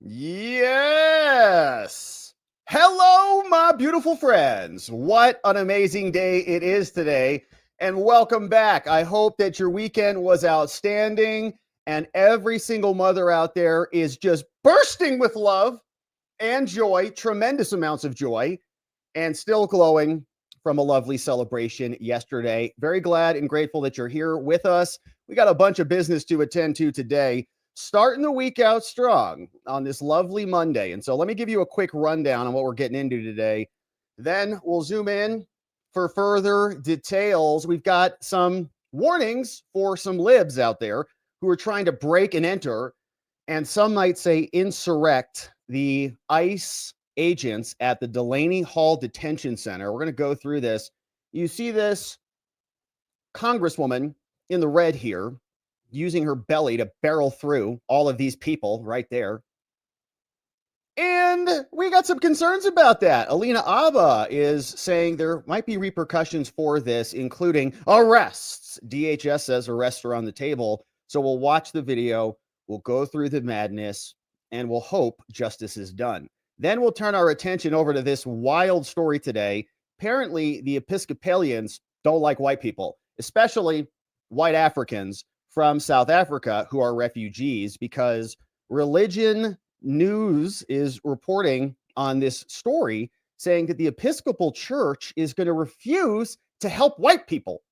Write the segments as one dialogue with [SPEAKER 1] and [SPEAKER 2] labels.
[SPEAKER 1] Yes. Hello, my beautiful friends. What an amazing day it is today. And welcome back. I hope that your weekend was outstanding and every single mother out there is just bursting with love and joy, tremendous amounts of joy, and still glowing from a lovely celebration yesterday. Very glad and grateful that you're here with us. We got a bunch of business to attend to today, starting the week out strong on this lovely Monday. And so let me give you a quick rundown on what we're getting into today. Then we'll zoom in for further details. We've got some warnings for some libs out there who are trying to break and enter, and some might say insurrect the ICE agents at the Delaney Hall Detention Center. We're going to go through this. You see this Congresswoman in the red here using her belly to barrel through all of these people right there. And we got some concerns about that. Alina Abba is saying there might be repercussions for this, including arrests. DHS says arrests are on the table. So we'll watch the video, we'll go through the madness, and we'll hope justice is done. Then we'll turn our attention over to this wild story today. Apparently, the Episcopalians don't like white people, especially white Africans from South Africa who are refugees, because Religion News is reporting on this story saying that the Episcopal Church is going to refuse to help white people.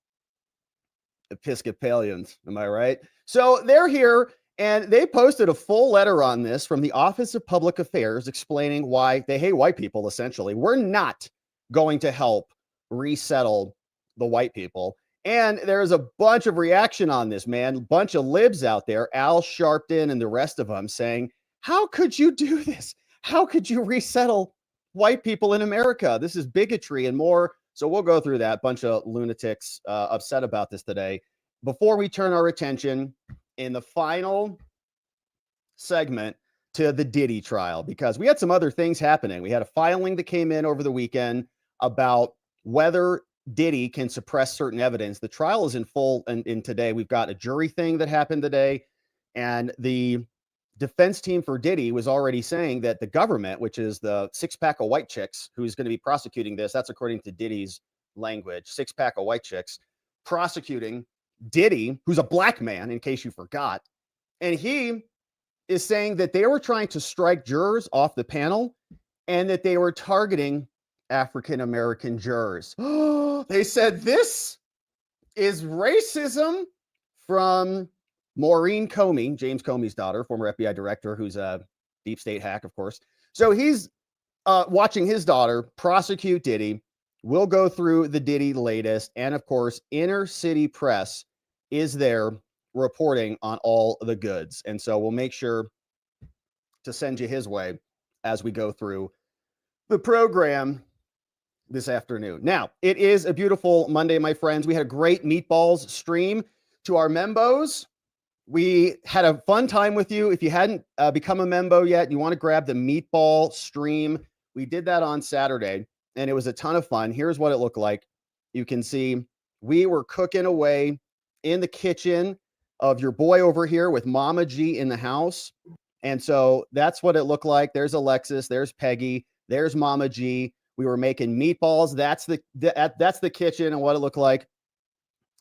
[SPEAKER 1] Episcopalians, am I right? So they're here, and they posted a full letter on this from the Office of Public Affairs explaining why they hate white people, essentially. We're not going to help resettle the white people. And there's a bunch of reaction on this, man. A bunch of libs out there, Al Sharpton and the rest of them, saying, how could you do this? How could you resettle white people in America? This is bigotry and more. So we'll go through that. Bunch of lunatics upset about this today. Before we turn our attention in the final segment to the Diddy trial, because we had some other things happening. We had a filing that came in over the weekend about whether Diddy can suppress certain evidence. The trial is in full, and in today we've got a jury thing that happened today, and the defense team for Diddy was already saying that the government, which is the six-pack of white chicks who's going to be prosecuting this, that's according to Diddy's language, six-pack of white chicks, prosecuting Diddy, who's a black man, in case you forgot. And he is saying that they were trying to strike jurors off the panel and that they were targeting African-American jurors. They said this is racism from Maureen Comey, James Comey's daughter, former FBI director, who's a deep state hack, of course. So he's watching his daughter prosecute Diddy. We'll go through the Diddy latest. And of course, Inner City Press is there reporting on all the goods. And so we'll make sure to send you his way as we go through the program this afternoon. Now, it is a beautiful Monday, my friends. We had a great meatballs stream to our membos. We had a fun time with you. If you hadn't become a membo yet, you want to grab the meatball stream. We did that on Saturday, and it was a ton of fun. Here's what it looked like. You can see we were cooking away in the kitchen of your boy over here with Mama G in the house. And so that's what it looked like. There's Alexis, there's Peggy, there's Mama G. We were making meatballs. That's the kitchen and what it looked like.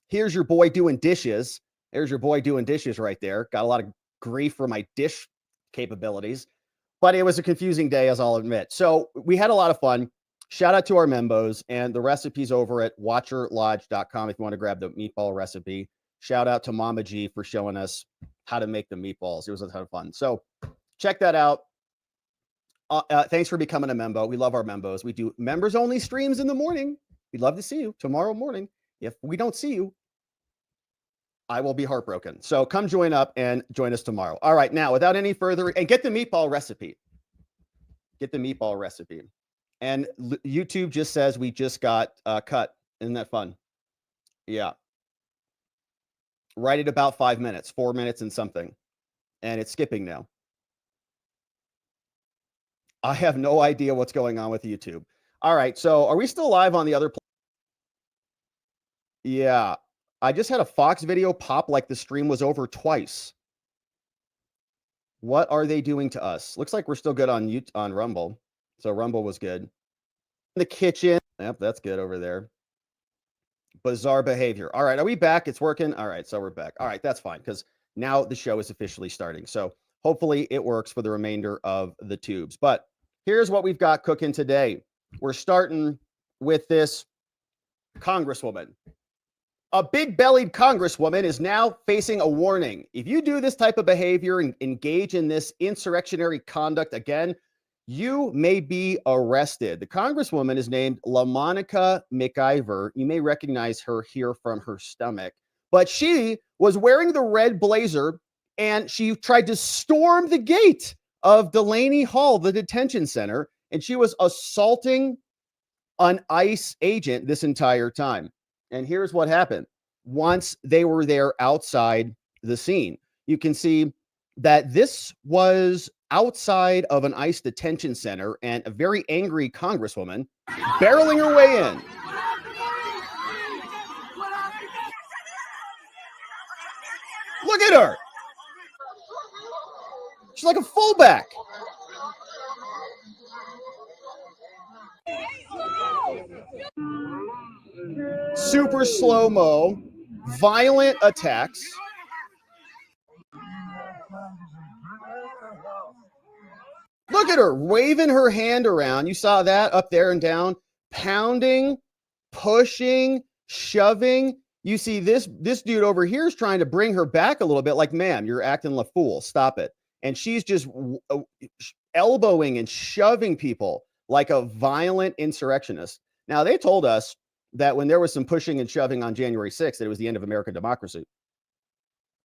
[SPEAKER 1] Here's your boy doing dishes. There's your boy doing dishes right there. Got a lot of grief for my dish capabilities, but it was a confusing day, as I'll admit. So we had a lot of fun. Shout out to our membos, and the recipe's over at watcherlodge.com if you want to grab the meatball recipe. Shout out to Mama G for showing us how to make the meatballs. It was a ton of fun. So check that out. Thanks for becoming a membo. We love our membos. We do members only streams in the morning. We'd love to see you tomorrow morning. If we don't see you, I will be heartbroken. So come join up and join us tomorrow. All right, now without any further, and get the meatball recipe. Get the meatball recipe. And YouTube just says we just got cut. Isn't that fun? Yeah. Right at about 5 minutes, 4 minutes and something. And it's skipping now. I have no idea what's going on with YouTube. All right, so are we still live on the other? Yeah. I just had a Fox video pop like the stream was over twice. What are they doing to us? Looks like we're still good on Rumble. So Rumble was good. In the kitchen. Yep, that's good over there. Bizarre behavior. All right, are we back? It's working. All right, so we're back. All right, that's fine because now the show is officially starting. So hopefully it works for the remainder of the tubes. But here's what we've got cooking today. We're starting with this Congresswoman. A big-bellied Congresswoman is now facing a warning. If you do this type of behavior and engage in this insurrectionary conduct again, you may be arrested. The Congresswoman is named LaMonica McIver. You may recognize her here from her stomach. But she was wearing the red blazer, and she tried to storm the gate of Delaney Hall, the detention center, and she was assaulting an ICE agent this entire time. And here's what happened. Once they were there outside the scene, you can see that this was outside of an ICE detention center and a very angry Congresswoman barreling her way in. Look at her. She's like a fullback. Super slow-mo, violent attacks. Look at her waving her hand around. You saw that up there and down, pounding, pushing, shoving. You see this dude over here is trying to bring her back a little bit like, ma'am, you're acting like a fool. Stop it. And she's just elbowing and shoving people like a violent insurrectionist. Now, they told us that when there was some pushing and shoving on January 6th, that it was the end of American democracy.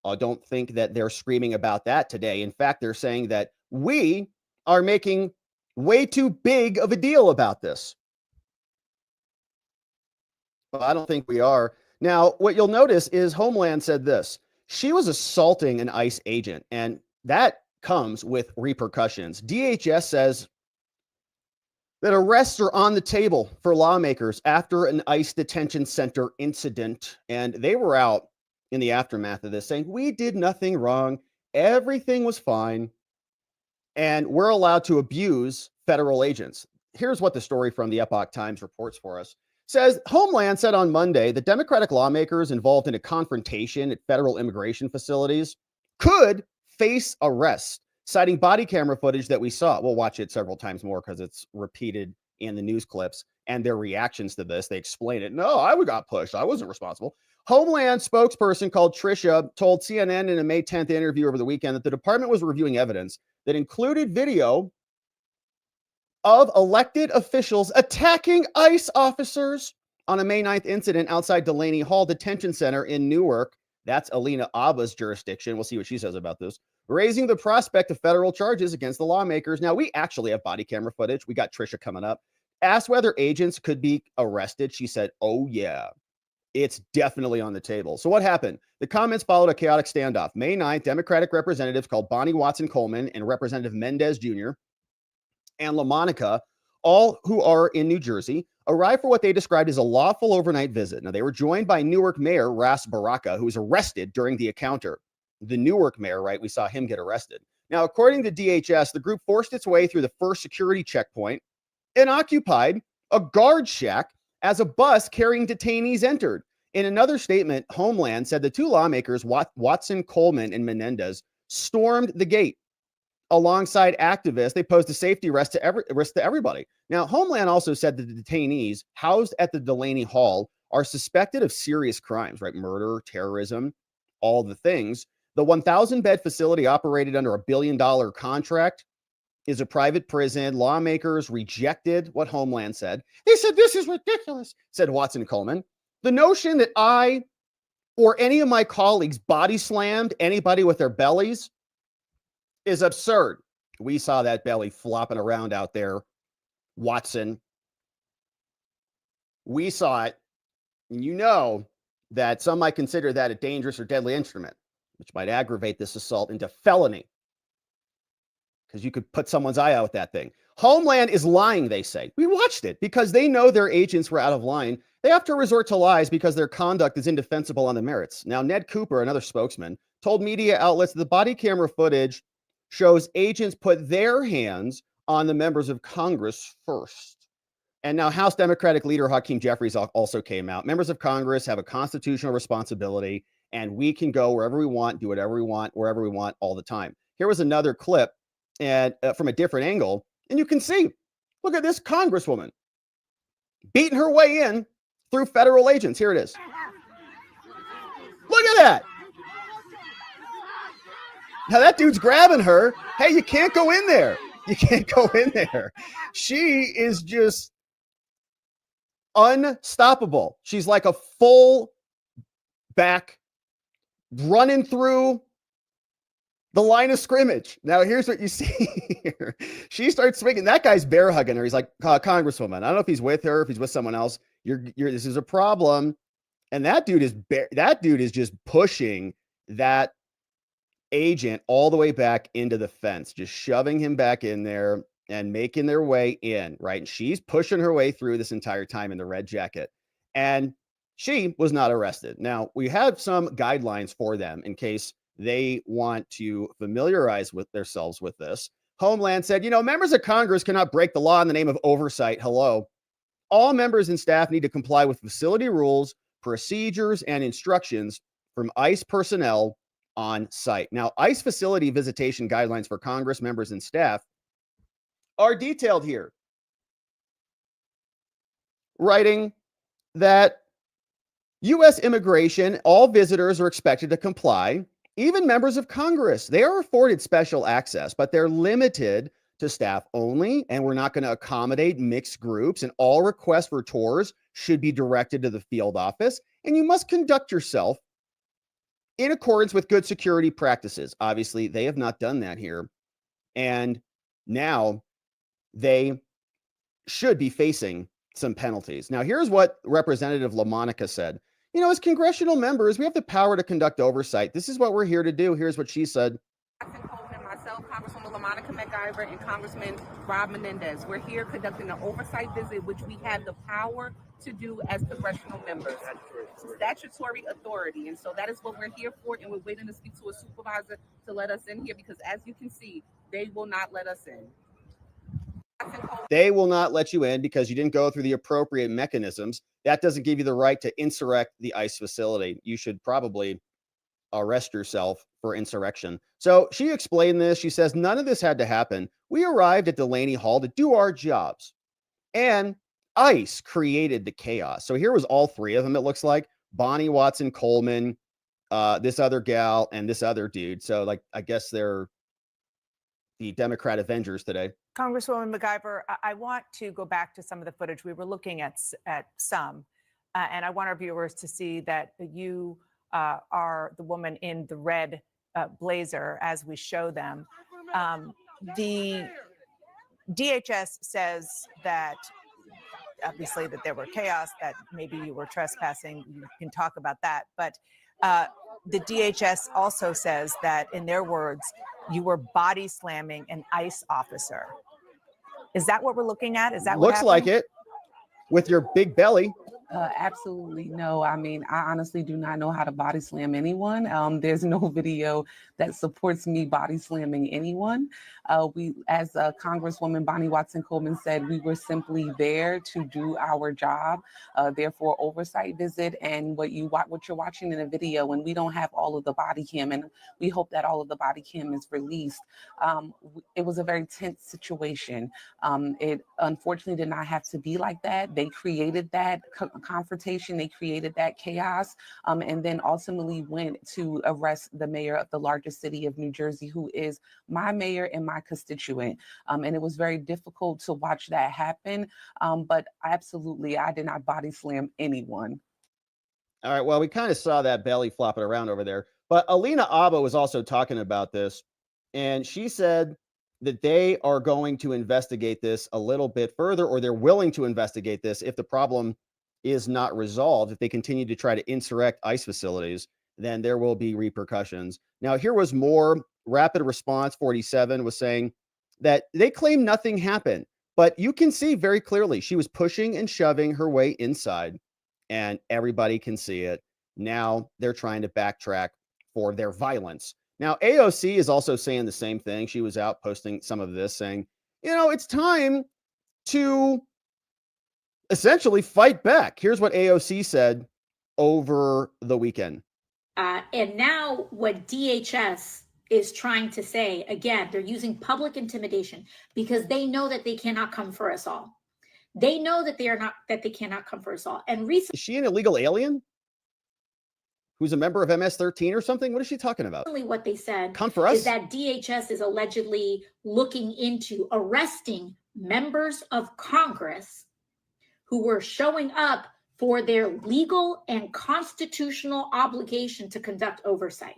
[SPEAKER 1] I don't think that they're screaming about that today. In fact, they're saying that we are making way too big of a deal about this. Well, I don't think we are. Now, what you'll notice is Homeland said this. She was assaulting an ICE agent, and that comes with repercussions. DHS says that arrests are on the table for lawmakers after an ICE detention center incident. And they were out in the aftermath of this saying, we did nothing wrong. Everything was fine. And we're allowed to abuse federal agents. Here's what the story from the Epoch Times reports for us. Says Homeland said on Monday that Democratic lawmakers involved in a confrontation at federal immigration facilities could face arrest, citing body camera footage that we saw. We'll watch it several times more because it's repeated in the news clips and their reactions to this. They explain it. No, I got pushed. I wasn't responsible. Homeland spokesperson called Trisha told CNN in a May 10th interview over the weekend that the department was reviewing evidence that included video of elected officials attacking ICE officers on a May 9th incident outside Delaney Hall Detention Center in Newark. That's Alina Abba's jurisdiction. We'll see what she says about this. Raising the prospect of federal charges against the lawmakers. Now, we actually have body camera footage. We got Trisha coming up. Asked whether agents could be arrested. She said, oh, yeah, it's definitely on the table. So what happened? The comments followed a chaotic standoff. May 9th, Democratic representatives called Bonnie Watson Coleman and Representative Mendez Jr. and LaMonica, all who are in New Jersey, arrived for what they described as a lawful overnight visit. Now, they were joined by Newark Mayor Ras Baraka, who was arrested during the encounter. The Newark mayor, right? We saw him get arrested. Now, according to DHS, the group forced its way through the first security checkpoint and occupied a guard shack as a bus carrying detainees entered. In another statement, Homeland said the two lawmakers, Watson, Coleman, and Menendez, stormed the gate. Alongside activists, they posed a safety risk to everybody. Now, Homeland also said that the detainees housed at the Delaney Hall are suspected of serious crimes, right? Murder, terrorism, all the things. The 1,000-bed facility operated under a $1 billion contract is a private prison. Lawmakers rejected what Homeland said. They said, this is ridiculous, said Watson Coleman. The notion that I or any of my colleagues body slammed anybody with their bellies is absurd. We saw that belly flopping around out there, Watson. We saw it. And you know that some might consider that a dangerous or deadly instrument, which might aggravate this assault into felony, because you could put someone's eye out with that thing. Homeland is lying, they say. We watched it because they know their agents were out of line. They have to resort to lies because their conduct is indefensible on the merits. Now, Ned Cooper, another spokesman, told media outlets that the body camera footage shows agents put their hands on the members of Congress first. And now House Democratic leader Hakeem Jeffries also came out. Members of Congress have a constitutional responsibility, and we can go wherever we want, do whatever we want, wherever we want, all the time. Here was another clip, and from a different angle, and you can see, look at this Congresswoman beating her way in through federal agents. Here it is. Look at that. Now that dude's grabbing her. Hey, you can't go in there. You can't go in there. She is just unstoppable. She's like a full back running through the line of scrimmage. Now, here's what you see here. She starts swinging. That guy's bear hugging her. He's like, Congresswoman. I don't know if he's with her, if he's with someone else. This is a problem. And that dude is just pushing that agent all the way back into the fence, just shoving him back in there and making their way in, right? And she's pushing her way through this entire time in the red jacket. And she was not arrested. Now, we have some guidelines for them in case they want to familiarize with themselves with this. Homeland said, members of Congress cannot break the law in the name of oversight. Hello. All members and staff need to comply with facility rules, procedures, and instructions from ICE personnel on site. Now, ICE facility visitation guidelines for Congress members and staff are detailed here, writing that U.S. immigration, all visitors are expected to comply. Even members of Congress, they are afforded special access, but they're limited to staff only, and we're not going to accommodate mixed groups, and all requests for tours should be directed to the field office, and you must conduct yourself in accordance with good security practices. Obviously, they have not done that here, and now they should be facing some penalties. Now, here's what Representative LaMonica said. As congressional members, we have the power to conduct oversight. This is what we're here to do. Here's what she said.
[SPEAKER 2] Myself, Congresswoman LaMonica McIver, and Congressman Rob Menendez. We're here conducting an oversight visit, which we have the power to do as congressional members. Statutory authority. And so that is what we're here for. And we're waiting to speak to a supervisor to let us in here because, as you can see, they will not let us in.
[SPEAKER 1] They will not let you in because you didn't go through the appropriate mechanisms. That doesn't give you the right to insurrect the ICE facility. You should probably arrest yourself for insurrection. So she explained this. She says, none of this had to happen. We arrived at Delaney Hall to do our jobs, and ICE created the chaos. So here was all three of them, it looks like. Bonnie Watson Coleman, this other gal, and this other dude. So, I guess they're the Democrat Avengers today.
[SPEAKER 3] Congresswoman McIver, I want to go back to some of the footage. We were looking at some, and I want our viewers to see that you are the woman in the red blazer as we show them. The DHS says that obviously that there were chaos, that maybe you were trespassing. You can talk about that. But the DHS also says that, in their words, you were body slamming an ICE officer. Is that what we're looking at? Is that what
[SPEAKER 1] looks like it with your big belly?
[SPEAKER 2] Absolutely no. I mean, I honestly do not know how to body slam anyone. There's no video that supports me body slamming anyone. We, as Congresswoman Bonnie Watson Coleman said, we were simply there to do our job. Therefore, oversight visit, and what you're watching in the video, and we don't have all of the body cam, and we hope that all of the body cam is released. It was a very tense situation. It unfortunately did not have to be like that. They created that confrontation, they created that chaos, and then ultimately went to arrest the mayor of the largest city of New Jersey, who is my mayor and my constituent. And it was very difficult to watch that happen. But absolutely, I did not body slam anyone.
[SPEAKER 1] All right. Well, we kind of saw that belly flopping around over there. But Alina Abba was also talking about this, and she said that they are going to investigate this a little bit further, or they're willing to investigate this if the problem is not resolved. If they continue to try to insurrect ICE facilities, then there will be repercussions. Now, here was more. Rapid Response 47 was saying that they claim nothing happened, but you can see very clearly she was pushing and shoving her way inside, and everybody can see it. Now they're trying to backtrack for their violence. Now, AOC is also saying the same thing. She was out posting some of this saying, it's time to essentially fight back. Here's what AOC said over the weekend.
[SPEAKER 4] And now what DHS is trying to say, again, they're using public intimidation because they know that they cannot come for us all. They know that they cannot come for us all. And recently,
[SPEAKER 1] is she an illegal alien who's a member of MS-13 or something? What is she talking about?
[SPEAKER 4] What they said
[SPEAKER 1] come for us
[SPEAKER 4] is that DHS is allegedly looking into arresting members of Congress who were showing up for their legal and constitutional obligation to conduct oversight.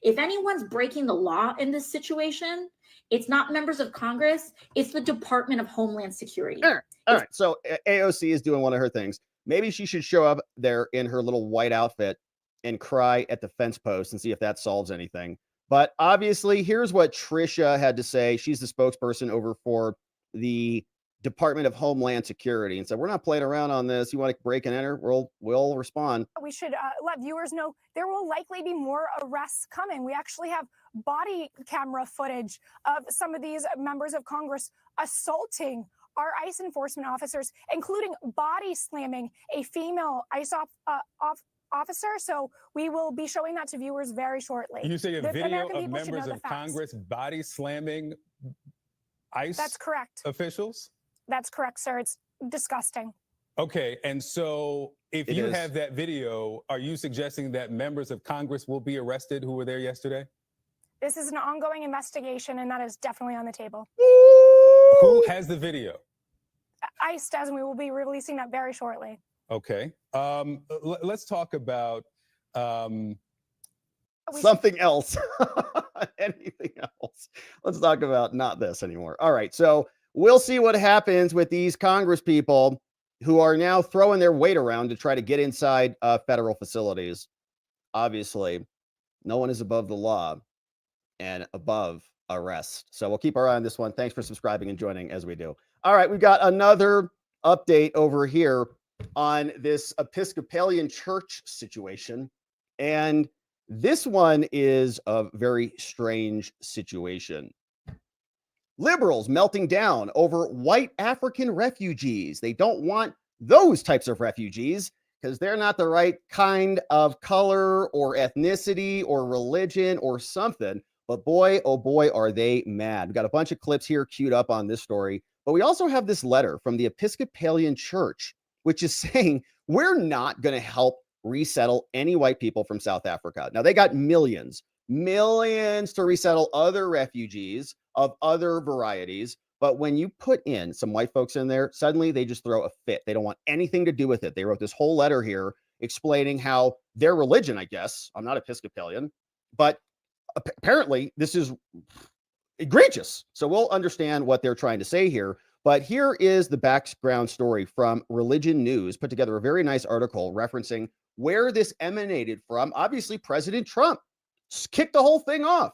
[SPEAKER 4] If anyone's breaking the law in this situation, it's not members of Congress, it's the Department of Homeland Security.
[SPEAKER 1] All right. So AOC is doing one of her things. Maybe she should show up there in her little white outfit and cry at the fence post and see if that solves anything. But obviously, here's what Trisha had to say. She's the spokesperson over for the Department of Homeland Security, and said, we're not playing around on this. You want to break and enter? We'll respond.
[SPEAKER 5] We should let viewers know there will likely be more arrests coming. We actually have body camera footage of some of these members of Congress assaulting our ICE enforcement officers, including body slamming a female ICE officer. So we will be showing that to viewers very shortly.
[SPEAKER 6] You say a video of members of Congress body slamming ICE
[SPEAKER 5] That's correct.
[SPEAKER 6] officials?
[SPEAKER 5] That's correct, sir. It's disgusting.
[SPEAKER 6] Okay, and so if you have that video, are you suggesting that members of Congress will be arrested who were there yesterday?
[SPEAKER 5] This is an ongoing investigation, and that is definitely on the table.
[SPEAKER 6] Who has the video?
[SPEAKER 5] ICE does, and we will be releasing that very shortly.
[SPEAKER 6] Okay. Let's talk about
[SPEAKER 1] something else. Anything else. Let's talk about not this anymore. All right. So we'll see what happens with these Congress people who are now throwing their weight around to try to get inside federal facilities. Obviously, no one is above the law and above arrest. So we'll keep our eye on this one. Thanks for subscribing and joining as we do. All right. We've got another update over here on this Episcopalian church situation. And this one is a very strange situation. Liberals melting down over white African refugees. They don't want those types of refugees because they're not the right kind of color or ethnicity or religion or something. But boy, oh boy, are they mad. We've got a bunch of clips here queued up on this story. But we also have this letter from the Episcopalian Church, which is saying we're not going to help resettle any white people from South Africa. Now, they got millions to resettle other refugees of other varieties. But when you put in some white folks in there, suddenly they just throw a fit. They don't want anything to do with it. They wrote this whole letter here explaining how their religion, I guess, I'm not Episcopalian, but apparently this is egregious. So we'll understand what they're trying to say here. But here is the background story from Religion News, put together a very nice article referencing where this emanated from. Obviously, President Trump kicked the whole thing off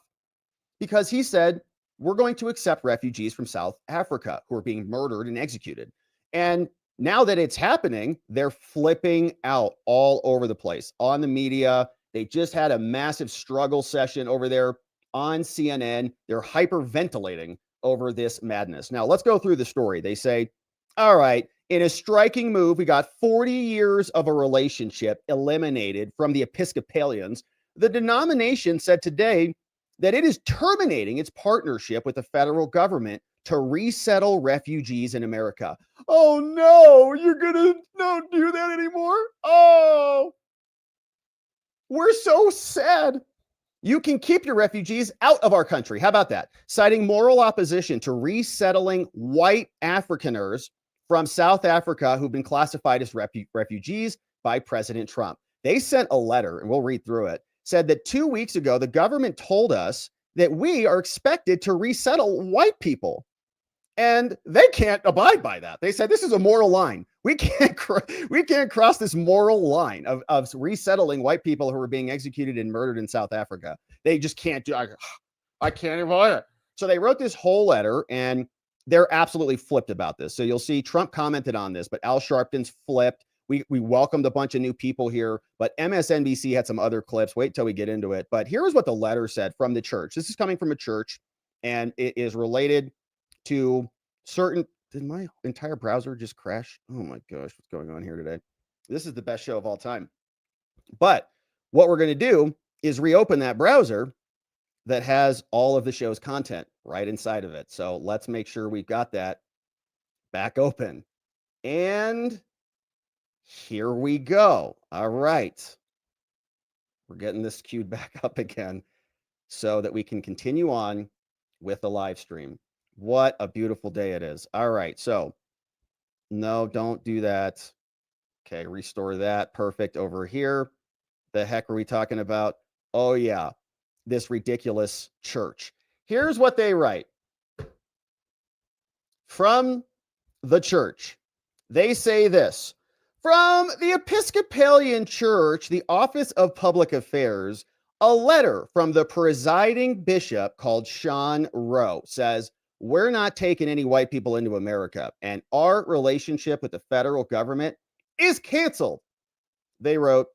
[SPEAKER 1] because he said, we're going to accept refugees from South Africa who are being murdered and executed. And now that it's happening, they're flipping out all over the place on the media. They just had a massive struggle session over there on CNN. They're hyperventilating over this madness. Now, let's go through the story. They say, all right, in a striking move, we got 40 years of a relationship eliminated from the Episcopalians. The denomination said today that it is terminating its partnership with the federal government to resettle refugees in America. Oh, no, you're going to not do that anymore? Oh, we're so sad. You can keep your refugees out of our country. How about that? Citing moral opposition to resettling white Afrikaners from South Africa who've been classified as refugees by President Trump. They sent a letter, and we'll read through it, said that 2 weeks ago, the government told us that we are expected to resettle white people. And they can't abide by that. They said, this is a moral line. We can't cross this moral line of resettling white people who are being executed and murdered in South Africa. They just can't do it. I can't avoid it. So they wrote this whole letter, and they're absolutely flipped about this. So you'll see Trump commented on this, but Al Sharpton's flipped. We welcomed a bunch of new people here, but MSNBC had some other clips. Wait till we get into it. But here's what the letter said from the church. This is coming from a church, and it is related to certain. Did my entire browser just crash? Oh my gosh, what's going on here today? This is the best show of all time. But what we're going to do is reopen that browser that has all of the show's content right inside of it. So let's make sure we've got that back open. And here we go. All right. We're getting this queued back up again so that we can continue on with the live stream. What a beautiful day it is. All right. So no, don't do that. Okay. Restore that. Perfect. Over here. The heck are we talking about? Oh, yeah. This ridiculous church. Here's what they write from the church. They say this: from the Episcopalian Church, the Office of Public Affairs, a letter from the presiding bishop called Sean Rowe says, we're not taking any white people into America, and our relationship with the federal government is canceled. They wrote,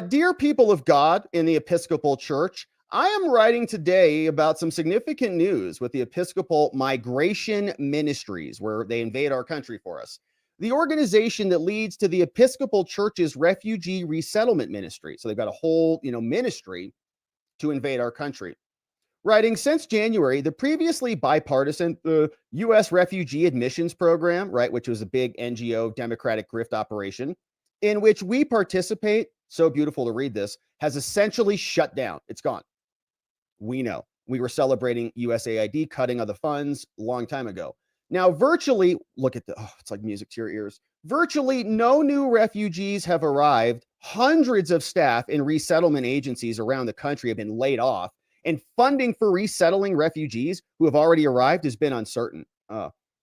[SPEAKER 1] dear people of God in the Episcopal Church, I am writing today about some significant news with the Episcopal Migration Ministries, where they invade our country for us. The organization that leads to the Episcopal Church's Refugee Resettlement Ministry. So they've got a whole, ministry to invade our country. Writing, since January, the previously bipartisan U.S. Refugee Admissions Program, right, which was a big NGO Democratic grift operation, in which we participate, so beautiful to read this, has essentially shut down. It's gone. We know. We were celebrating USAID cutting of the funds a long time ago. Now, virtually, look at it's like music to your ears. Virtually no new refugees have arrived. Hundreds of staff in resettlement agencies around the country have been laid off, and funding for resettling refugees who have already arrived has been uncertain.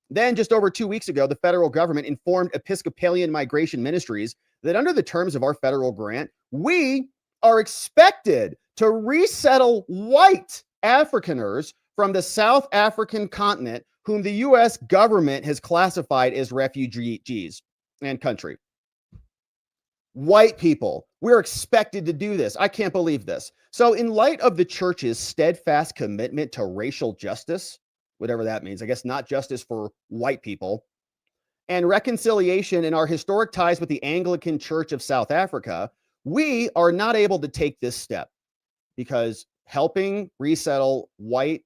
[SPEAKER 1] Then, just over 2 weeks ago, the federal government informed Episcopalian Migration Ministries that under the terms of our federal grant, we are expected to resettle white Afrikaners from the South African continent, whom the U.S. government has classified as refugees and country. White people, we're expected to do this. I can't believe this. So in light of the church's steadfast commitment to racial justice, whatever that means, I guess not justice for white people, and reconciliation in our historic ties with the Anglican Church of South Africa, we are not able to take this step because helping resettle white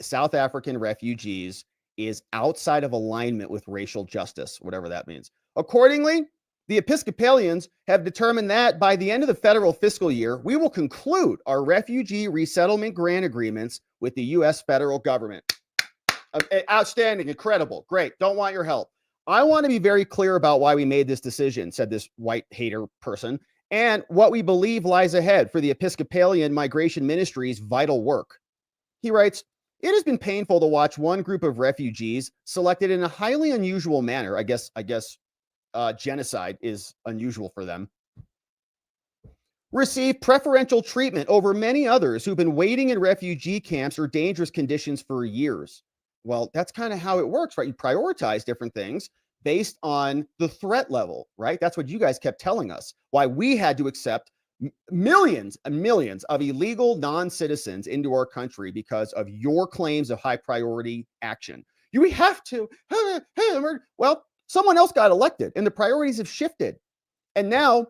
[SPEAKER 1] South African refugees is outside of alignment with racial justice, whatever that means. Accordingly, the Episcopalians have determined that by the end of the federal fiscal year, we will conclude our refugee resettlement grant agreements with the U.S. federal government. Outstanding, incredible, great, don't want your help. I want to be very clear about why we made this decision, said this white hater person, and what we believe lies ahead for the Episcopalian Migration Ministry's vital work. He writes, it has been painful to watch one group of refugees selected in a highly unusual manner. I guess genocide is unusual for them. Receive preferential treatment over many others who've been waiting in refugee camps or dangerous conditions for years. Well, that's kind of how it works, right? You prioritize different things based on the threat level, right? That's what you guys kept telling us. Why we had to accept millions and millions of illegal non-citizens into our country because of your claims of high priority action. We have to. Well, someone else got elected and the priorities have shifted. And now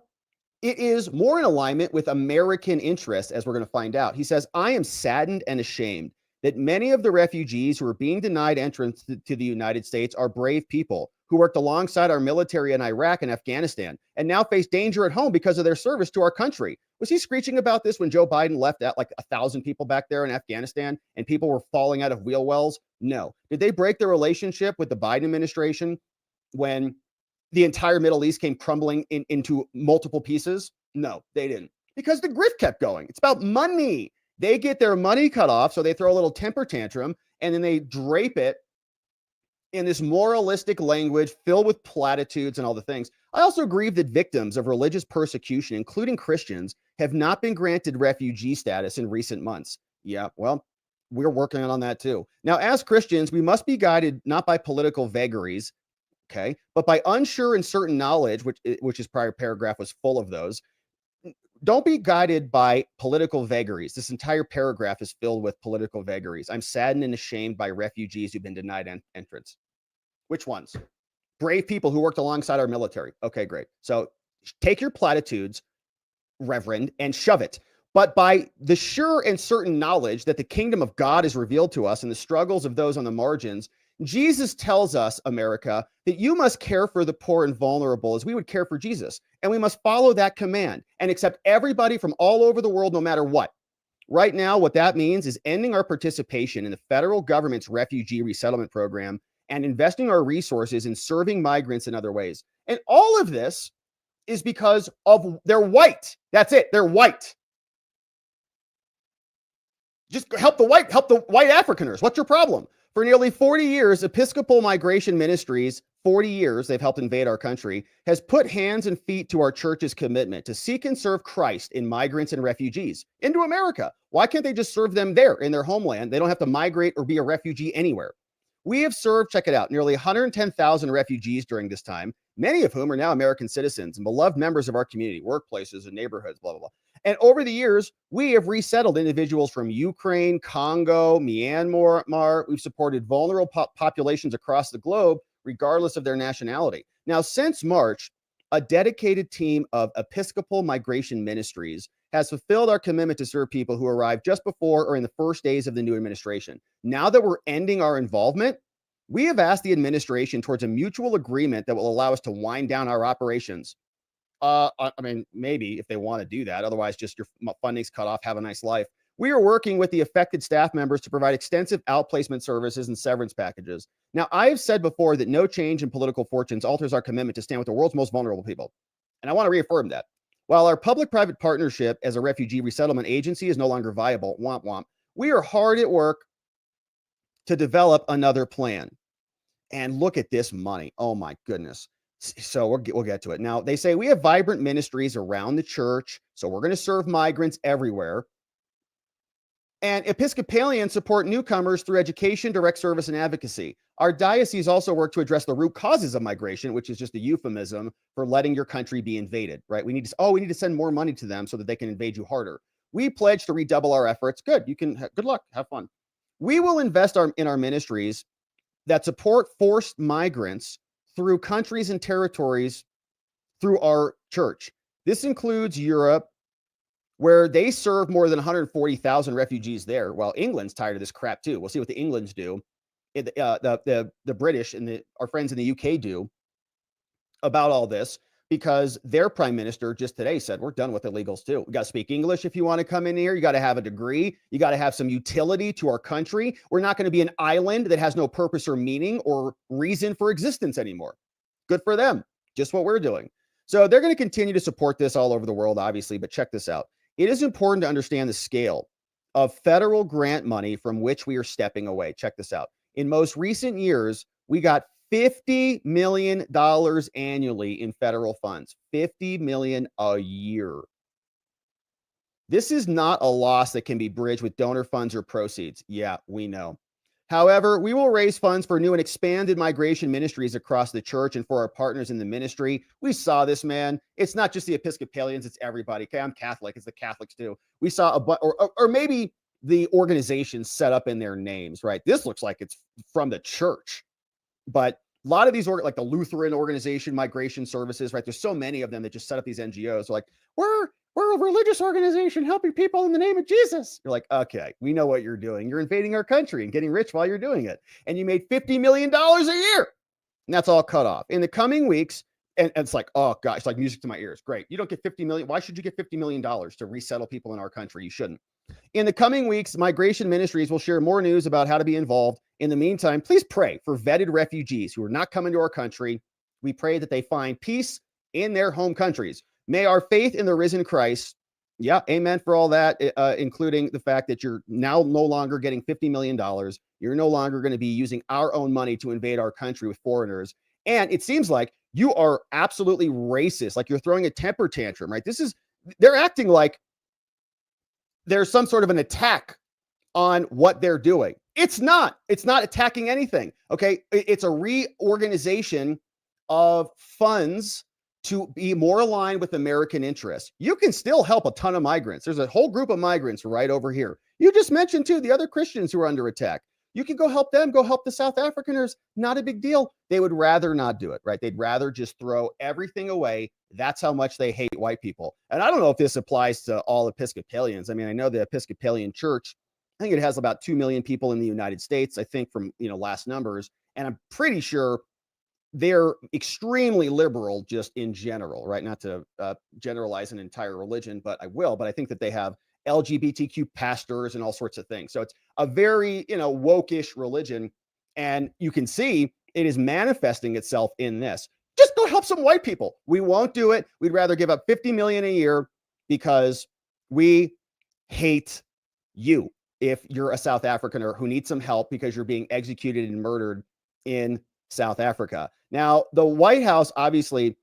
[SPEAKER 1] it is more in alignment with American interests, as we're going to find out. He says, I am saddened and ashamed that many of the refugees who are being denied entrance to the United States are brave people who worked alongside our military in Iraq and Afghanistan and now face danger at home because of their service to our country. Was he screeching about this when Joe Biden left out like 1,000 people back there in Afghanistan and people were falling out of wheel wells? No. Did they break their relationship with the Biden administration when the entire Middle East came crumbling into multiple pieces? No, they didn't. Because the grift kept going. It's about money. They get their money cut off, so they throw a little temper tantrum, and then they drape it in this moralistic language filled with platitudes and all the things. I also grieve that victims of religious persecution, including Christians, have not been granted refugee status in recent months. Yeah, well, we're working on that too. Now, as Christians, we must be guided not by political vagaries, Okay. But by unsure and certain knowledge, which his prior paragraph was full of those, don't be guided by political vagaries. This entire paragraph is filled with political vagaries. I'm saddened and ashamed by refugees who've been denied entrance. Which ones? Brave people who worked alongside our military. Okay, great. So take your platitudes, Reverend, and shove it. But by the sure and certain knowledge that the kingdom of God is revealed to us and the struggles of those on the margins, Jesus tells us, America, that you must care for the poor and vulnerable as we would care for Jesus. And we must follow that command and accept everybody from all over the world, no matter what. Right now, what that means is ending our participation in the federal government's refugee resettlement program and investing our resources in serving migrants in other ways. And all of this is because of they're white. That's it. They're white. Just help the white Afrikaners. What's your problem? For nearly 40 years, Episcopal Migration Ministries, 40 years they've helped invade our country, has put hands and feet to our church's commitment to seek and serve Christ in migrants and refugees into America. Why can't they just serve them there in their homeland? They don't have to migrate or be a refugee anywhere. We have served, check it out, nearly 110,000 refugees during this time, many of whom are now American citizens and beloved members of our community, workplaces, and neighborhoods, blah, blah, blah. And over the years, we have resettled individuals from Ukraine, Congo, Myanmar. We've supported vulnerable populations across the globe, regardless of their nationality. Now, since March, a dedicated team of Episcopal Migration Ministries has fulfilled our commitment to serve people who arrived just before or in the first days of the new administration. Now that we're ending our involvement, we have asked the administration towards a mutual agreement that will allow us to wind down our operations. I mean, maybe if they want to do that. Otherwise, just your funding's cut off. Have a nice life. We are working with the affected staff members to provide extensive outplacement services and severance packages. Now, I've said before that no change in political fortunes alters our commitment to stand with the world's most vulnerable people. And I want to reaffirm that. While our public-private partnership as a refugee resettlement agency is no longer viable, womp womp, we are hard at work to develop another plan. And look at this money. Oh, my goodness. So we'll get to it. Now, they say we have vibrant ministries around the church, so we're going to serve migrants everywhere. And Episcopalians support newcomers through education, direct service, and advocacy. Our diocese also work to address the root causes of migration, which is just a euphemism for letting your country be invaded, right? We need to send more money to them so that they can invade you harder. We pledge to redouble our efforts. Good. Good luck. Have fun. We will invest in our ministries that support forced migrants through countries and territories through our church. This includes Europe, where they serve more than 140,000 refugees there. Well, England's tired of this crap too. We'll see what the Englands do. The British and our friends in the UK do about all this, because their prime minister just today said, we're done with illegals too. We got to speak English if you want to come in here. You got to have a degree. You got to have some utility to our country. We're not going to be an island that has no purpose or meaning or reason for existence anymore. Good for them. Just what we're doing. So they're going to continue to support this all over the world, obviously, but check this out. It is important to understand the scale of federal grant money from which we are stepping away. Check this out. In most recent years, we got $50 million annually in federal funds. $50 million a year. This is not a loss that can be bridged with donor funds or proceeds. Yeah, we know. However, we will raise funds for new and expanded migration ministries across the church and for our partners in the ministry. We saw this, man. It's not just the Episcopalians, it's everybody. Okay, I'm Catholic. It's the Catholics too. We saw or maybe the organizations set up in their names, right? This looks like it's from the church. But a lot of these, like the Lutheran organization, migration services, right? There's so many of them that just set up these NGOs. Like, we're a religious organization helping people in the name of Jesus. You're like, okay, we know what you're doing. You're invading our country and getting rich while you're doing it. And you made $50 million a year. And that's all cut off. In the coming weeks, and it's like, oh gosh, it's like music to my ears. Great. You don't get 50 million. Why should you get $50 million to resettle people in our country? You shouldn't. In the coming weeks, migration ministries will share more news about how to be involved. In the meantime, please pray for vetted refugees who are not coming to our country. We pray that they find peace in their home countries. May our faith in the risen Christ, yeah, amen for all that, including the fact that you're now no longer getting $50 million. You're no longer going to be using our own money to invade our country with foreigners. And it seems like you are absolutely racist, like you're throwing a temper tantrum, right? They're acting like there's some sort of an attack on what they're doing. It's not attacking anything. Okay. It's a reorganization of funds to be more aligned with American interests. You can still help a ton of migrants. There's a whole group of migrants right over here. You just mentioned too the other Christians who are under attack. You can go help them, go help the South Africaners. Not a big deal. They would rather not do it, right? They'd rather just throw everything away. That's how much they hate white people. And I don't know if this applies to all Episcopalians. I mean, I know the Episcopalian Church, I think it has about 2 million people in the United States, I think from, last numbers. And I'm pretty sure they're extremely liberal just in general, right? Not to generalize an entire religion, but I will. But I think that they have LGBTQ pastors and all sorts of things. So it's a very, woke-ish religion. And you can see it is manifesting itself in this. Just go help some white people. We won't do it. We'd rather give up 50 million a year because we hate you. If you're a South Africaner who needs some help because you're being executed and murdered in South Africa. Now, the White House obviously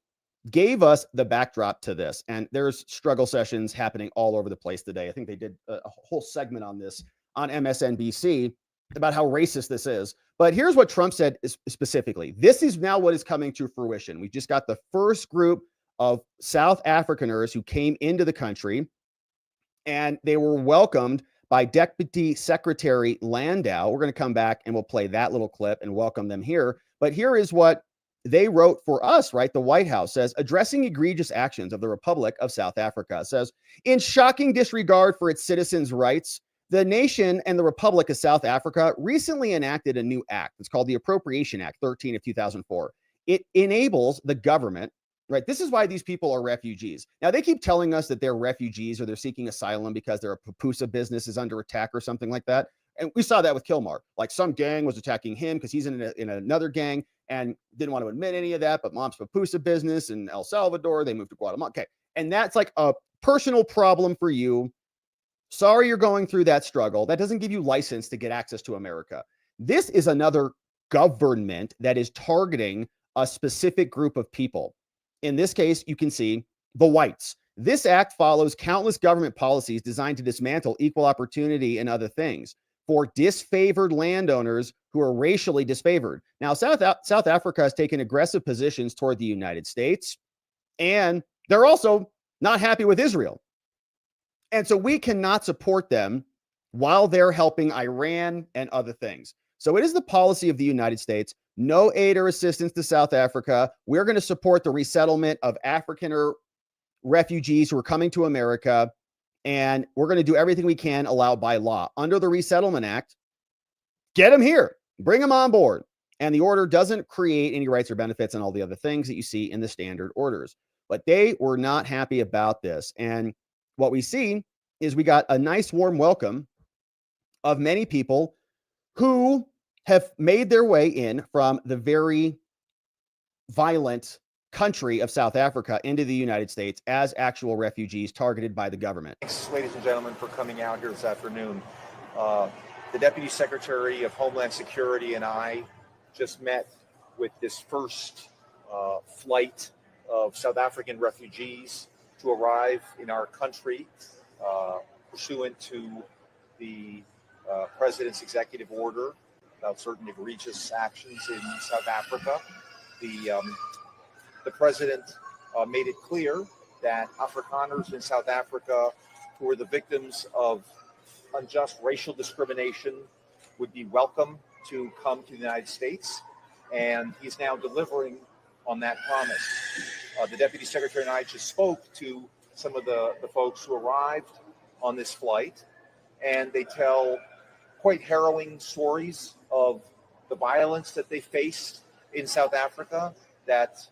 [SPEAKER 1] gave us the backdrop to this, and there's struggle sessions happening all over the place today. I think they did a whole segment on this on MSNBC about how racist this is. But here's what Trump said specifically. This is now what is coming to fruition. We just got the first group of South Africaners who came into the country, and they were welcomed by Deputy Secretary Landau. We're going to come back and we'll play that little clip and welcome them here. But here is what they wrote for us, right? The White House says, addressing egregious actions of the Republic of South Africa, says, in shocking disregard for its citizens' rights, the nation and the Republic of South Africa recently enacted a new act. It's called the Appropriation Act 13 of 2004. It enables the government, right? This is why these people are refugees. Now, they keep telling us that they're refugees or they're seeking asylum because their pupusa business is under attack or something like that. And we saw that with Kilmar. Like some gang was attacking him because he's in another gang and didn't want to admit any of that. But mom's pupusa business in El Salvador, they moved to Guatemala. Okay. And that's like a personal problem for you. Sorry you're going through that struggle. That doesn't give you license to get access to America. This is another government that is targeting a specific group of people. In this case, you can see the whites. This act follows countless government policies designed to dismantle equal opportunity and other things for disfavored landowners who are racially disfavored. Now, South Africa has taken aggressive positions toward the United States, and they're also not happy with Israel. And so we cannot support them while they're helping Iran and other things. So it is the policy of the United States. No aid or assistance to South Africa. We're going to support the resettlement of Afrikaner refugees who are coming to America. And we're going to do everything we can allowed by law. Under the Resettlement Act, get them here. Bring them on board. And the order doesn't create any rights or benefits and all the other things that you see in the standard orders. But they were not happy about this. And what we see is we got a nice warm welcome of many people who have made their way in from the very violent country of South Africa into the United States as actual refugees targeted by the government.
[SPEAKER 7] Thanks, ladies and gentlemen, for coming out here this afternoon. The Deputy Secretary of Homeland Security and I just met with this first flight of South African refugees to arrive in our country pursuant to the President's executive order about certain egregious actions in South Africa. The President made it clear that Afrikaners in South Africa who are the victims of unjust racial discrimination would be welcome to come to the United States, and he's now delivering on that promise. The Deputy Secretary and I just spoke to some of the folks who arrived on this flight, and they tell quite harrowing stories of the violence that they faced in South Africa that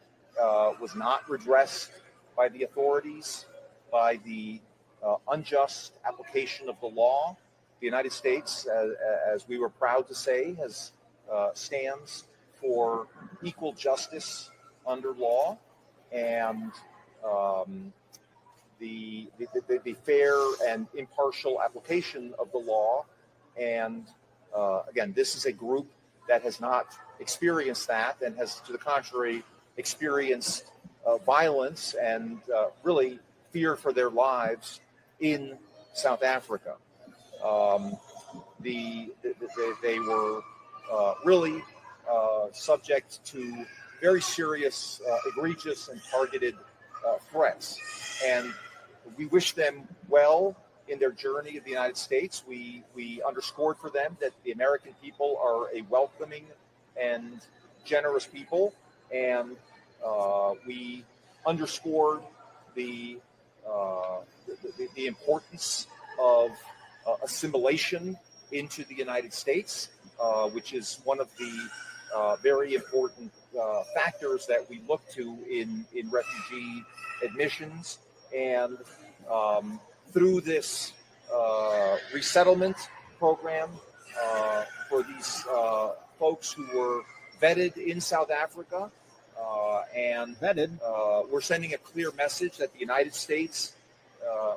[SPEAKER 7] was not redressed by the authorities, by the unjust application of the law. The United States, as we were proud to say, stands for equal justice under law, and the fair and impartial application of the law. And again, this is a group that has not experienced that and has, to the contrary, experienced violence and really fear for their lives in South Africa. They were really subject to very serious, egregious, and targeted threats. And we wish them well in their journey to the United States. We underscored for them that the American people are a welcoming and generous people, and we underscored the importance of assimilation into the United States, which is one of the very important factors that we look to in refugee admissions. And through this resettlement program for these folks who were vetted in South Africa, we're sending a clear message that the United States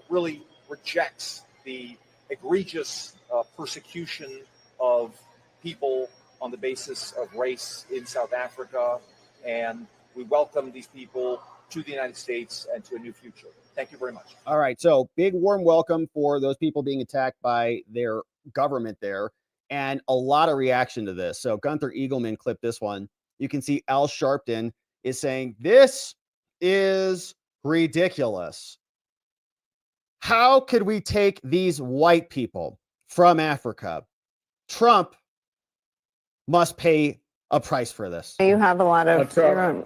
[SPEAKER 7] really rejects the egregious persecution of people on the basis of race in South Africa, and we welcome these people to the United States and to a new future. Thank you very much.
[SPEAKER 1] All right, so big warm welcome for those people being attacked by their government there, and a lot of reaction to this. So Gunther Eagleman clipped this one. You can see Al Sharpton is saying, this is ridiculous. How could we take these white people from Africa? Trump must pay a price for this.
[SPEAKER 8] You have a lot of...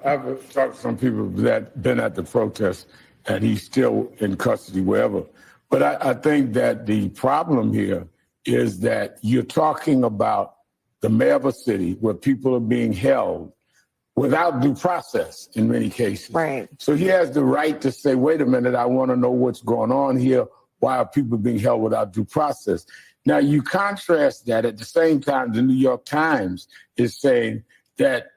[SPEAKER 9] I've talked to some people that been at the protest, and he's still in custody wherever. But I think that the problem here is that you're talking about the mayor of a city where people are being held without due process in many cases.
[SPEAKER 8] Right.
[SPEAKER 9] So he has the right to say, wait a minute, I want to know what's going on here. Why are people being held without due process? Now, you contrast that at the same time, the New York Times is saying that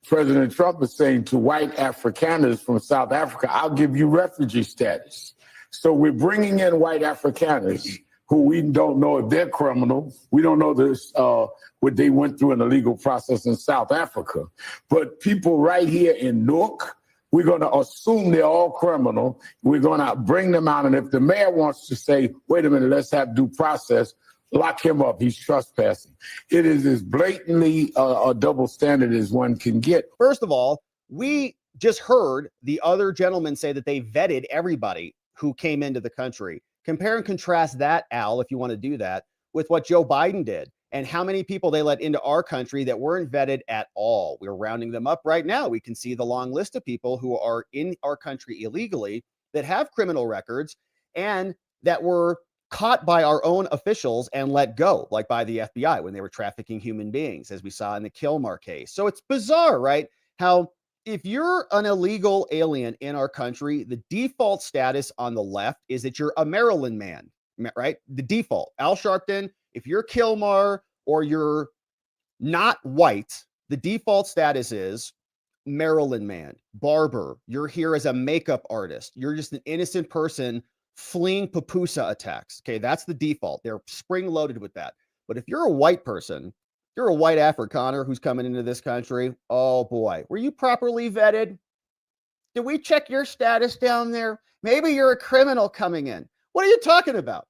[SPEAKER 9] President Trump is saying to white Afrikaners from South Africa, I'll give you refugee status. So we're bringing in white Afrikaners who we don't know if they're criminal. We don't know this, what they went through in the legal process in South Africa. But people right here in Newark, we're going to assume they're all criminal. We're going to bring them out. And if the mayor wants to say, wait a minute, let's have due process, lock him up. He's trespassing. It is as blatantly a double standard as one can get.
[SPEAKER 1] First of all, we just heard the other gentleman say that they vetted everybody who came into the country. Compare and contrast that, Al, if you want to do that, with what Joe Biden did and how many people they let into our country that weren't vetted at all. We're rounding them up right now. We can see the long list of people who are in our country illegally that have criminal records and that were caught by our own officials and let go, like by the FBI when they were trafficking human beings, as we saw in the Kilmar case. So it's bizarre, right? How if you're an illegal alien in our country, the default status on the left is that you're a Maryland man, right? The default. Al Sharpton, if you're Kilmar or you're not white, the default status is Maryland man, barber. You're here as a makeup artist. You're just an innocent person fleeing pupusa attacks. Okay, that's the default. They're spring loaded with that. But if you're a white person, you're a white Afrikaner who's coming into this country, oh boy, were you properly vetted? Did we check your status down there? Maybe you're a criminal coming in. What are you talking about?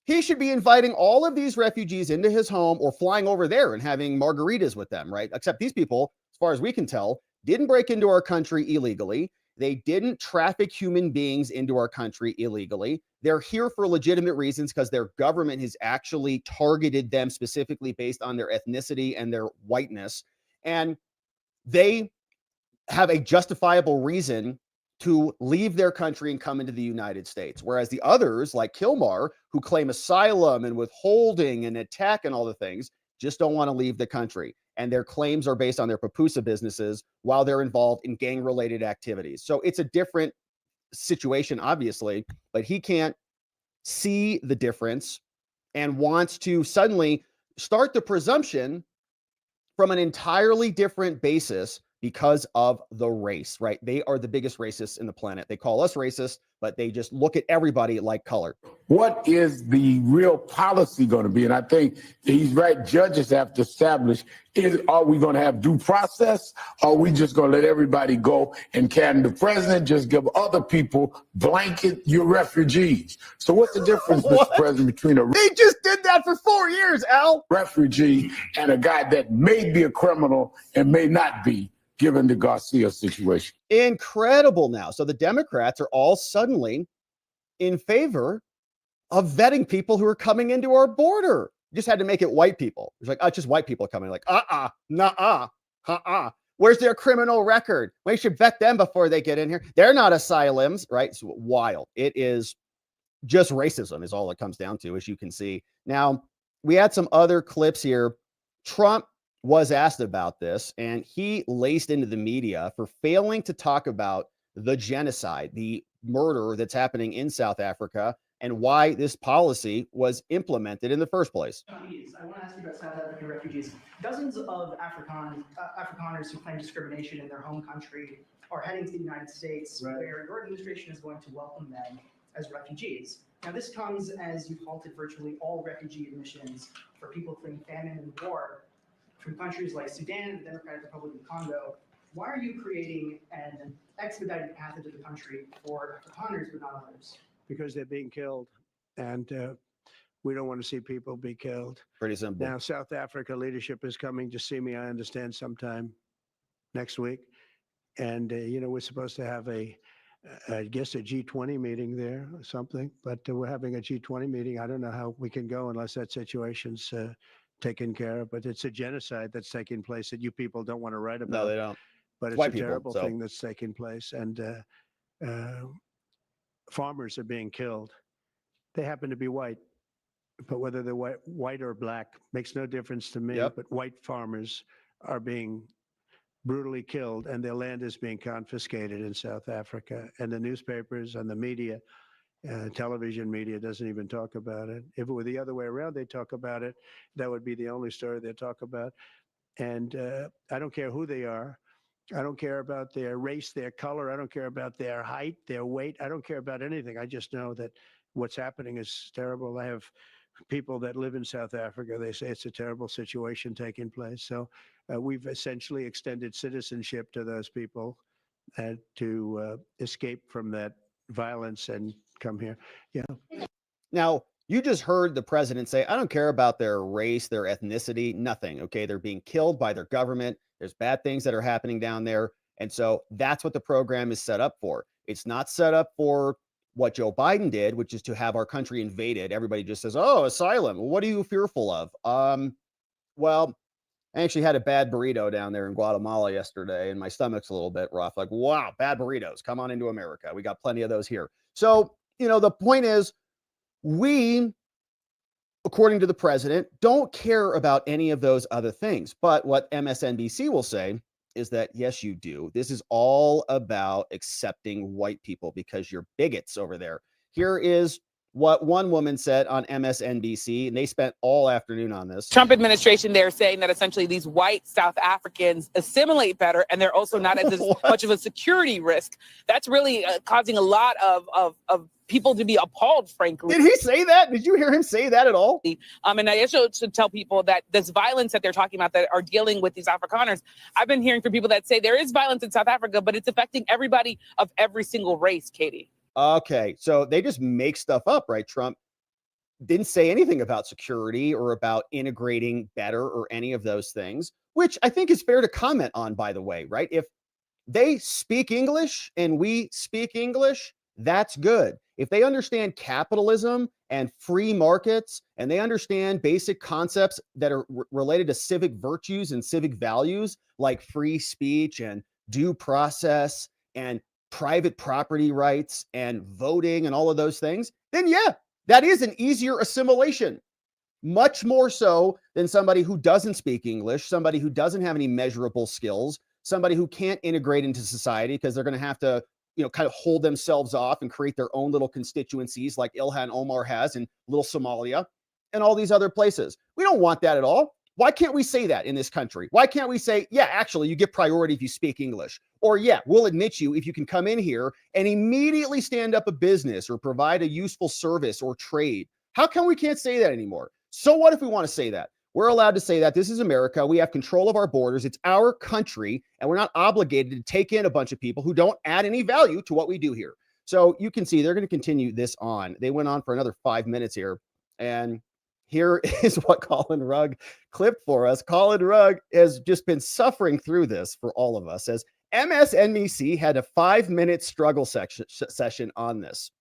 [SPEAKER 1] He should be inviting all of these refugees into his home or flying over there and having margaritas with them, right? Except these people, as far as we can tell, didn't break into our country illegally. They didn't traffic human beings into our country illegally. They're here for legitimate reasons because their government has actually targeted them specifically based on their ethnicity and their whiteness. And they have a justifiable reason to leave their country and come into the United States. Whereas the others, like Kilmar, who claim asylum and withholding and attack and all the things, just don't want to leave the country. And their claims are based on their pupusa businesses while they're involved in gang-related activities. So it's a different situation, obviously, but he can't see the difference and wants to suddenly start the presumption from an entirely different basis because of the race, right? They are the biggest racists in the planet. They call us racist, but they just look at everybody like color.
[SPEAKER 9] What is the real policy going to be? And I think he's right. Judges have to establish, are we going to have due process? Or are we just going to let everybody go? And can the president just give other people blanket, you're refugees? So what's the difference, Mr. President, between
[SPEAKER 1] They just did that for 4 years, Al.
[SPEAKER 9] refugee and a guy that may be a criminal and may not be? given the Garcia situation.
[SPEAKER 1] Incredible now. So the Democrats are all suddenly in favor of vetting people who are coming into our border. You just had to make it white people. It's like, oh, it's just white people coming. Like, where's their criminal record? We should vet them before they get in here. They're not asylums, right? It's wild. It is just racism is all it comes down to, as you can see. Now, we had some other clips here. Trump was asked about this, and he laced into the media for failing to talk about the genocide, the murder that's happening in South Africa, and why this policy was implemented in the first place.
[SPEAKER 8] I want to ask you about South African refugees. Dozens of Afrikaners who claim discrimination in their home country are heading to the United States, where your administration is going to welcome them as refugees. Now, this comes as you've halted virtually all refugee admissions for people fleeing famine and war from countries like Sudan and the Democratic Republic of Congo. Why are you creating an expedited path into the country for Afrikaners but not others?
[SPEAKER 10] Because they're being killed, and we don't want to see people be killed.
[SPEAKER 1] Pretty simple.
[SPEAKER 10] Now, South Africa leadership is coming to see me, I understand, sometime next week. And, we're supposed to have I guess a G20 meeting there or something, but we're having a G20 meeting. I don't know how we can go unless that situation's taken care of, but it's a genocide that's taking place that you people don't want to write about.
[SPEAKER 1] No, they don't.
[SPEAKER 10] But it's
[SPEAKER 1] white
[SPEAKER 10] a
[SPEAKER 1] people,
[SPEAKER 10] terrible
[SPEAKER 1] so.
[SPEAKER 10] thing that's taking place. And farmers are being killed. They happen to be white, but whether they're white or black makes no difference to me.
[SPEAKER 1] Yep.
[SPEAKER 10] But white farmers are being brutally killed, and their land is being confiscated in South Africa. And the newspapers and the media, television media, doesn't even talk about it. If it were the other way around, they talk about it. That would be the only story they talk about. And I don't care who they are. I don't care about their race, their color. I don't care about their height, their weight. I don't care about anything. I just know that what's happening is terrible. I have people that live in South Africa. They say it's a terrible situation taking place. So we've essentially extended citizenship to those people to escape from that violence and come here. Yeah.
[SPEAKER 1] Now, you just heard the president say, I don't care about their race, their ethnicity, nothing. Okay. They're being killed by their government. There's bad things that are happening down there. And so that's what the program is set up for. It's not set up for what Joe Biden did, which is to have our country invaded. Everybody just says, oh, asylum. What are you fearful of? Well, I actually had a bad burrito down there in Guatemala yesterday, and my stomach's a little bit rough. Like, wow, bad burritos. Come on into America. We got plenty of those here. So, the point is, we, according to the president, don't care about any of those other things. But what MSNBC will say is that, yes, you do. This is all about accepting white people because you're bigots over there. Here is what one woman said on MSNBC, and they spent all afternoon on this.
[SPEAKER 11] Trump administration, they're saying that essentially these white South Africans assimilate better, and they're also not as much of a security risk. That's really causing a lot of people to be appalled, frankly.
[SPEAKER 1] Did he say that? Did you hear him say that at all?
[SPEAKER 11] And I also should tell people that this violence that they're talking about that are dealing with these Afrikaners, I've been hearing from people that say there is violence in South Africa, but it's affecting everybody of every single race, Katie.
[SPEAKER 1] Okay, so they just make stuff up, right? Trump didn't say anything about security or about integrating better or any of those things, which I think is fair to comment on, by the way, right? If they speak English and we speak English, that's good. If they understand capitalism and free markets, and they understand basic concepts that are related to civic virtues and civic values, like free speech and due process and private property rights and voting and all of those things, then yeah, that is an easier assimilation. Much more so than somebody who doesn't speak English, somebody who doesn't have any measurable skills, somebody who can't integrate into society because they're going to have to, kind of hold themselves off and create their own little constituencies like Ilhan Omar has in little Somalia and all these other places. We don't want that at all. Why can't we say that in this country? Why can't we say, yeah, actually, you get priority if you speak English? Or, yeah, we'll admit you if you can come in here and immediately stand up a business or provide a useful service or trade. How come we can't say that anymore? So what if we want to say that? We're allowed to say that. This is America. We have control of our borders. It's our country, and we're not obligated to take in a bunch of people who don't add any value to what we do here. So you can see they're going to continue this on. They went on for another 5 minutes here, and here is what Colin Rugg clipped for us. Colin Rugg has just been suffering through this for all of us, as MSNBC had a 5-minute struggle session on this.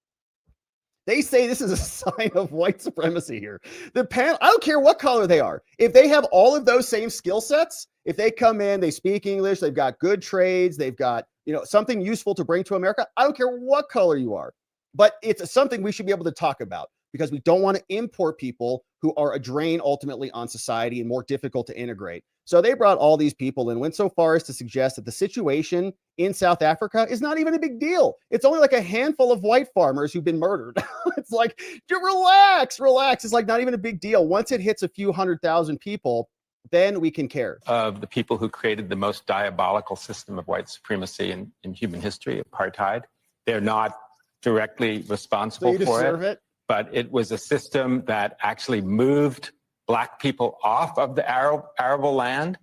[SPEAKER 1] They say this is a sign of white supremacy here. The panel, I don't care what color they are. If they have all of those same skill sets, if they come in, they speak English, they've got good trades, they've got, something useful to bring to America. I don't care what color you are, but it's something we should be able to talk about, because we don't want to import people who are a drain ultimately on society and more difficult to integrate. So they brought all these people and went so far as to suggest that the situation in South Africa is not even a big deal. It's only like a handful of white farmers who've been murdered. It's like, relax. It's like not even a big deal. Once it hits a few 100,000 people, then we can care.
[SPEAKER 12] Of the people who created the most diabolical system of white supremacy in human history, apartheid. They're not directly responsible for it. But it was a system that actually moved Black people off of the arable land.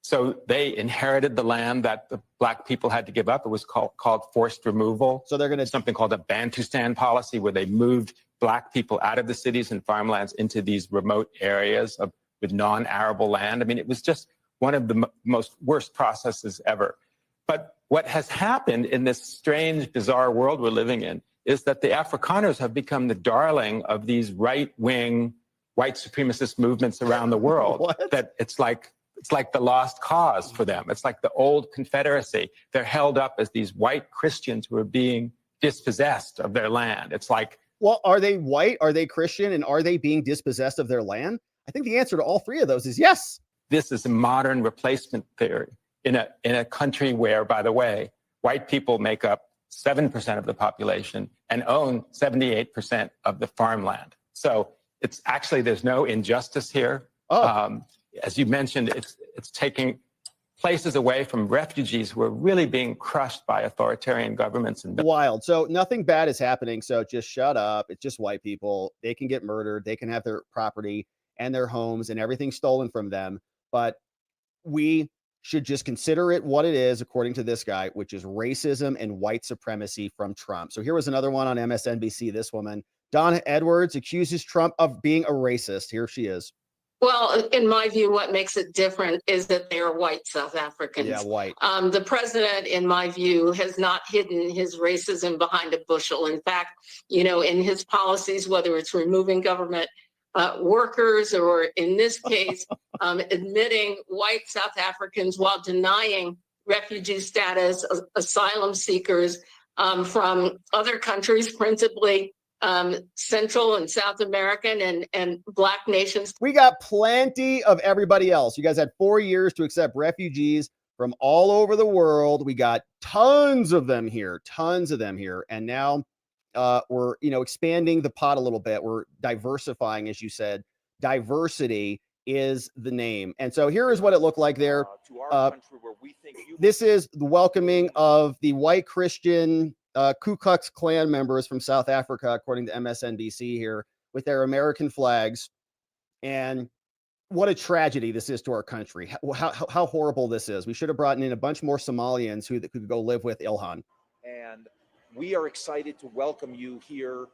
[SPEAKER 12] So they inherited the land that the Black people had to give up. It was called forced removal.
[SPEAKER 1] So they're going to
[SPEAKER 12] something called a Bantustan policy, where they moved Black people out of the cities and farmlands into these remote areas with non-arable land. I mean, it was just one of the most worst processes ever. But what has happened in this strange, bizarre world we're living in is that the Afrikaners have become the darling of these right-wing white supremacist movements around the world. That it's like the lost cause for them. It's like the old Confederacy. They're held up as these white Christians who are being dispossessed of their land. It's like,
[SPEAKER 1] well, are they white? Are they Christian? And are they being dispossessed of their land? I think the answer to all three of those is yes.
[SPEAKER 12] This is a modern replacement theory in a country where, by the way, white people make up 7% of the population and own 78% of the farmland. So it's actually, there's no injustice here. As you mentioned, it's taking places away from refugees who are really being crushed by authoritarian governments. And
[SPEAKER 1] wild. So nothing bad is happening. So just shut up. It's just white people. They can get murdered. They can have their property and their homes and everything stolen from them. But we should just consider it what it is, according to this guy, which is racism and white supremacy from Trump. So here was another one on MSNBC. This woman, Donna Edwards, accuses Trump of being a racist. Here she is.
[SPEAKER 13] Well, in my view, what makes it different is that they are white South Africans.
[SPEAKER 1] Yeah, white.
[SPEAKER 13] The president, in my view, has not hidden his racism behind a bushel. In fact, in his policies, whether it's removing government workers, or in this case, admitting white South Africans while denying refugee status, asylum seekers from other countries, principally Central and South American and Black nations.
[SPEAKER 1] We got plenty of everybody else. You guys had 4 years to accept refugees from all over the world. We got tons of them here. And now we're, expanding the pot a little bit. We're diversifying, as you said. Diversity is the name. And so here is what it looked like there. This is the welcoming of the white Christian Ku Klux Klan members from South Africa, according to MSNBC here, with their American flags. And what a tragedy this is to our country. How horrible this is. We should have brought in a bunch more Somalians who could go live with Ilhan.
[SPEAKER 7] And we are excited to welcome you here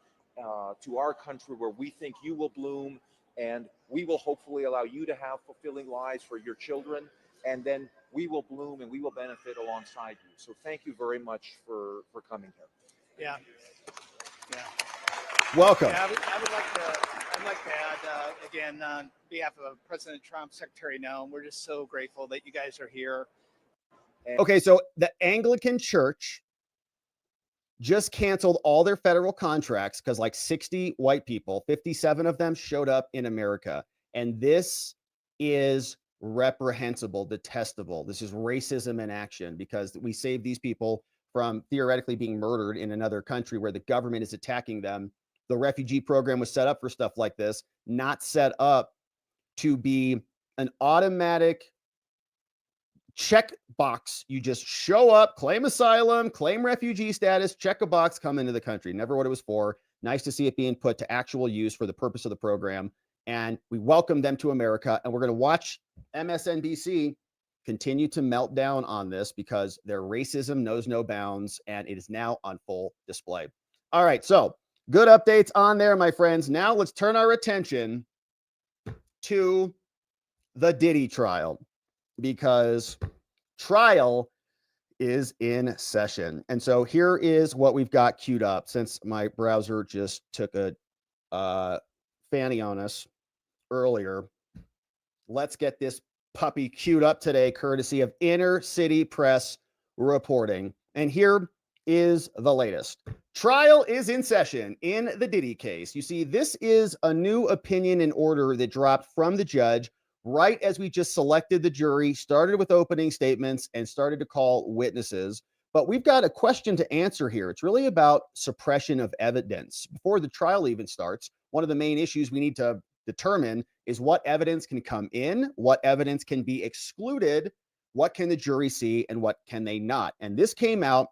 [SPEAKER 7] to our country, where we think you will bloom, and we will hopefully allow you to have fulfilling lives for your children, and then we will bloom and we will benefit alongside you. So thank you very much for coming here.
[SPEAKER 14] Yeah.
[SPEAKER 1] Welcome.
[SPEAKER 14] Yeah, I'd like to add, again, on behalf of President Trump, Secretary Noem, we're just so grateful that you guys are here.
[SPEAKER 1] Okay, so the Anglican Church just canceled all their federal contracts because like 60 white people, 57 of them showed up in America. And this is reprehensible, detestable. This is racism in action, because we saved these people from theoretically being murdered in another country where the government is attacking them. The refugee program was set up for stuff like this, not set up to be an automatic check box. You just show up, claim asylum, claim refugee status, check a box, come into the country. Never what it was for. Nice to see it being put to actual use for the purpose of the program. And we welcome them to America. And we're going to watch MSNBC continue to melt down on this, because their racism knows no bounds, and it is now on full display. All right, so good updates on there, my friends. Now let's turn our attention to the Diddy trial, because trial is in session. And so here is what we've got queued up, since my browser just took a fanny on us earlier. Let's get this puppy queued up today, courtesy of Inner City Press reporting. And here is the latest. Trial is in session in the Diddy case. You see, this is a new opinion and order that dropped from the judge right as we just selected the jury, started with opening statements, and started to call witnesses. But we've got a question to answer here. It's really about suppression of evidence. Before the trial even starts, one of the main issues we need to determine is what evidence can come in, what evidence can be excluded, what can the jury see, and what can they not. And this came out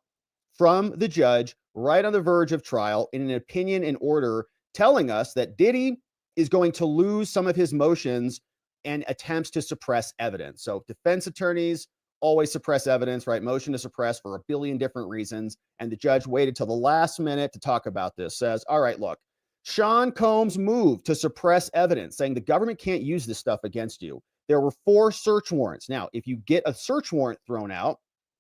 [SPEAKER 1] from the judge right on the verge of trial in an opinion and order telling us that Diddy is going to lose some of his motions and attempts to suppress evidence. So defense attorneys always suppress evidence, right? Motion to suppress for a billion different reasons. And the judge waited till the last minute to talk about this. Says, all right, look, Sean Combs moved to suppress evidence, saying the government can't use this stuff against you. There were 4 search warrants. Now, if you get a search warrant thrown out,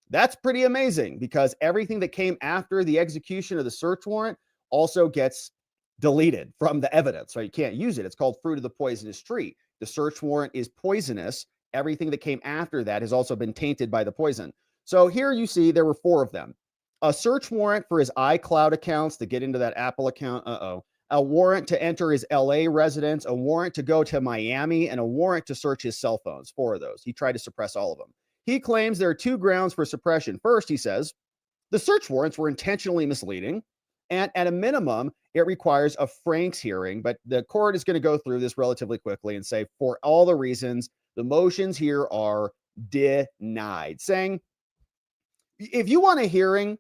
[SPEAKER 1] that's pretty amazing, because everything that came after the execution of the search warrant also gets deleted from the evidence, right? You can't use it. It's called fruit of the poisonous tree. The search warrant is poisonous. Everything that came after that has also been tainted by the poison. So here you see there were 4 of them. A search warrant for his iCloud accounts to get into that Apple account. A warrant to enter his LA residence, a warrant to go to Miami, and a warrant to search his cell phones. 4 of those. He tried to suppress all of them. He claims there are 2 grounds for suppression. First, he says, the search warrants were intentionally misleading, and at a minimum, it requires a Franks hearing. But the court is going to go through this relatively quickly and say, for all the reasons, the motions here are denied, saying, if you want a hearing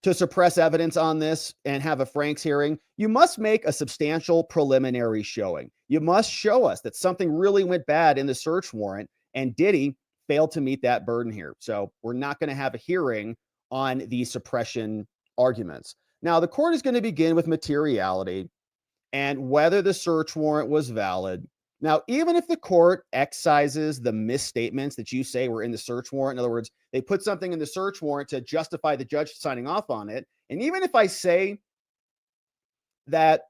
[SPEAKER 1] to suppress evidence on this and have a Franks hearing, you must make a substantial preliminary showing. You must show us that something really went bad in the search warrant, and Diddy failed to meet that burden here. So we're not going to have a hearing on the suppression arguments. Now, the court is going to begin with materiality and whether the search warrant was valid. Now, even if the court excises the misstatements that you say were in the search warrant, in other words, they put something in the search warrant to justify the judge signing off on it, and even if I say that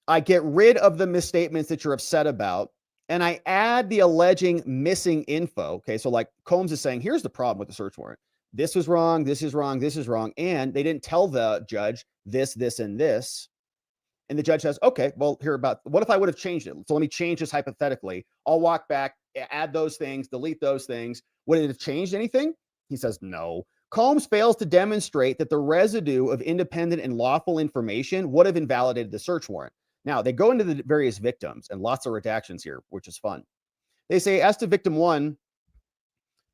[SPEAKER 1] I get rid of the misstatements that you're upset about, and I add the alleging missing info, okay, so like Combs is saying, here's the problem with the search warrant. This was wrong, this is wrong, this is wrong, and they didn't tell the judge this, this, and this. And the judge says, okay, well, what if I would have changed it? So let me change this hypothetically. I'll walk back, add those things, delete those things. Would it have changed anything? He says, no. Combs fails to demonstrate that the residue of independent and lawful information would have invalidated the search warrant. Now, they go into the various victims, and lots of redactions here, which is fun. They say, as to victim 1,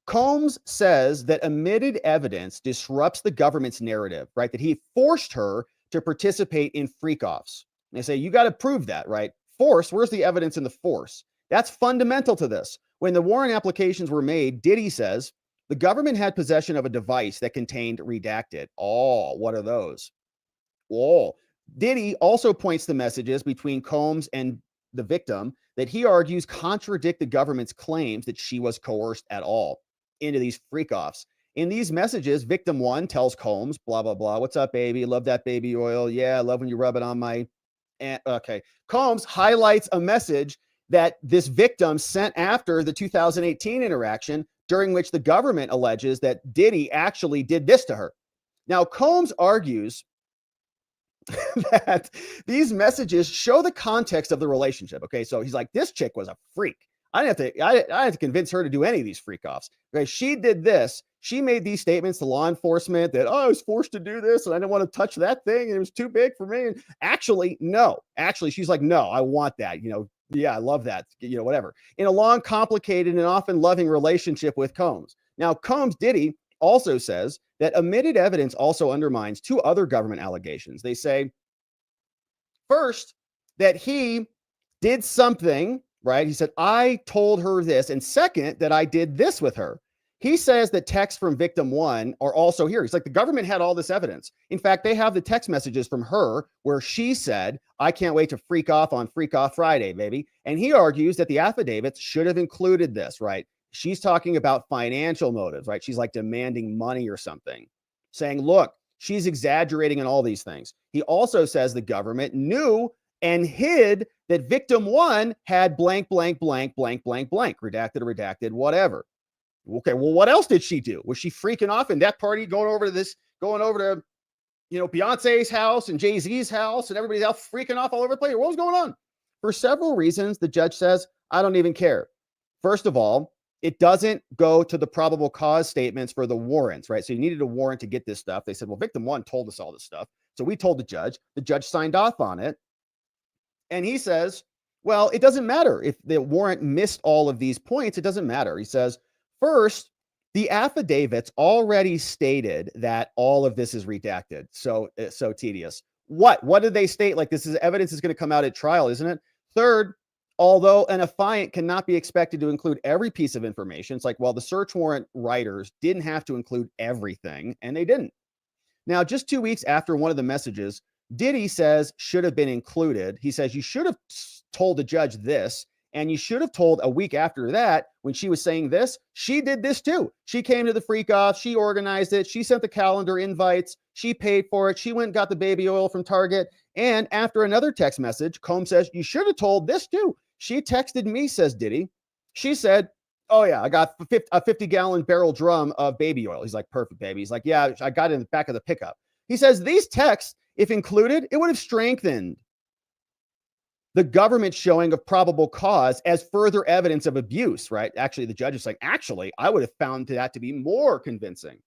[SPEAKER 1] Combs says that omitted evidence disrupts the government's narrative, right? That he forced her to participate in freak-offs. And they say, you got to prove that, right? Force, where's the evidence in the force? That's fundamental to this. When the warrant applications were made, Diddy says, the government had possession of a device that contained redacted. Oh, what are those? Oh, Diddy also points to messages between Combs and the victim that he argues contradict the government's claims that she was coerced at all into these freak-offs. In these messages, victim 1 tells Combs, blah, blah, blah. What's up, baby? Love that baby oil. Yeah, I love when you rub it on my... Okay. Combs highlights a message that this victim sent after the 2018 interaction, during which the government alleges that Diddy actually did this to her. Now, Combs argues that these messages show the context of the relationship. Okay, so he's like, this chick was a freak. I didn't have to convince her to do any of these freak-offs. Okay, she did this. She made these statements to law enforcement that, oh, I was forced to do this and I didn't want to touch that thing and it was too big for me. And actually, no. Actually, she's like, no, I want that. Yeah, I love that. Whatever. In a long, complicated, and often loving relationship with Combs. Now, Combs, Diddy, also says that omitted evidence also undermines 2 other government allegations. They say, first, that he did something, right? He said, I told her this. And second, that I did this with her. He says that texts from victim one are also here. He's like, the government had all this evidence. In fact, they have the text messages from her where she said, I can't wait to freak off on Freak Off Friday, baby. And he argues that the affidavits should have included this, right? She's talking about financial motives, right? She's like demanding money or something, saying, look, she's exaggerating in all these things. He also says the government knew and hid that victim one had blank, blank, blank, blank, blank, blank, redacted, redacted, whatever. Okay, well, what else did she do? Was she freaking off in that party, going over to, Beyonce's house and Jay-Z's house and everybody else freaking off all over the place? What was going on? For several reasons, the judge says, I don't even care. First of all, it doesn't go to the probable cause statements for the warrants, right? So you needed a warrant to get this stuff. They said, well, victim one told us all this stuff. So we told the judge signed off on it. And he says, well, it doesn't matter if the warrant missed all of these points. It doesn't matter. He says, first, the affidavits already stated that all of this is redacted. So tedious. What did they state? Like, this is evidence is going to come out at trial, isn't it? Third, although an affiant cannot be expected to include every piece of information, it's like, well, the search warrant writers didn't have to include everything, and they didn't. Now, just 2 weeks after one of the messages, Diddy says should have been included. He says you should have told the judge this, and you should have told a week after that when she was saying this, she did this too. She came to the freak off. She organized it. She sent the calendar invites. She paid for it. She went and got the baby oil from Target. And after another text message, Combs says, you should have told this too. She texted me, says Diddy. She said, oh yeah, I got a 50-gallon barrel drum of baby oil. He's like, perfect, baby. He's like, yeah, I got it in the back of the pickup. He says these texts, if included, it would have strengthened the government showing of probable cause as further evidence of abuse, right? Actually, the judge is like, actually, I would have found that to be more convincing.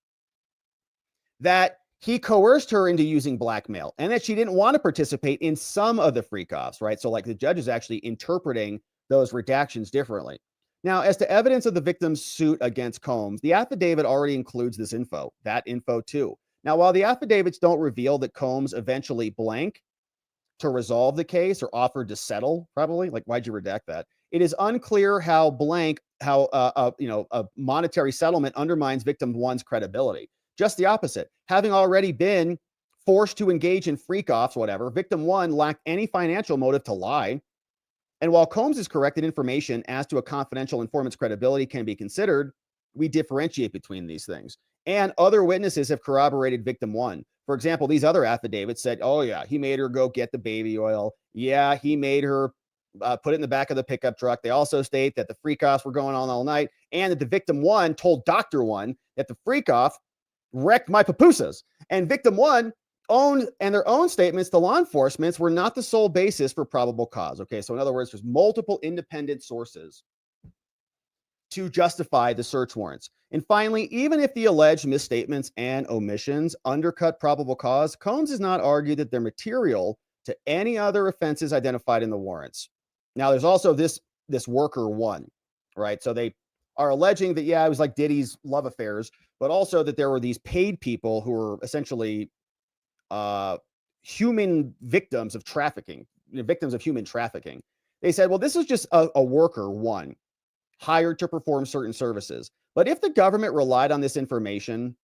[SPEAKER 1] That he coerced her into using blackmail and that she didn't want to participate in some of the freak-offs, right? So like the judge is actually interpreting those redactions differently. Now, as to evidence of the victim's suit against Combs, the affidavit already includes this info, that info too. Now, while the affidavits don't reveal that Combs eventually blanked to resolve the case or offered to settle, probably, like, why'd you redact that? It is unclear how a monetary settlement undermines victim one's credibility. Just the opposite. Having already been forced to engage in freak-offs, whatever, victim one lacked any financial motive to lie. And while Combs is correct that information as to a confidential informant's credibility can be considered, we differentiate between these things. And other witnesses have corroborated victim one. For example, these other affidavits said, oh yeah, he made her go get the baby oil. Yeah, he made her put it in the back of the pickup truck. They also state that the freak-offs were going on all night and that the victim one told Dr. One that the freak-off wrecked my pupusas. And victim one owned, and their own statements to law enforcement were not the sole basis for probable cause. Okay, so in other words, there's multiple independent sources to justify the search warrants. And finally, even if the alleged misstatements and omissions undercut probable cause, Combs has not argued that they're material to any other offenses identified in the warrants. Now, there's also this worker one, right? So they are alleging that, yeah, it was like Diddy's love affairs, but also that there were these paid people who were essentially human victims of trafficking, victims of human trafficking. They said, well, this is just a worker one hired to perform certain services. But if the government relied on this information,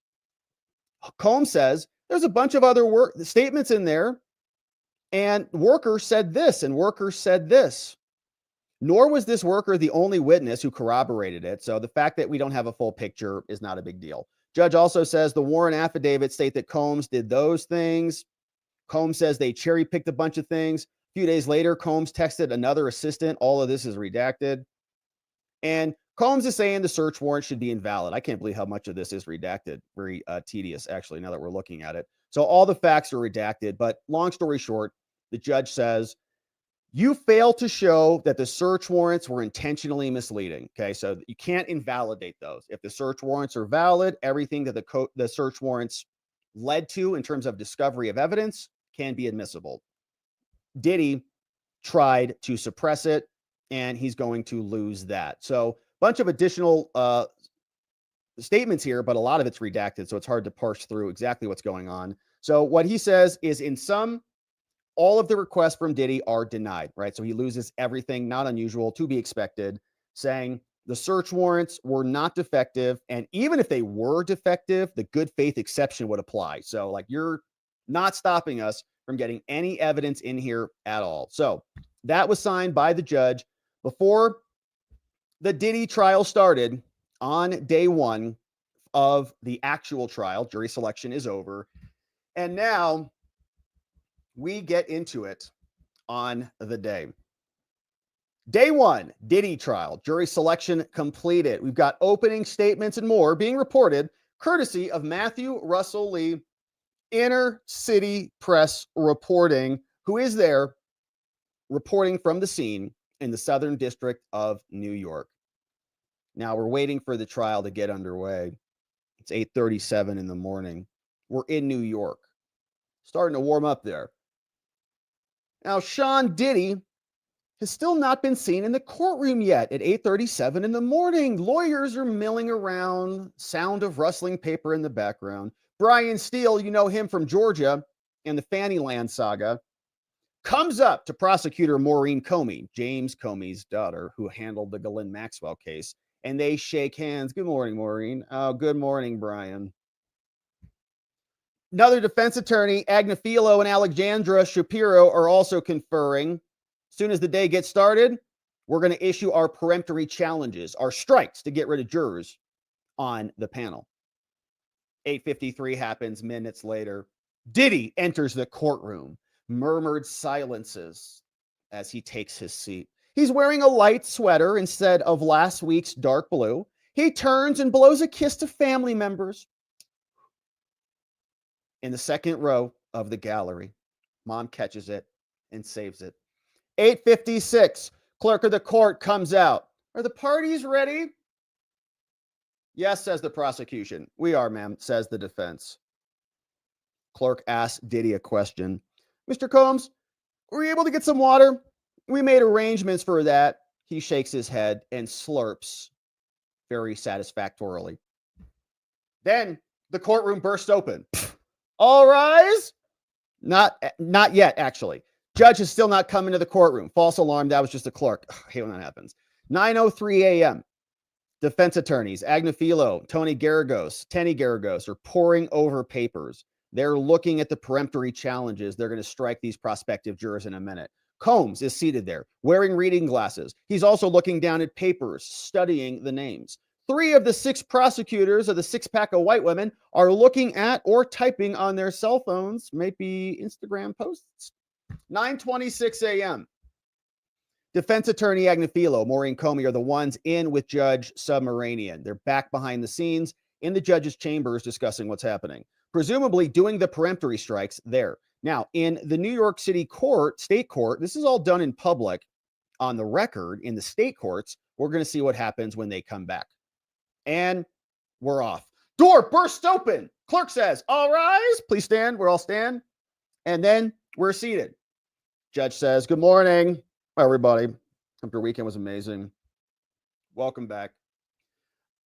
[SPEAKER 1] Combs says there's a bunch of other statements in there, and worker said this, and worker said this. Nor was this worker the only witness who corroborated it. So the fact that we don't have a full picture is not a big deal. Judge also says the warrant affidavits state that Combs did those things. Combs says they cherry-picked a bunch of things. A few days later, Combs texted another assistant. All of this is redacted. And Combs is saying the search warrant should be invalid. I can't believe how much of this is redacted. Very tedious, actually, now that we're looking at it. So all the facts are redacted. But long story short, the judge says, you fail to show that the search warrants were intentionally misleading. Okay, so you can't invalidate those. If the search warrants are valid, everything that the search warrants led to in terms of discovery of evidence can be admissible. Diddy tried to suppress it, and he's going to lose that. So a bunch of additional statements here, but a lot of it's redacted, so it's hard to parse through exactly what's going on. So what he says is, in sum, all of the requests from Diddy are denied, right? So he loses everything, not unusual, to be expected, saying The search warrants were not defective. And even if they were defective, the good faith exception would apply. So, like, you're not stopping us from getting any evidence in here at all. So that was signed by the judge before the Diddy trial started on day one of the actual trial. Jury selection is over. And now we get into it on the day. Day one, Diddy trial, jury selection completed. We've got opening statements and more being reported courtesy of Matthew Russell Lee, Inner City Press Reporting, who is there reporting from the scene in the Southern District of New York. Now we're waiting for the trial to get underway. It's 8:37 in the morning. We're in New York, starting to warm up there. Now, Sean Diddy has still not been seen in the courtroom yet at 8:37 in the morning. Lawyers are milling around, sound of rustling paper in the background. Brian Steele, you know him from Georgia and the Fannyland saga, comes up to prosecutor Maureen Comey, James Comey's daughter, who handled the Ghislaine Maxwell case, and they shake hands. Good morning, Maureen. Oh, good morning, Brian. Another defense attorney, Agnifilo and Alexandra Shapiro, are also conferring. As soon as the day gets started, we're going to issue our peremptory challenges, our strikes to get rid of jurors on the panel. 8:53 happens minutes later. Diddy enters the courtroom. Murmured silences as he takes his seat. He's wearing a light sweater instead of last week's dark blue. He turns and blows a kiss to family members in the second row of the gallery. Mom catches it and saves it. 8:56, clerk of the court comes out. Are the parties ready? Yes, says the prosecution. We are, ma'am, says the defense. Clerk asks Diddy a question. Mr. Combs, were you able to get some water? We made arrangements for that. He shakes his head and slurps very satisfactorily. Then the courtroom bursts open. All rise. Not yet, actually. Judge has still not come into the courtroom. False alarm. That was just a clerk. I hate when that happens. 9:03 a.m. Defense attorneys, Agnifilo, Tenny Garagos are poring over papers. They're looking at the peremptory challenges. They're going to strike these prospective jurors in a minute. Combs is seated there, wearing reading glasses. He's also looking down at papers, studying the names. 3 of the 6 prosecutors of the 6-pack of white women are looking at or typing on their cell phones, maybe Instagram posts. 9:26 a.m. Defense attorney Agnifilo, Maureen Comey are the ones in with Judge Submaranian. They're back behind the scenes in the judge's chambers discussing what's happening, presumably doing the peremptory strikes there. Now, in the New York City court, state court, this is all done in public on the record in the state courts. We're going to see what happens when they come back. And we're off. Door bursts open. Clerk says, all rise. Please stand. We're all stand. And then we're seated. Judge says, good morning, everybody. Hope your weekend was amazing. Welcome back.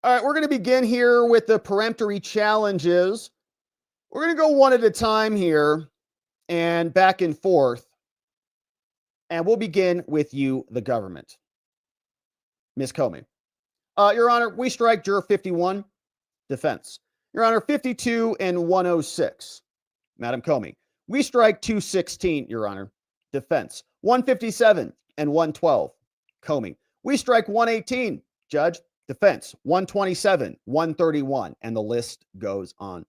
[SPEAKER 1] All right, we're going to begin here with the peremptory challenges. We're going to go one at a time here and back and forth. And we'll begin with you, the government. Ms. Comey. Your Honor, we strike juror 51, defense. Your Honor, 52 and 106. Madam Comey. We strike 216, Your Honor, defense. 157 and 112. Comey. We strike 118, Judge, defense. 127, 131, and the list goes on.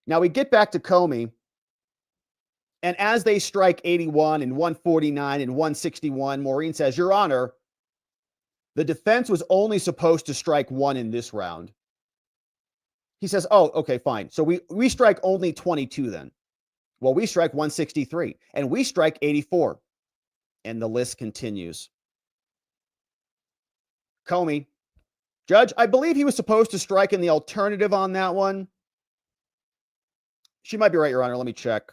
[SPEAKER 1] Now we get back to Comey, and as they strike 81 and 149 and 161, Maureen says, Your Honor, the defense was only supposed to strike 1 in this round. He says, oh, okay, fine. So we strike only 22 then. Well, we strike 163 and we strike 84. And the list continues. Comey, Judge, I believe he was supposed to strike in the alternative on that one. She might be right, Your Honor. Let me check.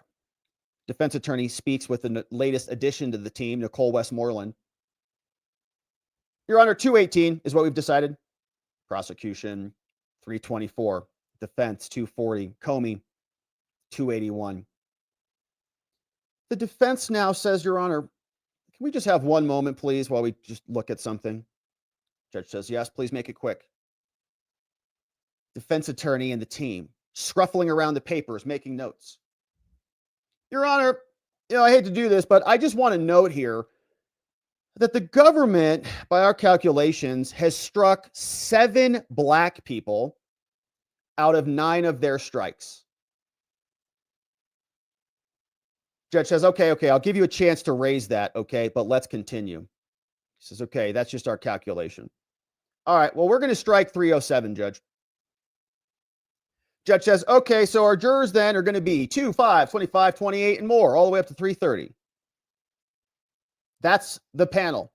[SPEAKER 1] Defense attorney speaks with the latest addition to the team, Nicole Westmoreland. Your Honor, 218 is what we've decided. Prosecution, 324. Defense, 240. Comey, 281. The defense now says, Your Honor, can we just have one moment, please, while we just look at something? Judge says, yes, please make it quick. Defense attorney and the team scruffling around the papers, making notes. Your Honor, I hate to do this, but I just want to note here that the government, by our calculations, has struck 7 black people out of 9 of their strikes. Judge says, okay, I'll give you a chance to raise that, okay, but let's continue. He says, okay, that's just our calculation. All right, well, we're going to strike 307, Judge. Judge says, okay, so our jurors then are going to be 2, 5, 25, 28, and more, all the way up to 330. That's the panel.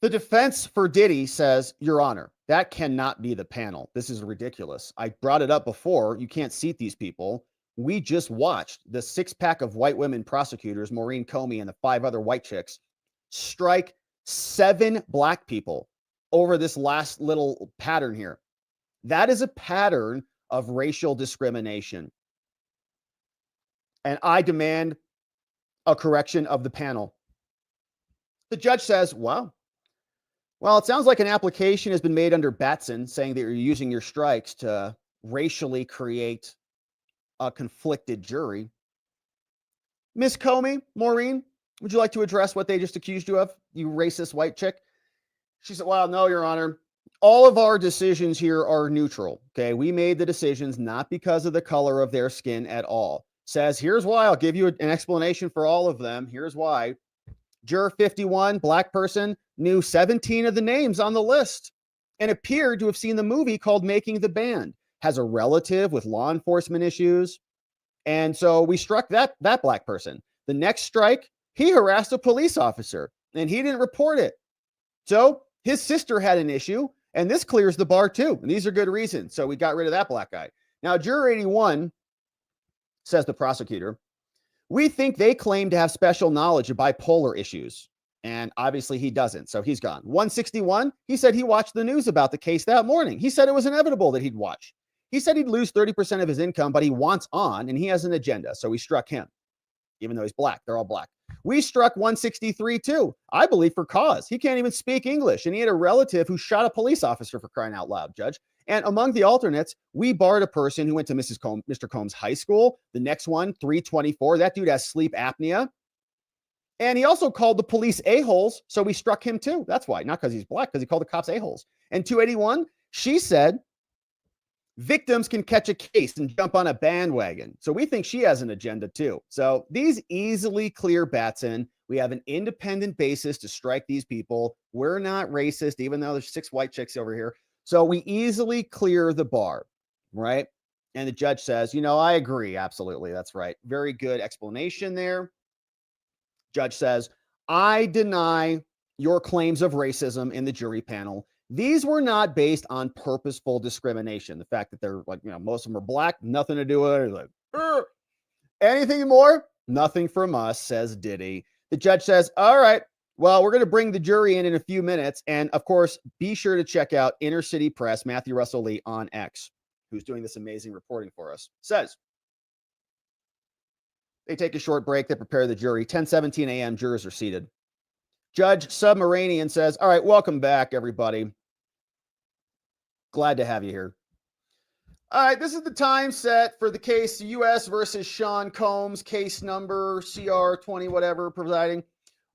[SPEAKER 1] The defense for Diddy says, Your Honor, that cannot be the panel. This is ridiculous. I brought it up before. You can't seat these people. We just watched the 6-pack of white women prosecutors, Maureen Comey and the 5 other white chicks, strike 7 black people over this last little pattern here. That is a pattern of racial discrimination. And I demand a correction of the panel. The judge says, wow. Well, it sounds like an application has been made under Batson saying that you're using your strikes to racially create a conflicted jury. Miss Comey, Maureen, would you like to address what they just accused you of, you racist white chick? She said, well, no, Your Honor. All of our decisions here are neutral. Okay, we made the decisions not because of the color of their skin at all. Says, here's why. I'll give you an explanation for all of them. Here's why. Juror 51, black person, knew 17 of the names on the list and appeared to have seen the movie called Making the Band. Has a relative with law enforcement issues. And so we struck that black person. The next strike, he harassed a police officer and he didn't report it. So his sister had an issue, and this clears the bar too. And these are good reasons. So we got rid of that black guy. Now, juror 81, says the prosecutor, we think they claim to have special knowledge of bipolar issues. And obviously he doesn't. So he's gone. 161, he said he watched the news about the case that morning. He said it was inevitable that he'd watch. He said he'd lose 30% of his income, but he wants on and he has an agenda. So we struck him, even though he's black. They're all black. We struck 163 too, I believe for cause. He can't even speak English. And he had a relative who shot a police officer, for crying out loud, Judge. And among the alternates, we barred a person who went to Mr. Combs High School. The next one, 324, that dude has sleep apnea. And he also called the police a-holes, so we struck him too. That's why, not because he's black, because he called the cops a-holes. And 281, she said, victims can catch a case and jump on a bandwagon. So we think she has an agenda too. So these easily clear Batson. We have an independent basis to strike these people. We're not racist, even though there's 6 white chicks over here. So we easily clear the bar, right? And the judge says, I agree. Absolutely. That's right. Very good explanation there. Judge says, I deny your claims of racism in the jury panel. These were not based on purposeful discrimination. The fact that they're like, most of them are black, nothing to do with it. Like, anything more? Nothing from us, says Diddy. The judge says, all right, well, we're going to bring the jury in a few minutes. And of course, be sure to check out Inner City Press, Matthew Russell Lee on X, who's doing this amazing reporting for us. Says, they take a short break. They prepare the jury. 10:17 a.m. Jurors are seated. Judge Submaranian says, all right, welcome back, everybody. Glad to have you here. All right, this is the time set for the case U.S. versus Sean Combs, case number CR20, whatever, presiding.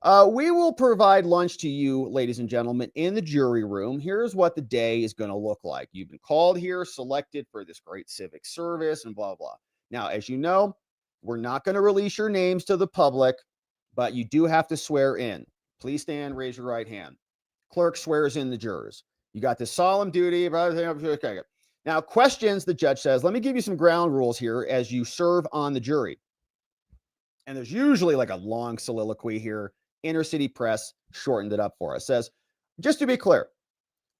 [SPEAKER 1] We will provide lunch to you, ladies and gentlemen, in the jury room. Here's what the day is going to look like. You've been called here, selected for this great civic service, and blah, blah. Now, as you know, we're not going to release your names to the public, but you do have to swear in. Please stand, raise your right hand. Clerk swears in the jurors. You got this solemn duty. Okay. Now, questions, the judge says, let me give you some ground rules here as you serve on the jury. And there's usually like a long soliloquy here. Inner City Press shortened it up for us. Says, just to be clear,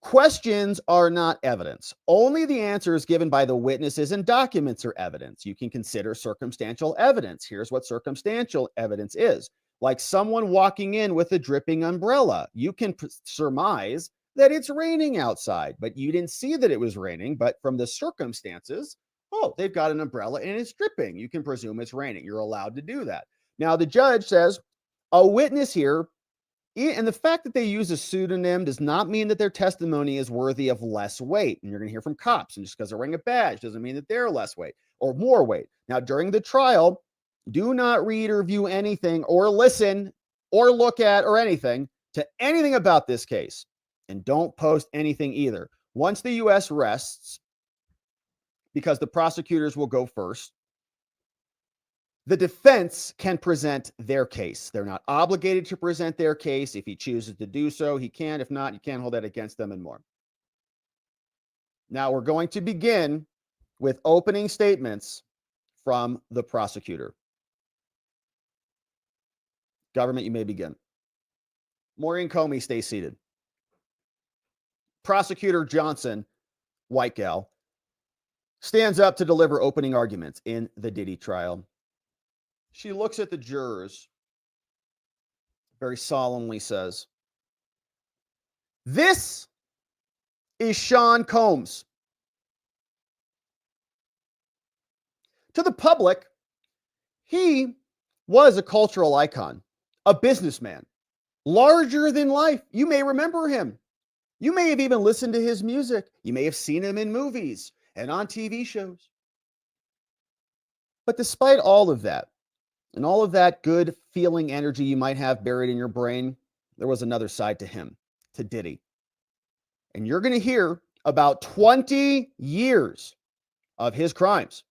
[SPEAKER 1] questions are not evidence. Only the answers given by the witnesses and documents are evidence. You can consider circumstantial evidence. Here's what circumstantial evidence is. Like someone walking in with a dripping umbrella. You can surmise that it's raining outside, but you didn't see that it was raining. But from the circumstances, oh, they've got an umbrella and it's dripping. You can presume it's raining. You're allowed to do that. Now, the judge says a witness here And the fact that they use a pseudonym does not mean that their testimony is worthy of less weight. And you're going to hear from cops. And just because they're wearing a badge doesn't mean that they're less weight or more weight. Now, during the trial, do not read or view anything or listen or look at or anything to anything about this case. And don't post anything either. Once the U.S. rests, because the prosecutors will go first, the defense can present their case. They're not obligated to present their case. If he chooses to do so, he can. If not, you can't hold that against them and more. Now we're going to begin with opening statements from the prosecutor. Government, you may begin. Maureen Comey, stay seated. Prosecutor Johnson, white gal, stands up to deliver opening arguments in the Diddy trial. She looks at the jurors, very solemnly says, "This is Sean Combs." To the public, he was a cultural icon, a businessman, larger than life. You may remember him. You may have even listened to his music. You may have seen him in movies and on TV shows. But despite all of that, and all of that good feeling energy you might have buried in your brain, there was another side to him, to Diddy. And you're going to hear about 20 years of his crimes.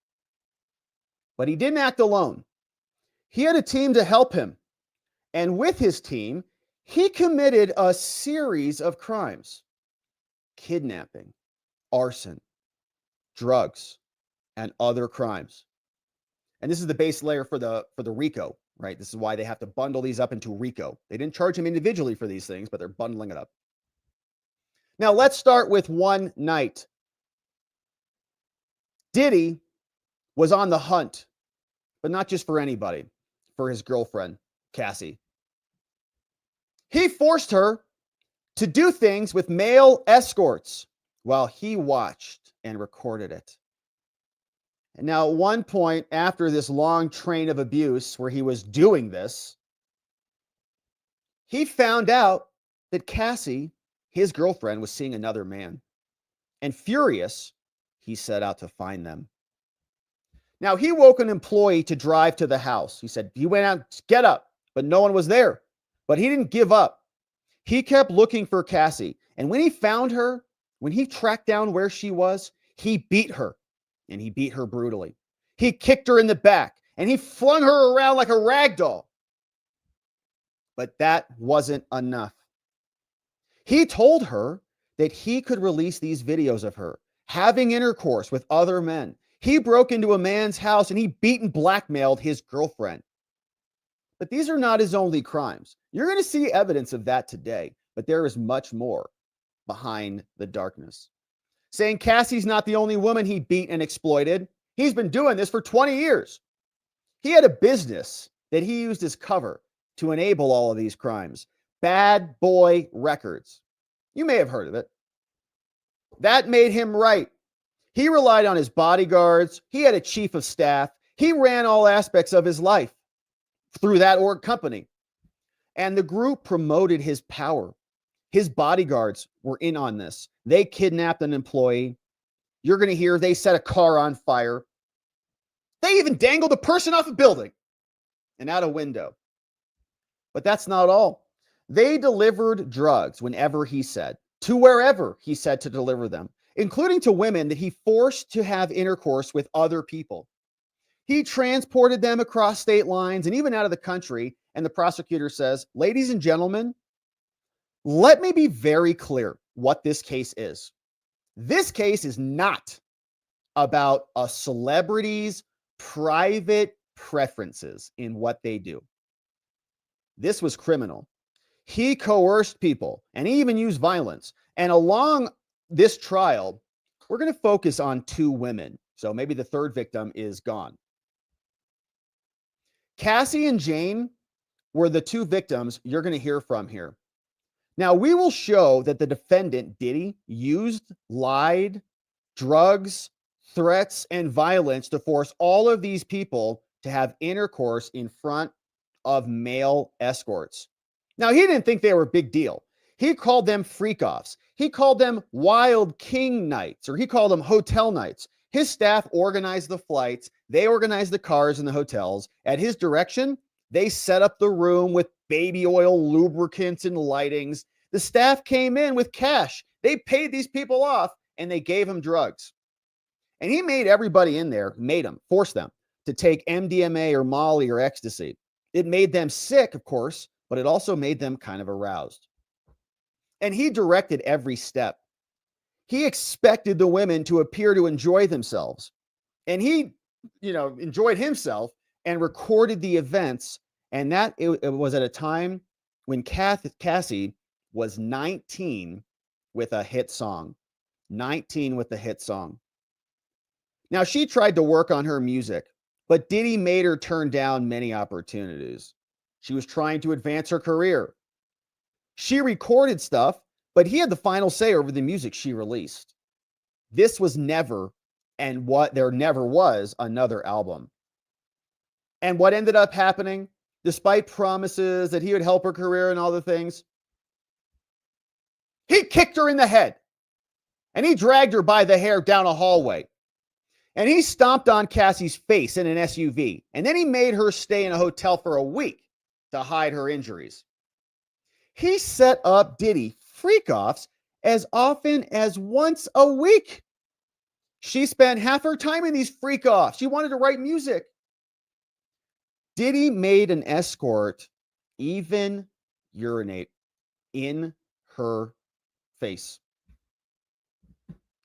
[SPEAKER 1] But he didn't act alone. He had a team to help him. And with his team, he committed a series of crimes: kidnapping, arson, drugs, and other crimes. And this is the base layer for the RICO, right? This is why they have to bundle these up into RICO. They didn't charge him individually for these things, but they're bundling it up. Now, let's start with one night. Diddy was on the hunt, but not just for anybody, for his girlfriend, Cassie. He forced her to do things with male escorts while he watched and recorded it. And now, at one point after this long train of abuse where he was doing this, he found out that Cassie, his girlfriend, was seeing another man. And furious, he set out to find them. Now, he woke an employee to drive to the house. He said, he went out, get up, but no one was there. But he didn't give up. He kept looking for Cassie. And when he found her, when he tracked down where she was, he beat her. And he beat her brutally. He kicked her in the back and he flung her around like a rag doll. But that wasn't enough. He told her that he could release these videos of her having intercourse with other men. He broke into a man's house and he beat and blackmailed his girlfriend. But these are not his only crimes. You're going to see evidence of that today, but there is much more behind the darkness. Saying Cassie's not the only woman he beat and exploited. He's been doing this for 20 years. He had a business that he used as cover to enable all of these crimes. Bad Boy Records. You may have heard of it. That made him right. He relied on his bodyguards. He had a chief of staff. He ran all aspects of his life through that org company. And the group promoted his power. His bodyguards were in on this. They kidnapped an employee. You're going to hear they set a car on fire. They even dangled a person off a building and out a window. But that's not all. They delivered drugs whenever he said, to wherever he said to deliver them, including to women that he forced to have intercourse with other people. He transported them across state lines and even out of the country. And the prosecutor says, ladies and gentlemen, let me be very clear what this case is. This case is not about a celebrity's private preferences in what they do. This was criminal. He coerced people and he even used violence. And along this trial, we're going to focus on two women. So maybe the third victim is gone. Cassie and Jane were the two victims you're going to hear from here. Now, we will show that the defendant, Diddy, used, lied, drugs, threats, and violence to force all of these people to have intercourse in front of male escorts. Now, he didn't think they were a big deal. He called them freak-offs. He called them wild king nights, or he called them hotel nights. His staff organized the flights. They organized the cars and the hotels. At his direction, they set up the room with baby oil, lubricants, and lightings. The staff came in with cash. They paid these people off, and they gave them drugs. And he made everybody in there, forced them to take MDMA or Molly or ecstasy. It made them sick, of course, but it also made them kind of aroused. And he directed every step. He expected the women to appear to enjoy themselves. And he, enjoyed himself and recorded the events. And that it was at a time when Cassie was 19 with a hit song. 19 with a hit song. Now, she tried to work on her music, but Diddy made her turn down many opportunities. She was trying to advance her career. She recorded stuff, but he had the final say over the music she released. This was never, and what there never was, another album. And what ended up happening, despite promises that he would help her career and all the things, he kicked her in the head, and he dragged her by the hair down a hallway. And he stomped on Cassie's face in an SUV. And then he made her stay in a hotel for a week to hide her injuries. He set up Diddy freak-offs as often as once a week. She spent half her time in these freak-offs. She wanted to write music. Diddy made an escort even urinate in her face.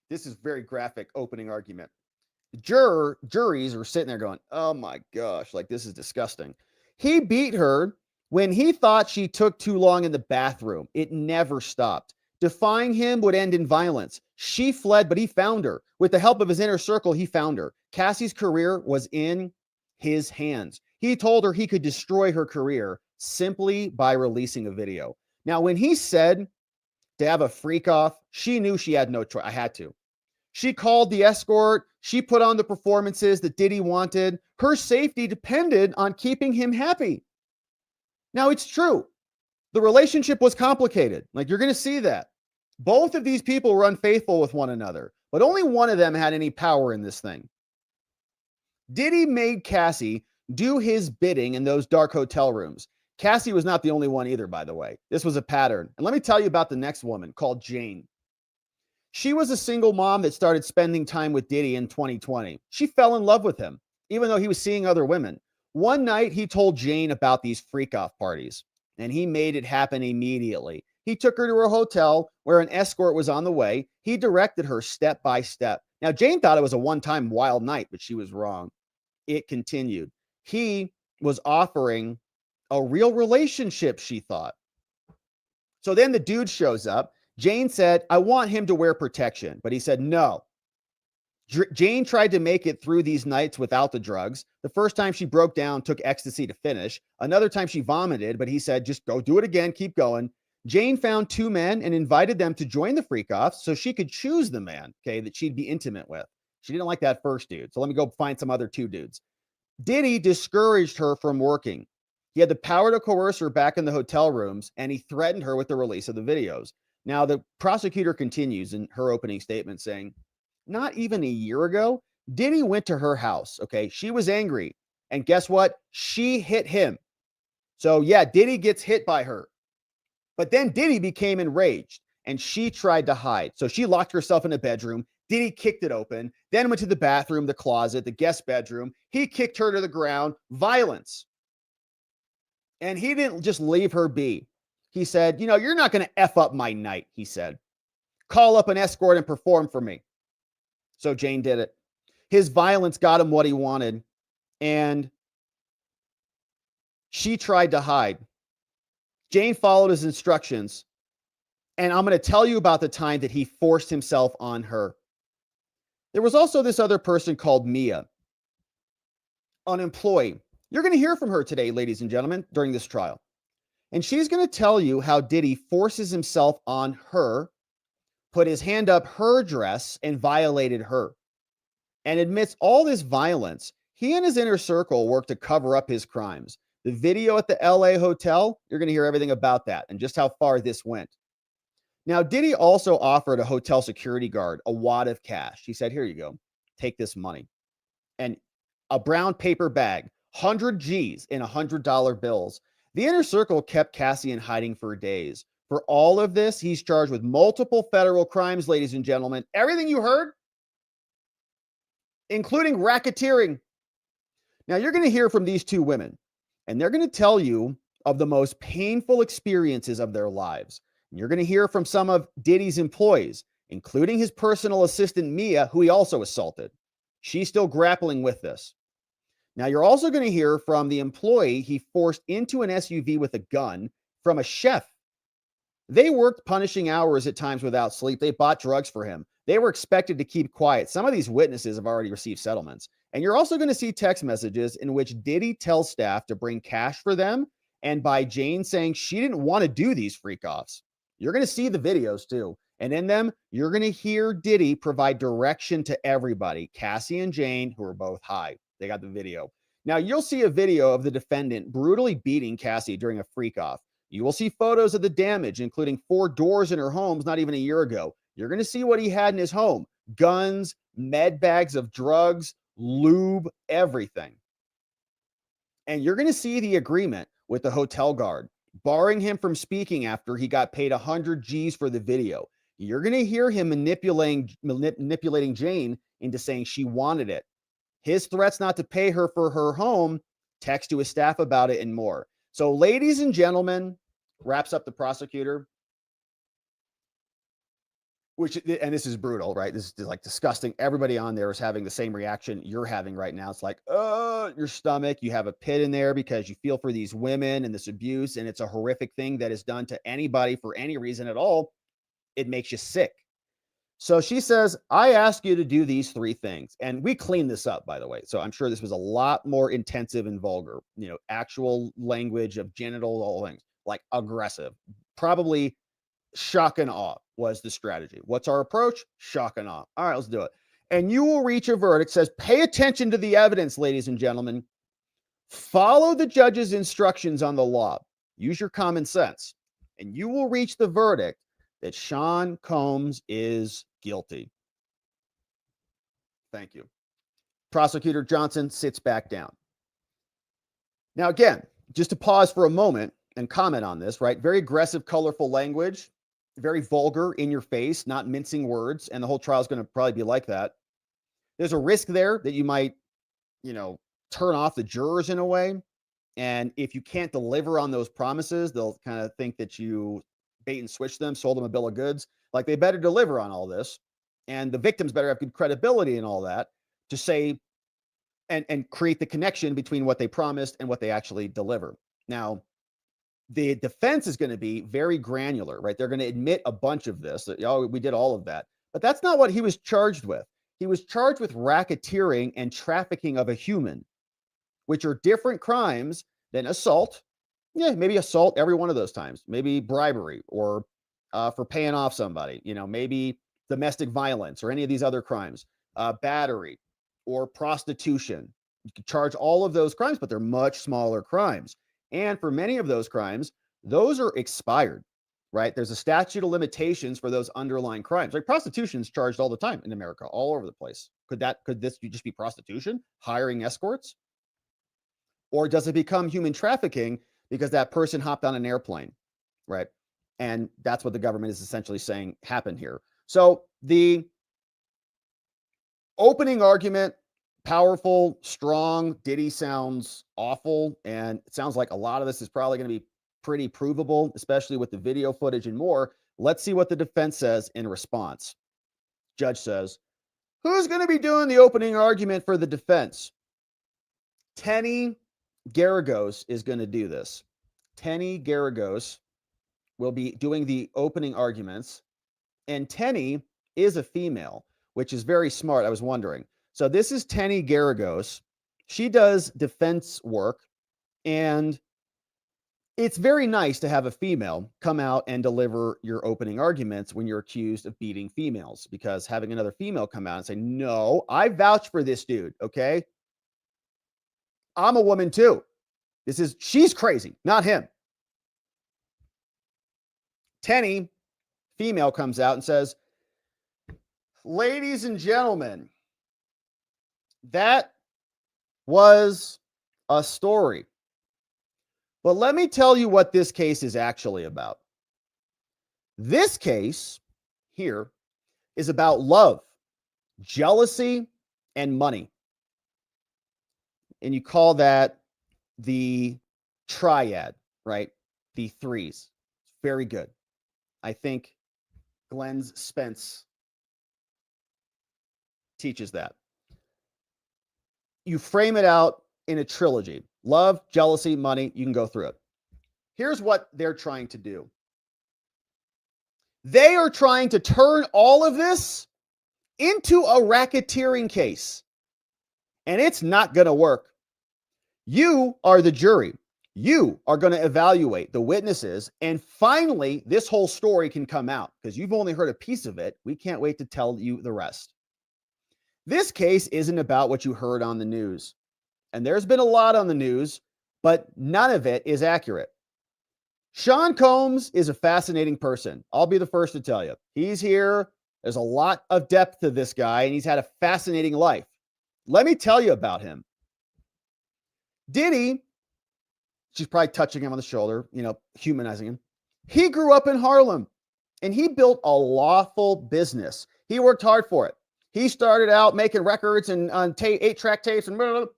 [SPEAKER 1] This is very graphic opening argument. Juries are sitting there going, oh my gosh, like this is disgusting. He beat her when he thought she took too long in the bathroom. It never stopped. Defying him would end in violence. She fled, but he found her. With the help of his inner circle, he found her. Cassie's career was in his hands. He told her he could destroy her career simply by releasing a video. Now, when he said to have a freak off, she knew she had no choice. I had to. She called the escort. She put on the performances that Diddy wanted. Her safety depended on keeping him happy. Now, it's true. The relationship was complicated. Like, you're going to see that. Both of these people were unfaithful with one another, but only one of them had any power in this thing. Diddy made Cassie do his bidding in those dark hotel rooms. Cassie was not the only one either, by the way. This was a pattern. And let me tell you about the next woman called Jane. She was a single mom that started spending time with Diddy in 2020. She fell in love with him, even though he was seeing other women. One night, he told Jane about these freak-off parties, and he made it happen immediately. He took her to a hotel where an escort was on the way. He directed her step by step. Now, Jane thought it was a one-time wild night, but she was wrong. It continued. He was offering a real relationship, she thought. So then the dude shows up. Jane said, I want him to wear protection, but he said no. Jane tried to make it through these nights without the drugs. The first time she broke down, took ecstasy to finish. Another time she vomited, but he said, just go do it again, keep going. Jane found two men and invited them to join the freak-offs so she could choose the man, that she'd be intimate with. She didn't like that first dude, so let me go find some other two dudes. Diddy discouraged her from working. He had the power to coerce her back in the hotel rooms, and he threatened her with the release of the videos. Now, the prosecutor continues in her opening statement saying, not even a year ago, Diddy went to her house, She was angry. And guess what? She hit him. So, yeah, Diddy gets hit by her. But then Diddy became enraged, and she tried to hide. So she locked herself in a bedroom. Diddy kicked it open, then went to the bathroom, the closet, the guest bedroom. He kicked her to the ground. Violence. And he didn't just leave her be. He said, you're not going to F up my night, he said. Call up an escort and perform for me. So Jane did it. His violence got him what he wanted, and she tried to hide. Jane followed his instructions, and I'm going to tell you about the time that he forced himself on her. There was also this other person called Mia, an employee. You're going to hear from her today, ladies and gentlemen, during this trial. And she's going to tell you how Diddy forces himself on her, put his hand up her dress, and violated her. And amidst all this violence, he and his inner circle worked to cover up his crimes. The video at the LA hotel, you're going to hear everything about that and just how far this went. Now, Diddy also offered a hotel security guard a wad of cash. He said, here you go, take this money. And a brown paper bag, 100 G's in $100 bills. The inner circle kept Cassie in hiding for days. For all of this, he's charged with multiple federal crimes, ladies and gentlemen. Everything you heard, including racketeering. Now, you're going to hear from these two women, and they're going to tell you of the most painful experiences of their lives. And you're going to hear from some of Diddy's employees, including his personal assistant, Mia, who he also assaulted. She's still grappling with this. Now, you're also going to hear from the employee he forced into an SUV with a gun from a chef. They worked punishing hours at times without sleep. They bought drugs for him. They were expected to keep quiet. Some of these witnesses have already received settlements. And you're also going to see text messages in which Diddy tells staff to bring cash for them, and by Jane saying she didn't want to do these freak-offs. You're going to see the videos too. And in them, you're going to hear Diddy provide direction to everybody. Cassie and Jane, who are both high. They got the video. Now, you'll see a video of the defendant brutally beating Cassie during a freak-off. You will see photos of the damage, including 4 doors in her homes not even a year ago. You're going to see what he had in his home. Guns, med bags of drugs, lube, everything. And you're going to see the agreement with the hotel guard, barring him from speaking after he got paid 100 G's for the video. You're going to hear him manipulating Jane into saying she wanted it. His threats not to pay her for her home, text to his staff about it, and more. So, ladies and gentlemen, wraps up the prosecutor, and this is brutal, right? This is like disgusting. Everybody on there is having the same reaction you're having right now. It's like, your stomach, you have a pit in there because you feel for these women and this abuse, and it's a horrific thing that is done to anybody for any reason at all. It makes you sick. So she says, I ask you to do these 3 things. And we cleaned this up, by the way. So I'm sure this was a lot more intensive and vulgar, actual language of genital, all things, like aggressive, probably shock and awe was the strategy. What's our approach? Shock and awe. All right, let's do it. And you will reach a verdict. Says, pay attention to the evidence, ladies and gentlemen. Follow the judge's instructions on the law. Use your common sense. And you will reach the verdict that Sean Combs is guilty. Thank you. Prosecutor Johnson sits back down. Now, again, just to pause for a moment and comment on this, right? Very aggressive, colorful language, very vulgar, in your face, not mincing words. And the whole trial is going to probably be like that. There's a risk there that you might, turn off the jurors in a way. And if you can't deliver on those promises, they'll kind of think that you bait and switch them, sold them a bill of goods. Like, they better deliver on all this. And the victims better have good credibility and all that to say and create the connection between what they promised and what they actually deliver. Now, the defense is going to be very granular, right? They're going to admit a bunch of this. We did all of that. But that's not what he was charged with. He was charged with racketeering and trafficking of a human, which are different crimes than assault. Yeah, maybe assault every one of those times. Maybe bribery or for paying off somebody, maybe domestic violence or any of these other crimes, battery or prostitution. You could charge all of those crimes, but they're much smaller crimes. And for many of those crimes, those are expired, right? There's a statute of limitations for those underlying crimes. Like, prostitution is charged all the time in America, all over the place. Could this just be prostitution, hiring escorts? Or does it become human trafficking because that person hopped on an airplane, right? And that's what the government is essentially saying happened here. So the opening argument, powerful, strong. Diddy sounds awful. And it sounds like a lot of this is probably going to be pretty provable, especially with the video footage and more. Let's see what the defense says in response. Judge says, who's going to be doing the opening argument for the defense? Tenny Garagos is going to do this. Tenny Garagos will be doing the opening arguments. And Tenny is a female, which is very smart. I was wondering. So this is Tenny Garagos. She does defense work. And it's very nice to have a female come out and deliver your opening arguments when you're accused of beating females, because having another female come out and say, no, I vouch for this dude, okay? I'm a woman too. She's crazy, not him. Tenny, female, comes out and says, ladies and gentlemen, that was a story. But let me tell you what this case is actually about. This case here is about love, jealousy, and money. And you call that the triad, right? The threes. Very good. I think Glenn Spence teaches that. You frame it out in a trilogy: love, jealousy, money. You can go through it. Here's what they're trying to do. They are trying to turn all of this into a racketeering case. And it's not going to work. You are the jury. You are going to evaluate the witnesses. And finally, this whole story can come out because you've only heard a piece of it. We can't wait to tell you the rest. This case isn't about what you heard on the news. And there's been a lot on the news, but none of it is accurate. Sean Combs is a fascinating person. I'll be the first to tell you. He's here. There's a lot of depth to this guy, and he's had a fascinating life. Let me tell you about him. Diddy, she's probably touching him on the shoulder, humanizing him. He grew up in Harlem, and he built a lawful business. He worked hard for it. He started out making records and on 8-track tapes and blah, blah, blah.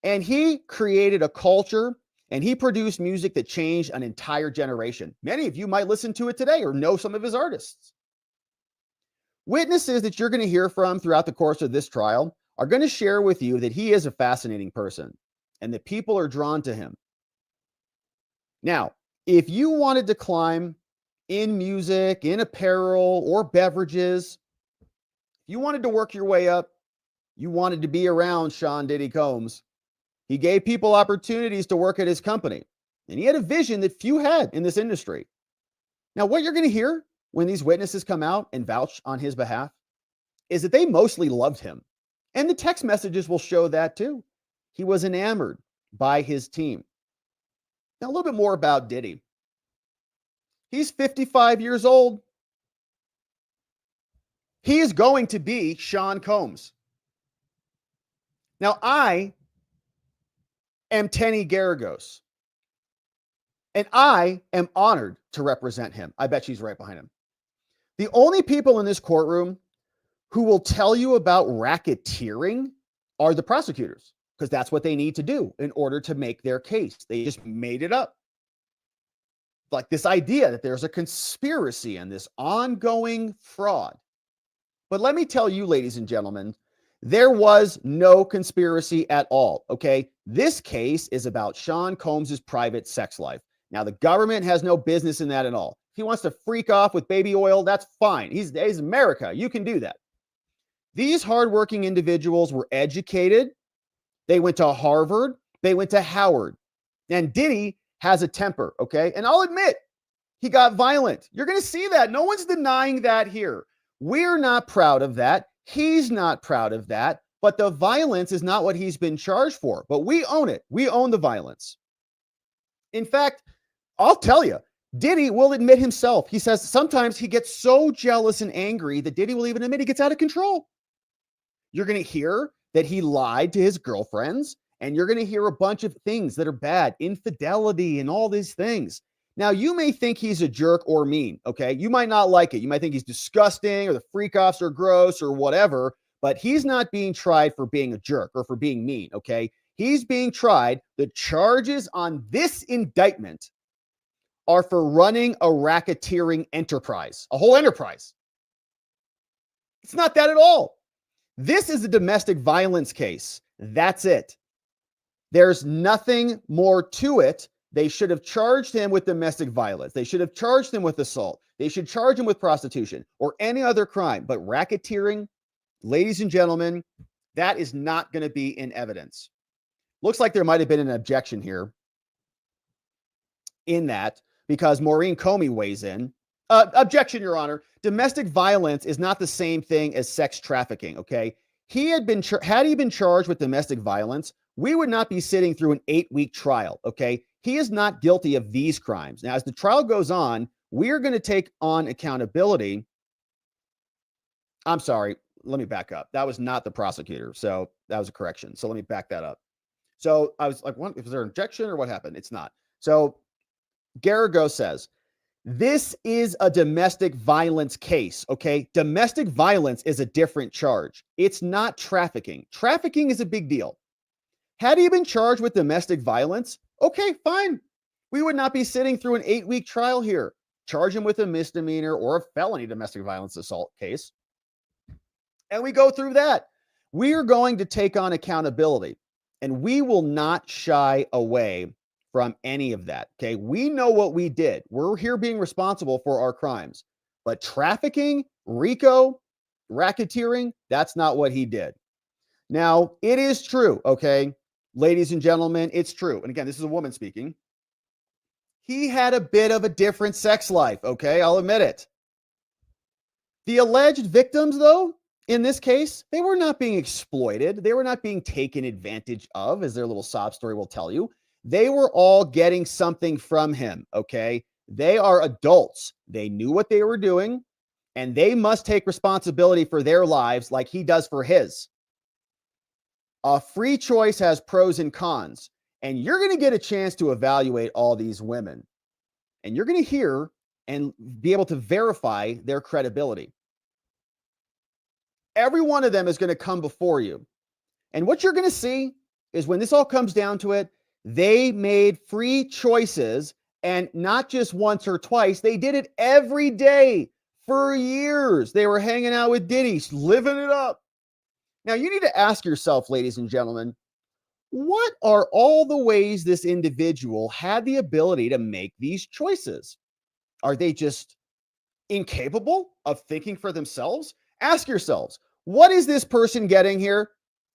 [SPEAKER 1] And he created a culture, and he produced music that changed an entire generation. Many of you might listen to it today or know some of his artists. Witnesses that you're going to hear from throughout the course of this trial are going to share with you that he is a fascinating person and that people are drawn to him. Now, if you wanted to climb in music, in apparel, or beverages, you wanted to work your way up, you wanted to be around Sean Diddy Combs, he gave people opportunities to work at his company, and he had a vision that few had in this industry. Now, what you're going to hear when these witnesses come out and vouch on his behalf is that they mostly loved him. And the text messages will show that too. He was enamored by his team. Now, a little bit more about Diddy. He's 55 years old. He is going to be Sean Combs. Now, I am Tenny Garagos, and I am honored to represent him. I bet she's right behind him. The only people in this courtroom who will tell you about racketeering are the prosecutors, because that's what they need to do in order to make their case. They just made it up. Like this idea that there's a conspiracy and this ongoing fraud. But let me tell you, ladies and gentlemen, there was no conspiracy at all, okay? This case is about Sean Combs' private sex life. Now, the government has no business in that at all. If he wants to freak off with baby oil, that's fine. He's America. You can do that. These hardworking individuals were educated. They went to Harvard. They went to Howard. And Diddy has a temper, okay? And I'll admit, he got violent. You're going to see that. No one's denying that here. We're not proud of that. He's not proud of that. But the violence is not what he's been charged for. But we own it. We own the violence. In fact, I'll tell you, Diddy will admit himself. He says sometimes he gets so jealous and angry that Diddy will even admit he gets out of control. You're going to hear that he lied to his girlfriends, and you're going to hear a bunch of things that are bad, infidelity and all these things. Now, you may think he's a jerk or mean, okay? You might not like it. You might think he's disgusting or the freak-offs are gross or whatever, but he's not being tried for being a jerk or for being mean, okay? He's being tried. The charges on this indictment are for running a racketeering enterprise, a whole enterprise. It's not that at all. This is a domestic violence case. That's it. There's nothing more to it. They should have charged him with domestic violence. They should have charged him with assault. They should charge him with prostitution or any other crime. But racketeering, ladies and gentlemen, that is not going to be in evidence. Looks like there might have been an objection here in that because Maureen Comey weighs in. Objection, Your Honor. Domestic violence is not the same thing as sex trafficking, okay? Had he been charged with domestic violence, we would not be sitting through an 8-week trial, okay? He is not guilty of these crimes. Now, as the trial goes on, we're going to take on accountability. I'm sorry, let me back up. That was not the prosecutor, so that was a correction. So let me back that up. So I was like, what, is there an objection or what happened? It's not. So Garrigo says, this is a domestic violence case, okay? Domestic violence is a different charge. It's not trafficking. Trafficking is a big deal. Had he been charged with domestic violence, okay, fine. We would not be sitting through an 8-week trial here. Charge him with a misdemeanor or a felony domestic violence assault case. And we go through that. We are going to take on accountability, and we will not shy away from any of that, okay? We know what we did. We're here being responsible for our crimes. But trafficking, RICO, racketeering, that's not what he did. Now, it is true, okay? Ladies and gentlemen, it's true. And again, this is a woman speaking. He had a bit of a different sex life, okay? I'll admit it. The alleged victims, though, in this case, they were not being exploited. They were not being taken advantage of, as their little sob story will tell you. They were all getting something from him, okay? They are adults. They knew what they were doing, and they must take responsibility for their lives like he does for his. A free choice has pros and cons, and you're going to get a chance to evaluate all these women, and you're going to hear and be able to verify their credibility. Every one of them is going to come before you. And what you're going to see is when this all comes down to it, they made free choices, and not just once or twice. They did it every day for years. They were hanging out with Diddy, living it up. Now, you need to ask yourself, ladies and gentlemen, what are all the ways this individual had the ability to make these choices? Are they just incapable of thinking for themselves? Ask yourselves, what is this person getting here?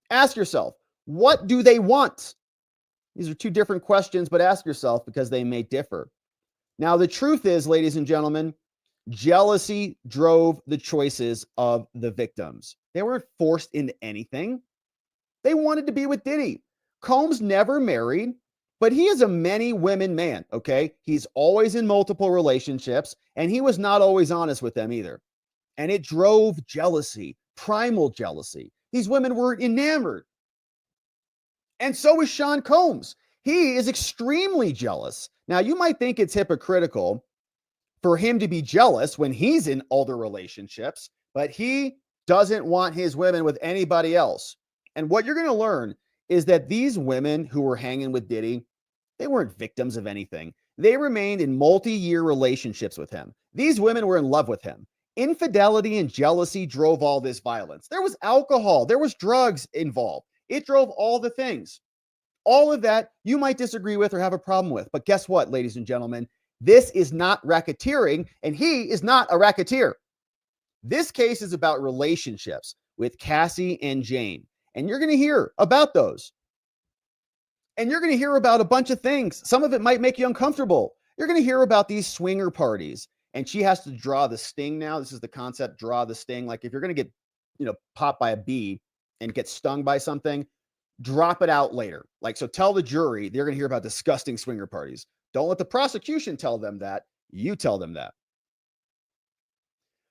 [SPEAKER 1] Ask yourself, what do they want? These are two different questions, but ask yourself because they may differ. Now, the truth is, ladies and gentlemen, jealousy drove the choices of the victims. They weren't forced into anything. They wanted to be with Diddy. Combs never married, but he is a many women man, okay? He's always in multiple relationships, and he was not always honest with them either. And it drove jealousy, primal jealousy. These women were enamored. And so is Sean Combs. He is extremely jealous. Now, you might think it's hypocritical for him to be jealous when he's in older relationships, but he doesn't want his women with anybody else. And what you're going to learn is that these women who were hanging with Diddy, they weren't victims of anything. They remained in multi-year relationships with him. These women were in love with him. Infidelity and jealousy drove all this violence. There was alcohol. There was drugs involved. It drove all the things. All of that you might disagree with or have a problem with. But guess what, ladies and gentlemen? This is not racketeering, and he is not a racketeer. This case is about relationships with Cassie and Jane. And you're going to hear about those. And you're going to hear about a bunch of things. Some of it might make you uncomfortable. You're going to hear about these swinger parties. And she has to draw the sting now. This is the concept, draw the sting. Like if you're going to get, popped by a bee and get stung by something, drop it out later. Like, so tell the jury they're going to hear about disgusting swinger parties. Don't let the prosecution tell them that. You tell them that.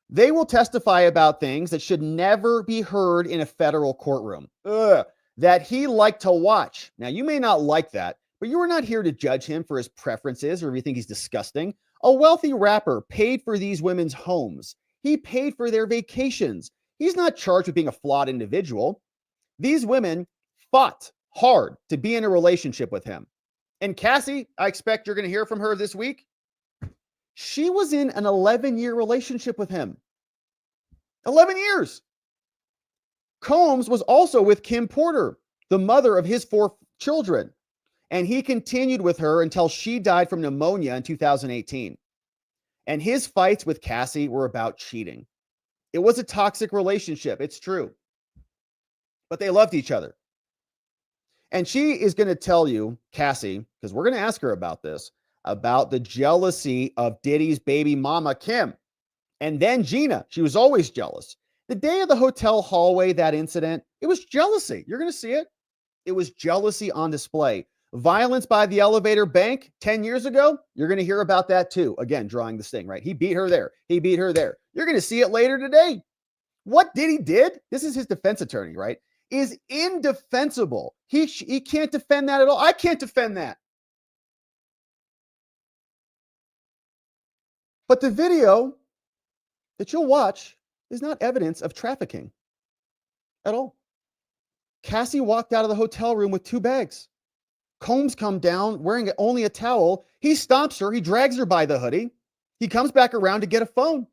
[SPEAKER 1] They will testify about things that should never be heard in a federal courtroom. That he liked to watch. Now, you may not like that, but you are not here to judge him for his preferences or if you think he's disgusting. A wealthy rapper paid for these women's homes. He paid for their vacations. He's not charged with being a flawed individual. These women fought hard to be in a relationship with him. And Cassie, I expect you're going to hear from her this week. She was in an 11-year relationship with him. 11 years. Combs was also with Kim Porter, the mother of his 4 children. And he continued with her until she died from pneumonia in 2018. And his fights with Cassie were about cheating. It was a toxic relationship. It's true. But they loved each other. And she is going to tell you, Cassie, because we're going to ask her about this, about the jealousy of Diddy's baby mama, Kim. And then Gina. She was always jealous. The day of the hotel hallway, that incident, it was jealousy. You're going to see it. It was jealousy on display. Violence by the elevator bank 10 years ago, you're going to hear about that too. Again, drawing the sting, right? He beat her there. He beat her there. You're going to see it later today. What Diddy did, this is his defense attorney, right, is indefensible. He can't defend that at all. I can't defend that. But the video that you'll watch is not evidence of trafficking at all. Cassie walked out of the hotel room with 2 bags. Combs come down wearing only a towel. He stomps her. He drags her by the hoodie. He comes back around to get a phone.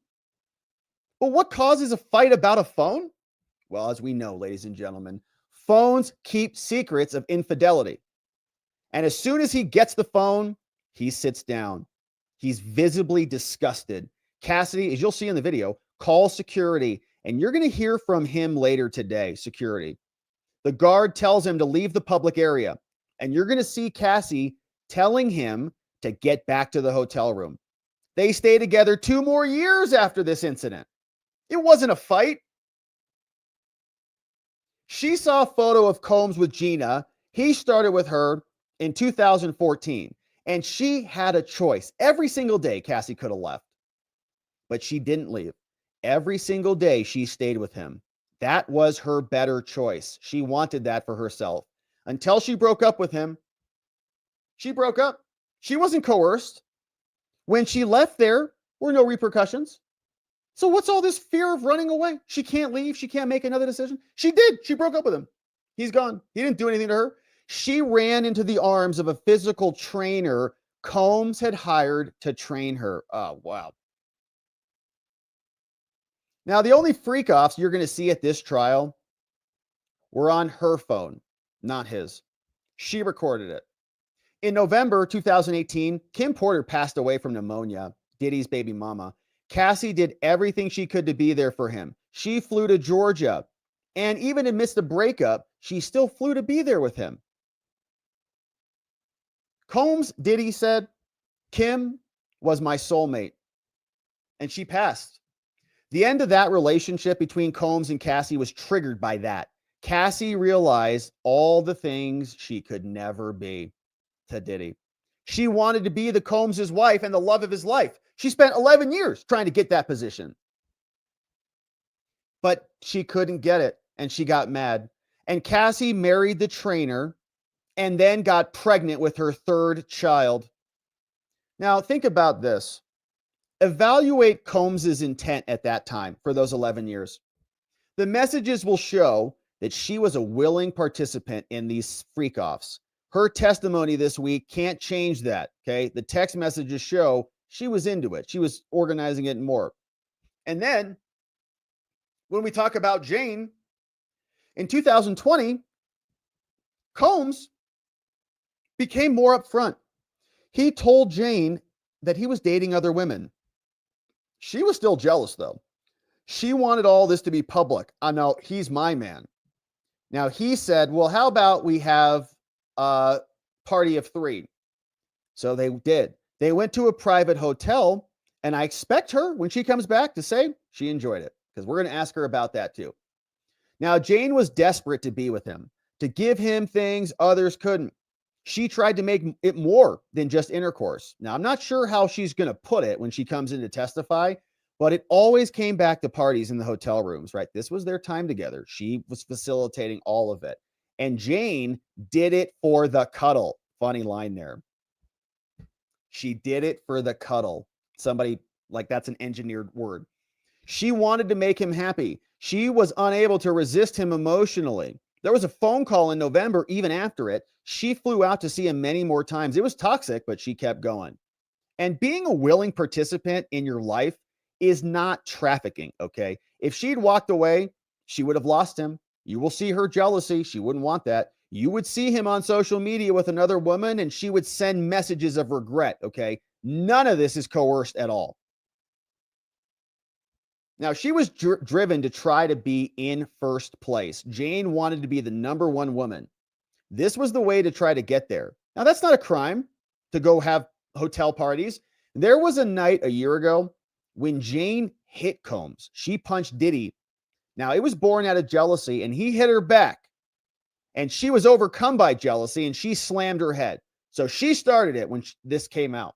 [SPEAKER 1] But what causes a fight about a phone? Well, as we know, ladies and gentlemen, phones keep secrets of infidelity. And as soon as he gets the phone, he sits down. He's visibly disgusted. Cassidy, as you'll see in the video, calls security, and you're going to hear from him later today, security. The guard tells him to leave the public area, and you're going to see Cassie telling him to get back to the hotel room. They stay together 2 more years after this incident. It wasn't a fight. She saw a photo of Combs with Gina. He started with her in 2014, and she had a choice. Every single day, Cassie could have left, but she didn't leave. Every single day, she stayed with him. That was her better choice. She wanted that for herself. Until she broke up with him, she broke up. She wasn't coerced. When she left, there were no repercussions. So what's all this fear of running away? She can't leave. She can't make another decision. She did. She broke up with him. He's gone. He didn't do anything to her. She ran into the arms of a physical trainer Combs had hired to train her. Oh, wow. Now, the only freak-offs you're going to see at this trial were on her phone, not his. She recorded it. In November 2018, Kim Porter passed away from pneumonia, Diddy's baby mama. Cassie did everything she could to be there for him. She flew to Georgia, and even amidst the breakup, she still flew to be there with him. Combs, Diddy said, Kim was my soulmate, and she passed. The end of that relationship between Combs and Cassie was triggered by that. Cassie realized all the things she could never be to Diddy. She wanted to be the Combs' wife and the love of his life. She spent 11 years trying to get that position. But she couldn't get it, and she got mad. And Cassie married the trainer and then got pregnant with her 3rd child. Now, think about this. Evaluate Combs' intent at that time for those 11 years. The messages will show that she was a willing participant in these freak-offs. Her testimony this week can't change that, okay? The text messages show she was into it. She was organizing it more. And then, when we talk about Jane, in 2020, Combs became more upfront. He told Jane that he was dating other women. She was still jealous, though. She wanted all this to be public. I know, he's my man. Now, he said, well, how about we have a party of 3? So they did. They went to a private hotel, and I expect her, when she comes back, to say she enjoyed it, because we're going to ask her about that too. Now, Jane was desperate to be with him, to give him things others couldn't. She tried to make it more than just intercourse. Now, I'm not sure how she's going to put it when she comes in to testify, but it always came back to parties in the hotel rooms, right? This was their time together. She was facilitating all of it. And Jane did it for the cuddle. Funny line there. She did it for the cuddle. Somebody, like, that's an engineered word. She wanted to make him happy. She was unable to resist him emotionally. There was a phone call in November, even after it. She flew out to see him many more times. It was toxic, but she kept going. And being a willing participant in your life is not trafficking, okay? If she'd walked away, she would have lost him. You will see her jealousy. She wouldn't want that. You would see him on social media with another woman, and she would send messages of regret, okay? None of this is coerced at all. Now, she was driven to try to be in first place. Jane wanted to be the number 1 woman. This was the way to try to get there. Now, that's not a crime to go have hotel parties. There was a night a year ago when Jane hit Combs. She punched Diddy. Now, it was born out of jealousy, and he hit her back. And she was overcome by jealousy and she slammed her head. So she started it when this came out.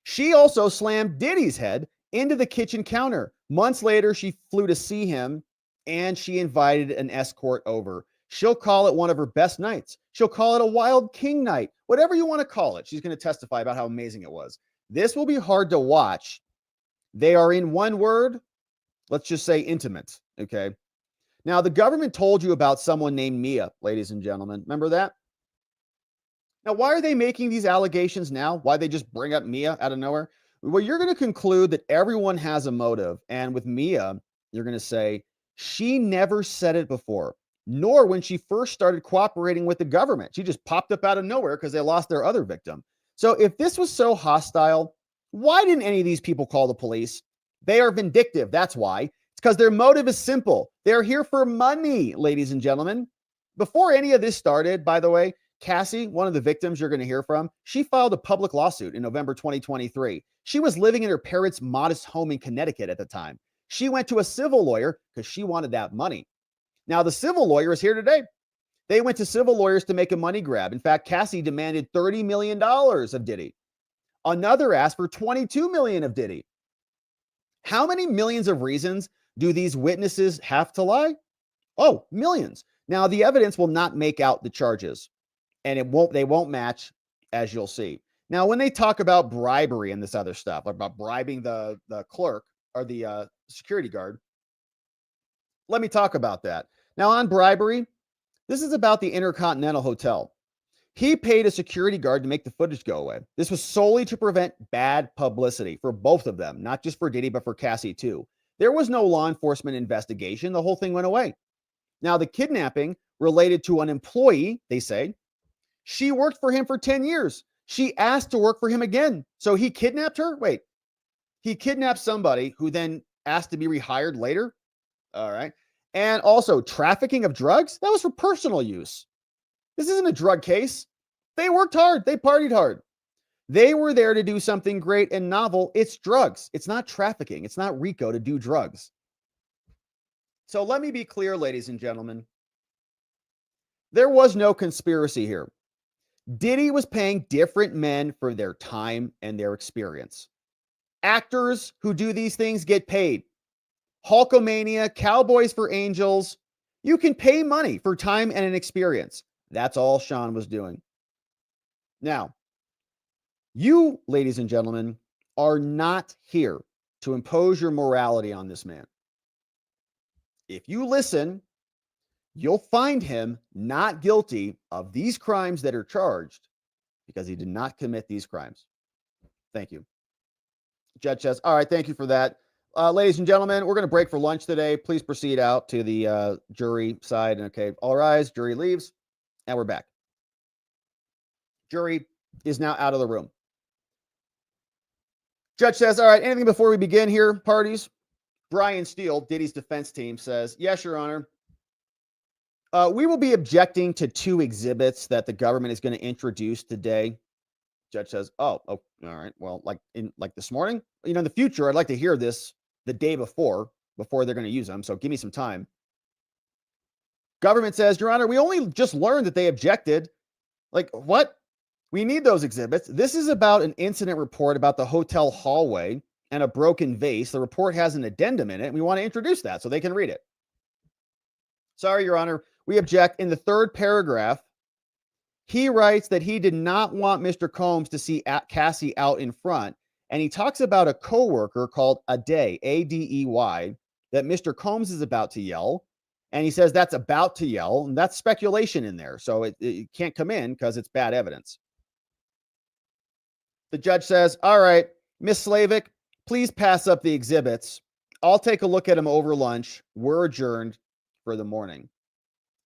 [SPEAKER 1] She also slammed Diddy's head into the kitchen counter. Months later, she flew to see him and she invited an escort over. She'll call it one of her best nights. She'll call it a wild king night, whatever you want to call it. She's going to testify about how amazing it was. This will be hard to watch. They are, in one word, let's just say intimate. Okay. Now, the government told you about someone named Mia, ladies and gentlemen. Remember that? Now, why are they making these allegations now? Why they just bring up Mia out of nowhere? Well, you're going to conclude that everyone has a motive. And with Mia, you're going to say, she never said it before, nor when she first started cooperating with the government. She just popped up out of nowhere because they lost their other victim. So if this was so hostile, why didn't any of these people call the police? They are vindictive. That's why. It's because their motive is simple. They're here for money, ladies and gentlemen. Before any of this started, by the way, Cassie, one of the victims you're going to hear from, she filed a public lawsuit in November 2023. She was living in her parents' modest home in Connecticut at the time. She went to a civil lawyer because she wanted that money. Now, the civil lawyer is here today. They went to civil lawyers to make a money grab. In fact, Cassie demanded $30 million of Diddy. Another asked for $22 million of Diddy. How many millions of reasons do these witnesses have to lie? Oh, millions. Now, the evidence will not make out the charges, and they won't match, as you'll see. Now, when they talk about bribery and this other stuff, about bribing the clerk or the security guard, let me talk about that. Now, on bribery, this is about the Intercontinental Hotel. He paid a security guard to make the footage go away. This was solely to prevent bad publicity for both of them, not just for Diddy, but for Cassie too. There was no law enforcement investigation. The whole thing went away. Now, the kidnapping related to an employee, they say. She worked for him for 10 years. She asked to work for him again. So he kidnapped her? Wait, he kidnapped somebody who then asked to be rehired later? All right. And also trafficking of drugs? That was for personal use. This isn't a drug case. They worked hard. They partied hard. They were there to do something great and novel. It's drugs. It's not trafficking. It's not RICO to do drugs. So let me be clear, ladies and gentlemen. There was no conspiracy here. Diddy was paying different men for their time and their experience. Actors who do these things get paid. Hulkamania, Cowboys for Angels. You can pay money for time and an experience. That's all Sean was doing. Now, you, ladies and gentlemen, are not here to impose your morality on this man. If you listen, you'll find him not guilty of these crimes that are charged because he did not commit these crimes. Thank you. Judge says, all right, thank you for that. Ladies and gentlemen, we're going to break for lunch today. Please proceed out to the jury side. Okay, all rise. Jury leaves, and we're back. Jury is now out of the room. Judge says, all right, anything before we begin here, parties? Brian Steele, Diddy's defense team, says, yes, Your Honor. We will be objecting to 2 exhibits that the government is going to introduce today. Judge says, oh, all right. Well, like this morning, in the future, I'd like to hear this the day before they're going to use them. So give me some time. Government says, Your Honor, we only just learned that they objected. Like, what? We need those exhibits. This is about an incident report about the hotel hallway and a broken vase. The report has an addendum in it, and we want to introduce that so they can read it. Sorry, Your Honor. We object. In the 3rd paragraph, he writes that he did not want Mr. Combs to see Cassie out in front. And he talks about a coworker called Adey, A-D-E-Y, that Mr. Combs is about to yell. And he says that's about to yell. And that's speculation in there. So it can't come in because it's bad evidence. The judge says, all right, Miss Slavic, please pass up the exhibits. I'll take a look at them over lunch. We're adjourned for the morning.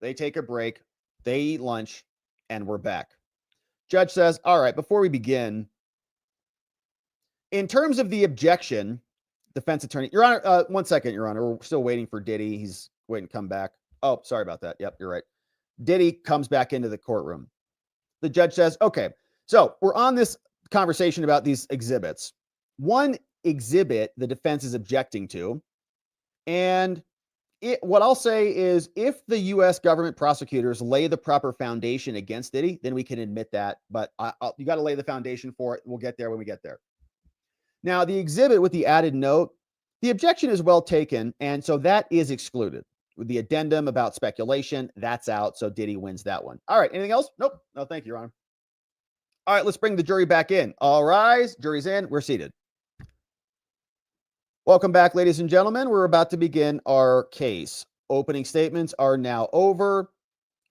[SPEAKER 1] They take a break. They eat lunch. And we're back. Judge says, all right, before we begin, in terms of the objection, defense attorney, Your Honor, 1 second, Your Honor, we're still waiting for Diddy. He's waiting to come back. Oh, sorry about that. Yep, you're right. Diddy comes back into the courtroom. The judge says, okay, so we're on this conversation about these exhibits. One exhibit the defense is objecting to, and What I'll say is if the U.S. government prosecutors lay the proper foundation against Diddy, then we can admit that. But you got to lay the foundation for it. We'll get there when we get there. Now, the exhibit with the added note, the objection is well taken, and so that is excluded. With the addendum about speculation, that's out, so Diddy wins that one. All right, anything else? Nope. No, thank you, Your Honor. All right, let's bring the jury back in. All rise, jury's in, we're seated. Welcome back, ladies and gentlemen. We're about to begin our case. Opening statements are now over,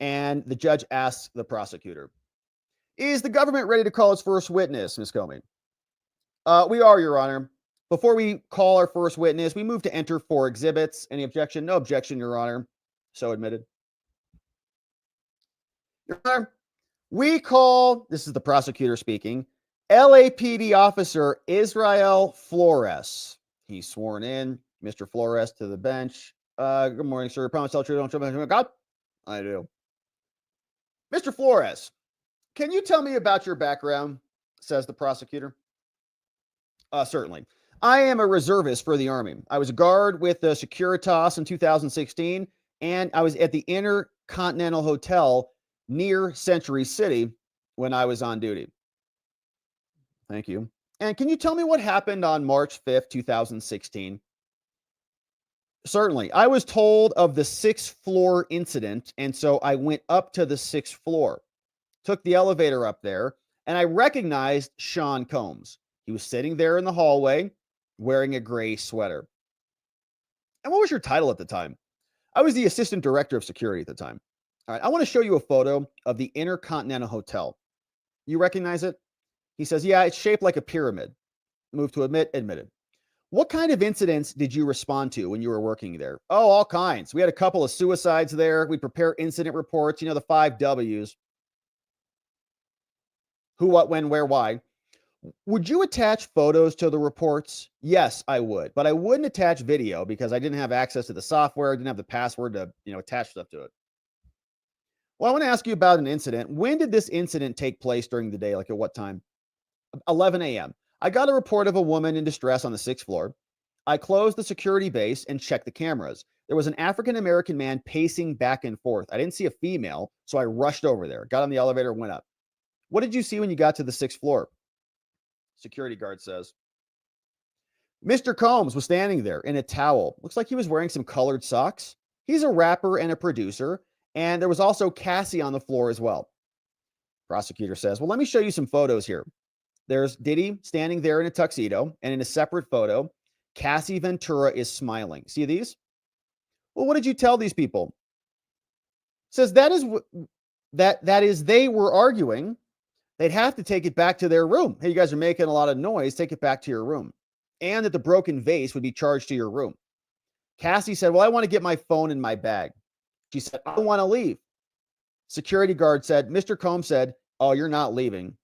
[SPEAKER 1] and the judge asks the prosecutor, is the government ready to call its first witness, Ms. Comey? We are, Your Honor. Before we call our first witness, we move to enter 4 exhibits. Any objection? No objection, Your Honor. So admitted. Your Honor, we call, this is the prosecutor speaking, LAPD officer Israel Flores. He's sworn in. Mr. Flores to the bench. Good morning, sir. Promise to tell the truth, don't trouble God? I do. Mr. Flores, can you tell me about your background? Says the prosecutor. Certainly. I am a reservist for the Army. I was a guard with the Securitas in 2016, and I was at the Intercontinental Hotel near Century City when I was on duty. Thank you. And can you tell me what happened on March 5th, 2016? Certainly. I was told of the 6th floor incident, and so I went up to the 6th floor, took the elevator up there, and I recognized Sean Combs. He was sitting there in the hallway wearing a gray sweater. And what was your title at the time? I was the assistant director of security at the time. All right, I want to show you a photo of the Intercontinental Hotel. You recognize it? He says, yeah, it's shaped like a pyramid. Move to admit, admitted. What kind of incidents did you respond to when you were working there? Oh, all kinds. We had a couple of suicides there. We prepare incident reports, you know, the 5 W's. Who, what, when, where, why. Would you attach photos to the reports? Yes, I would, but I wouldn't attach video because I didn't have access to the software. I didn't have the password to, attach stuff to it. Well, I want to ask you about an incident. When did this incident take place during the day? Like at what time? 11 a.m. I got a report of a woman in distress on the 6th floor. I closed the security base and checked the cameras. There was an African-American man pacing back and forth. I didn't see a female, so I rushed over there, got on the elevator, went up. What did you see when you got to the 6th floor? Security guard says, Mr. Combs was standing there in a towel. Looks like he was wearing some colored socks. He's a rapper and a producer. And there was also Cassie on the floor as well. Prosecutor says, well, let me show you some photos here. There's Diddy standing there in a tuxedo, and in a separate photo, Cassie Ventura is smiling. See these? Well, what did you tell these people? Says that is they were arguing. They'd have to take it back to their room. Hey, you guys are making a lot of noise. Take it back to your room. And that the broken vase would be charged to your room. Cassie said, well, I want to get my phone in my bag. She said, I don't want to leave. Security guard said, Mr. Combs said, oh, you're not leaving.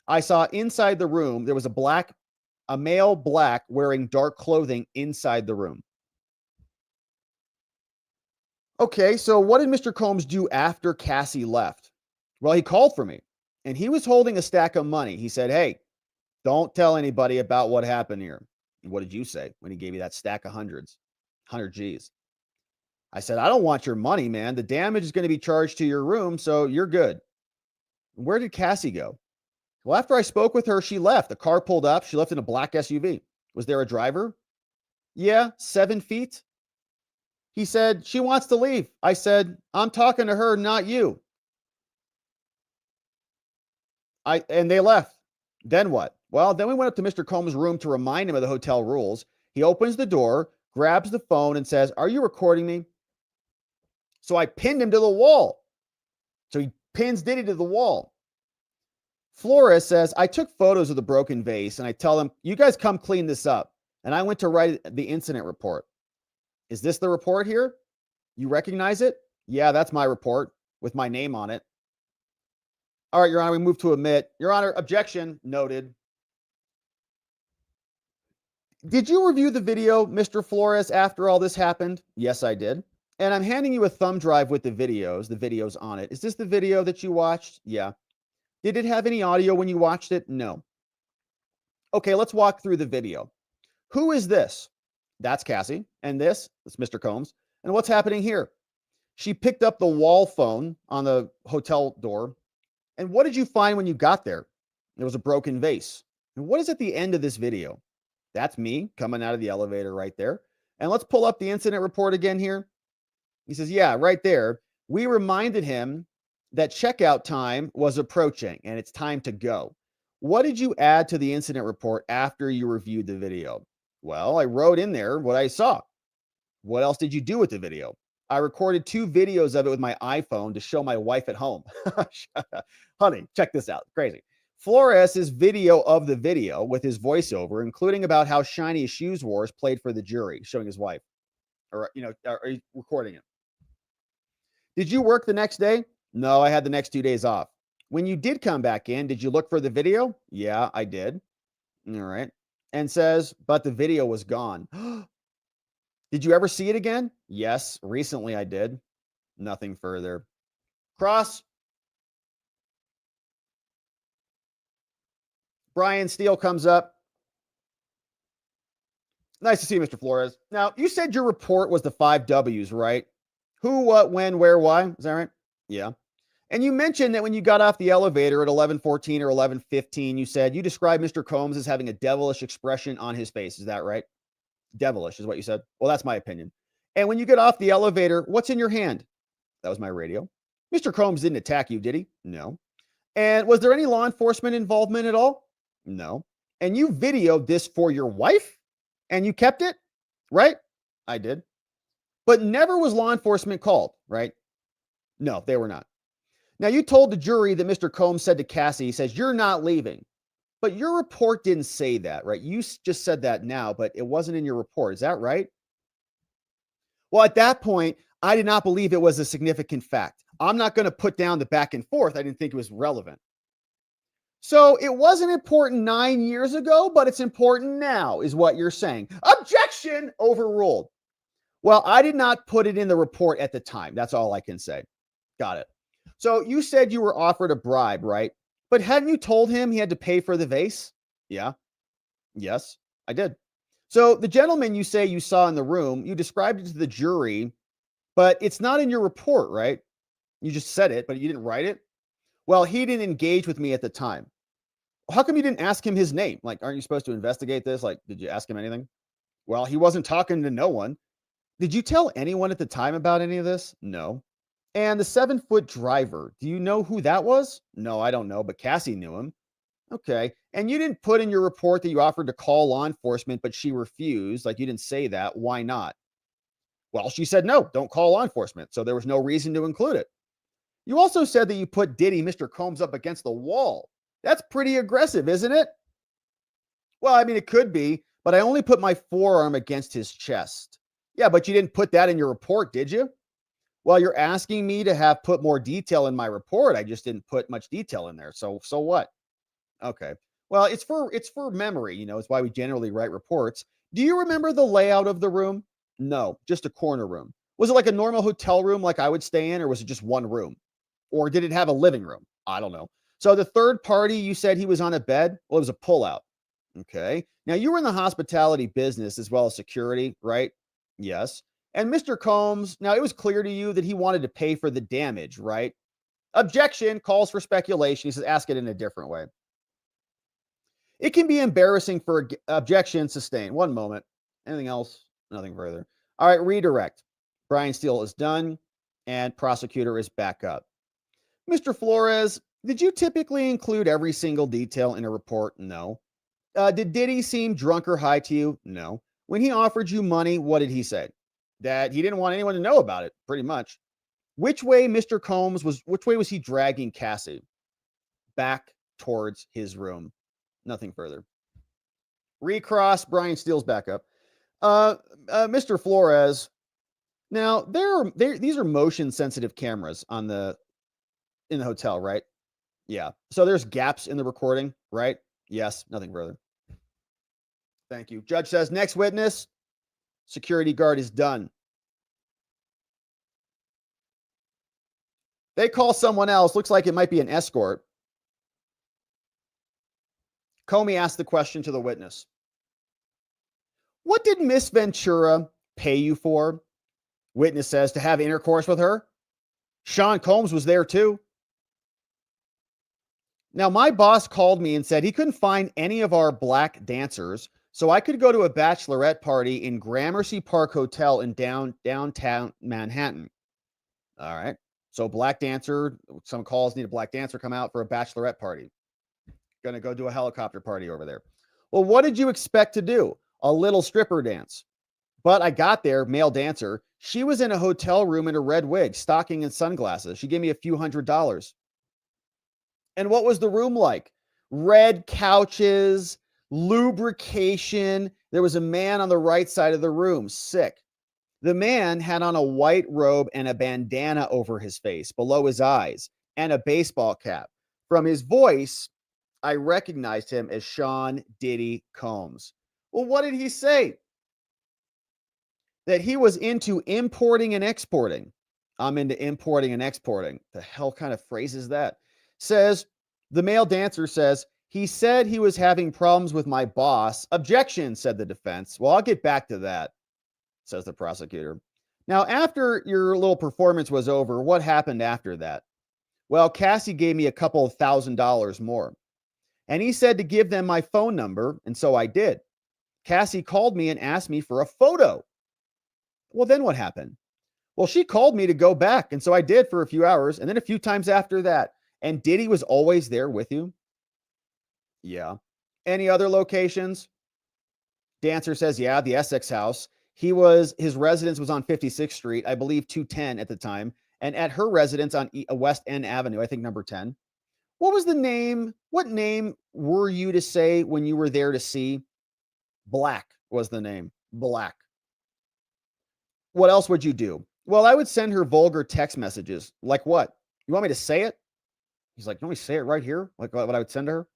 [SPEAKER 1] I saw inside the room, there was a male black wearing dark clothing inside the room. Okay, so what did Mr. Combs do after Cassie left? Well, he called for me, and he was holding a stack of money. He said, hey, don't tell anybody about what happened here. And what did you say when he gave you that stack of hundreds, 100 G's? I said, I don't want your money, man. The damage is going to be charged to your room, so you're good. Where did Cassie go? Well, after I spoke with her, she left. The car pulled up. She left in a black SUV. Was there a driver? Yeah, 7 feet. He said, she wants to leave. I said, I'm talking to her, not you. And they left. Then what? Well, then we went up to Mr. Combs' room to remind him of the hotel rules. He opens the door, grabs the phone, and says, are you recording me? So I pinned him to the wall. So he pins Diddy to the wall. Flores says, I took photos of the broken vase and I tell them, you guys come clean this up. And I went to write the incident report. Is this the report here? You recognize it? Yeah, that's my report with my name on it. All right, Your Honor, we move to admit. Your Honor, objection noted. Did you review the video, Mr. Flores, after all this happened? Yes, I did. And I'm handing you a thumb drive with the videos on it. Is this the video that you watched? Yeah. Did it have any audio when you watched it? No. Okay, let's walk through the video. Who is this? That's Cassie. And this is Mr. Combs. And what's happening here? She picked up the wall phone on the hotel door. And what did you find when you got there? There was a broken vase. And what is at the end of this video? That's me coming out of the elevator right there. And let's pull up the incident report again here. He says, yeah, right there. We reminded him that checkout time was approaching and it's time to go. What did you add to the incident report after you reviewed the video? Well, I wrote in there what I saw. What else did you do with the video? I recorded 2 videos of it with my iPhone to show my wife at home. Honey, check this out. Crazy. Flores' video of the video with his voiceover, including about how shiny his shoes were, played for the jury, showing his wife, or recording it. Did you work the next day? No, I had the next 2 days off. When you did come back in, did you look for the video? Yeah, I did. All right. And says, but the video was gone. Did you ever see it again? Yes, recently I did. Nothing further. Cross. Brian Steele comes up. Nice to see you, Mr. Flores. Now, you said your report was the 5 W's, right? Who, what, when, where, why? Is that right? Yeah. And you mentioned that when you got off the elevator at 11:14 or 11:15, you said you described Mr. Combs as having a devilish expression on his face. Is that right? Devilish is what you said. Well, that's my opinion. And when you get off the elevator, what's in your hand? That was my radio. Mr. Combs didn't attack you, did he? No. And was there any law enforcement involvement at all? No. And you videoed this for your wife and you kept it, right? I did. But never was law enforcement called, right? No, they were not. Now, you told the jury that Mr. Combs said to Cassie, he says, you're not leaving. But your report didn't say that, right? You just said that now, but it wasn't in your report. Is that right? Well, at that point, I did not believe it was a significant fact. I'm not going to put down the back and forth. I didn't think it was relevant. So it wasn't important 9 years ago, but it's important now, is what you're saying. Objection, overruled. Well, I did not put it in the report at the time. That's all I can say. Got it. So you said you were offered a bribe, right? But hadn't you told him he had to pay for the vase? Yeah. Yes, I did. So the gentleman you say you saw in the room, you described it to the jury, but it's not in your report, right? You just said it, but you didn't write it. Well, he didn't engage with me at the time. How come you didn't ask him his name? Like, aren't you supposed to investigate this? Like, did you ask him anything? Well, he wasn't talking to no one. Did you tell anyone at the time about any of this? No. And the 7-foot driver, do you know who that was? No, I don't know, but Cassie knew him. Okay. And you didn't put in your report that you offered to call law enforcement, but she refused. Like, you didn't say that. Why not? Well, she said, no, don't call law enforcement. So there was no reason to include it. You also said that you put Diddy, Mr. Combs, up against the wall. That's pretty aggressive, isn't it? Well, I mean, it could be, but I only put my forearm against his chest. Yeah, but you didn't put that in your report, did you? Well, you're asking me to have put more detail in my report. I just didn't put much detail in there. So what? Okay. Well, it's for memory, you know, it's why we generally write reports. Do you remember the layout of the room? No, just a corner room. Was it like a normal hotel room like I would stay in, or was it just one room? Or did it have a living room? I don't know. So the third party, you said he was on a bed? Well, it was a pullout. Okay. Now, you were in the hospitality business as well as security, right? Yes. And Mr. Combs, now it was clear to you that he wanted to pay for the damage, right? Objection, calls for speculation. He says, ask it in a different way. It can be embarrassing for objection sustained. One moment. Anything else? Nothing further. All right, redirect. Brian Steele is done, and prosecutor is back up. Mr. Flores, did you typically include every single detail in a report? No. Did Diddy seem drunk or high to you? No. When he offered you money, what did he say? That he didn't want anyone to know about it, pretty much. Which way was he dragging Cassie? Back towards his room. Nothing further. Recross, Brian Steele's back up. Mr. Flores, now these are motion sensitive cameras in the hotel, right? Yeah. So there's gaps in the recording, right? Yes, nothing further. Thank you. Judge says, next witness. Security guard is done. They call someone else. Looks like it might be an escort. Comey asked the question to the witness. What did Miss Ventura pay you for? Witness says to have intercourse with her. Sean Combs was there too. Now, my boss called me and said he couldn't find any of our black dancers, so I could go to a bachelorette party in Gramercy Park Hotel in downtown Manhattan. All right. So black dancer, some calls need a black dancer come out for a bachelorette party. Going to go do a helicopter party over there. Well, what did you expect to do? A little stripper dance. But I got there, male dancer. She was in a hotel room in a red wig, stocking and sunglasses. She gave me a few $100s. And what was the room like? Red couches, lubrication. There was a man on the right side of the room, sick. The man had on a white robe and a bandana over his face, below his eyes, and a baseball cap. From his voice, I recognized him as Sean Diddy Combs. Well, what did he say? That he was into importing and exporting. I'm into importing and exporting. The hell kind of phrase is that? Says, the male dancer says, he said he was having problems with my boss. Objection, said the defense. Well, I'll get back to that, says the prosecutor. Now, after your little performance was over, what happened after that? Well, Cassie gave me a couple of $1,000s more. And he said to give them my phone number, and so I did. Cassie called me and asked me for a photo. Well, then what happened? Well, she called me to go back, and so I did for a few hours, and then a few times after that. And Diddy was always there with you? Yeah. Any other locations? Dancer says, yeah, the Essex house. His residence was on 56th Street, I believe 210 at the time, and at her residence on West End Avenue, I think number 10. What was the name? What name were you to say when you were there to see? Black was the name. Black. What else would you do? Well, I would send her vulgar text messages. Like what? You want me to say it? He's like, don't we say it right here? Like what I would send her?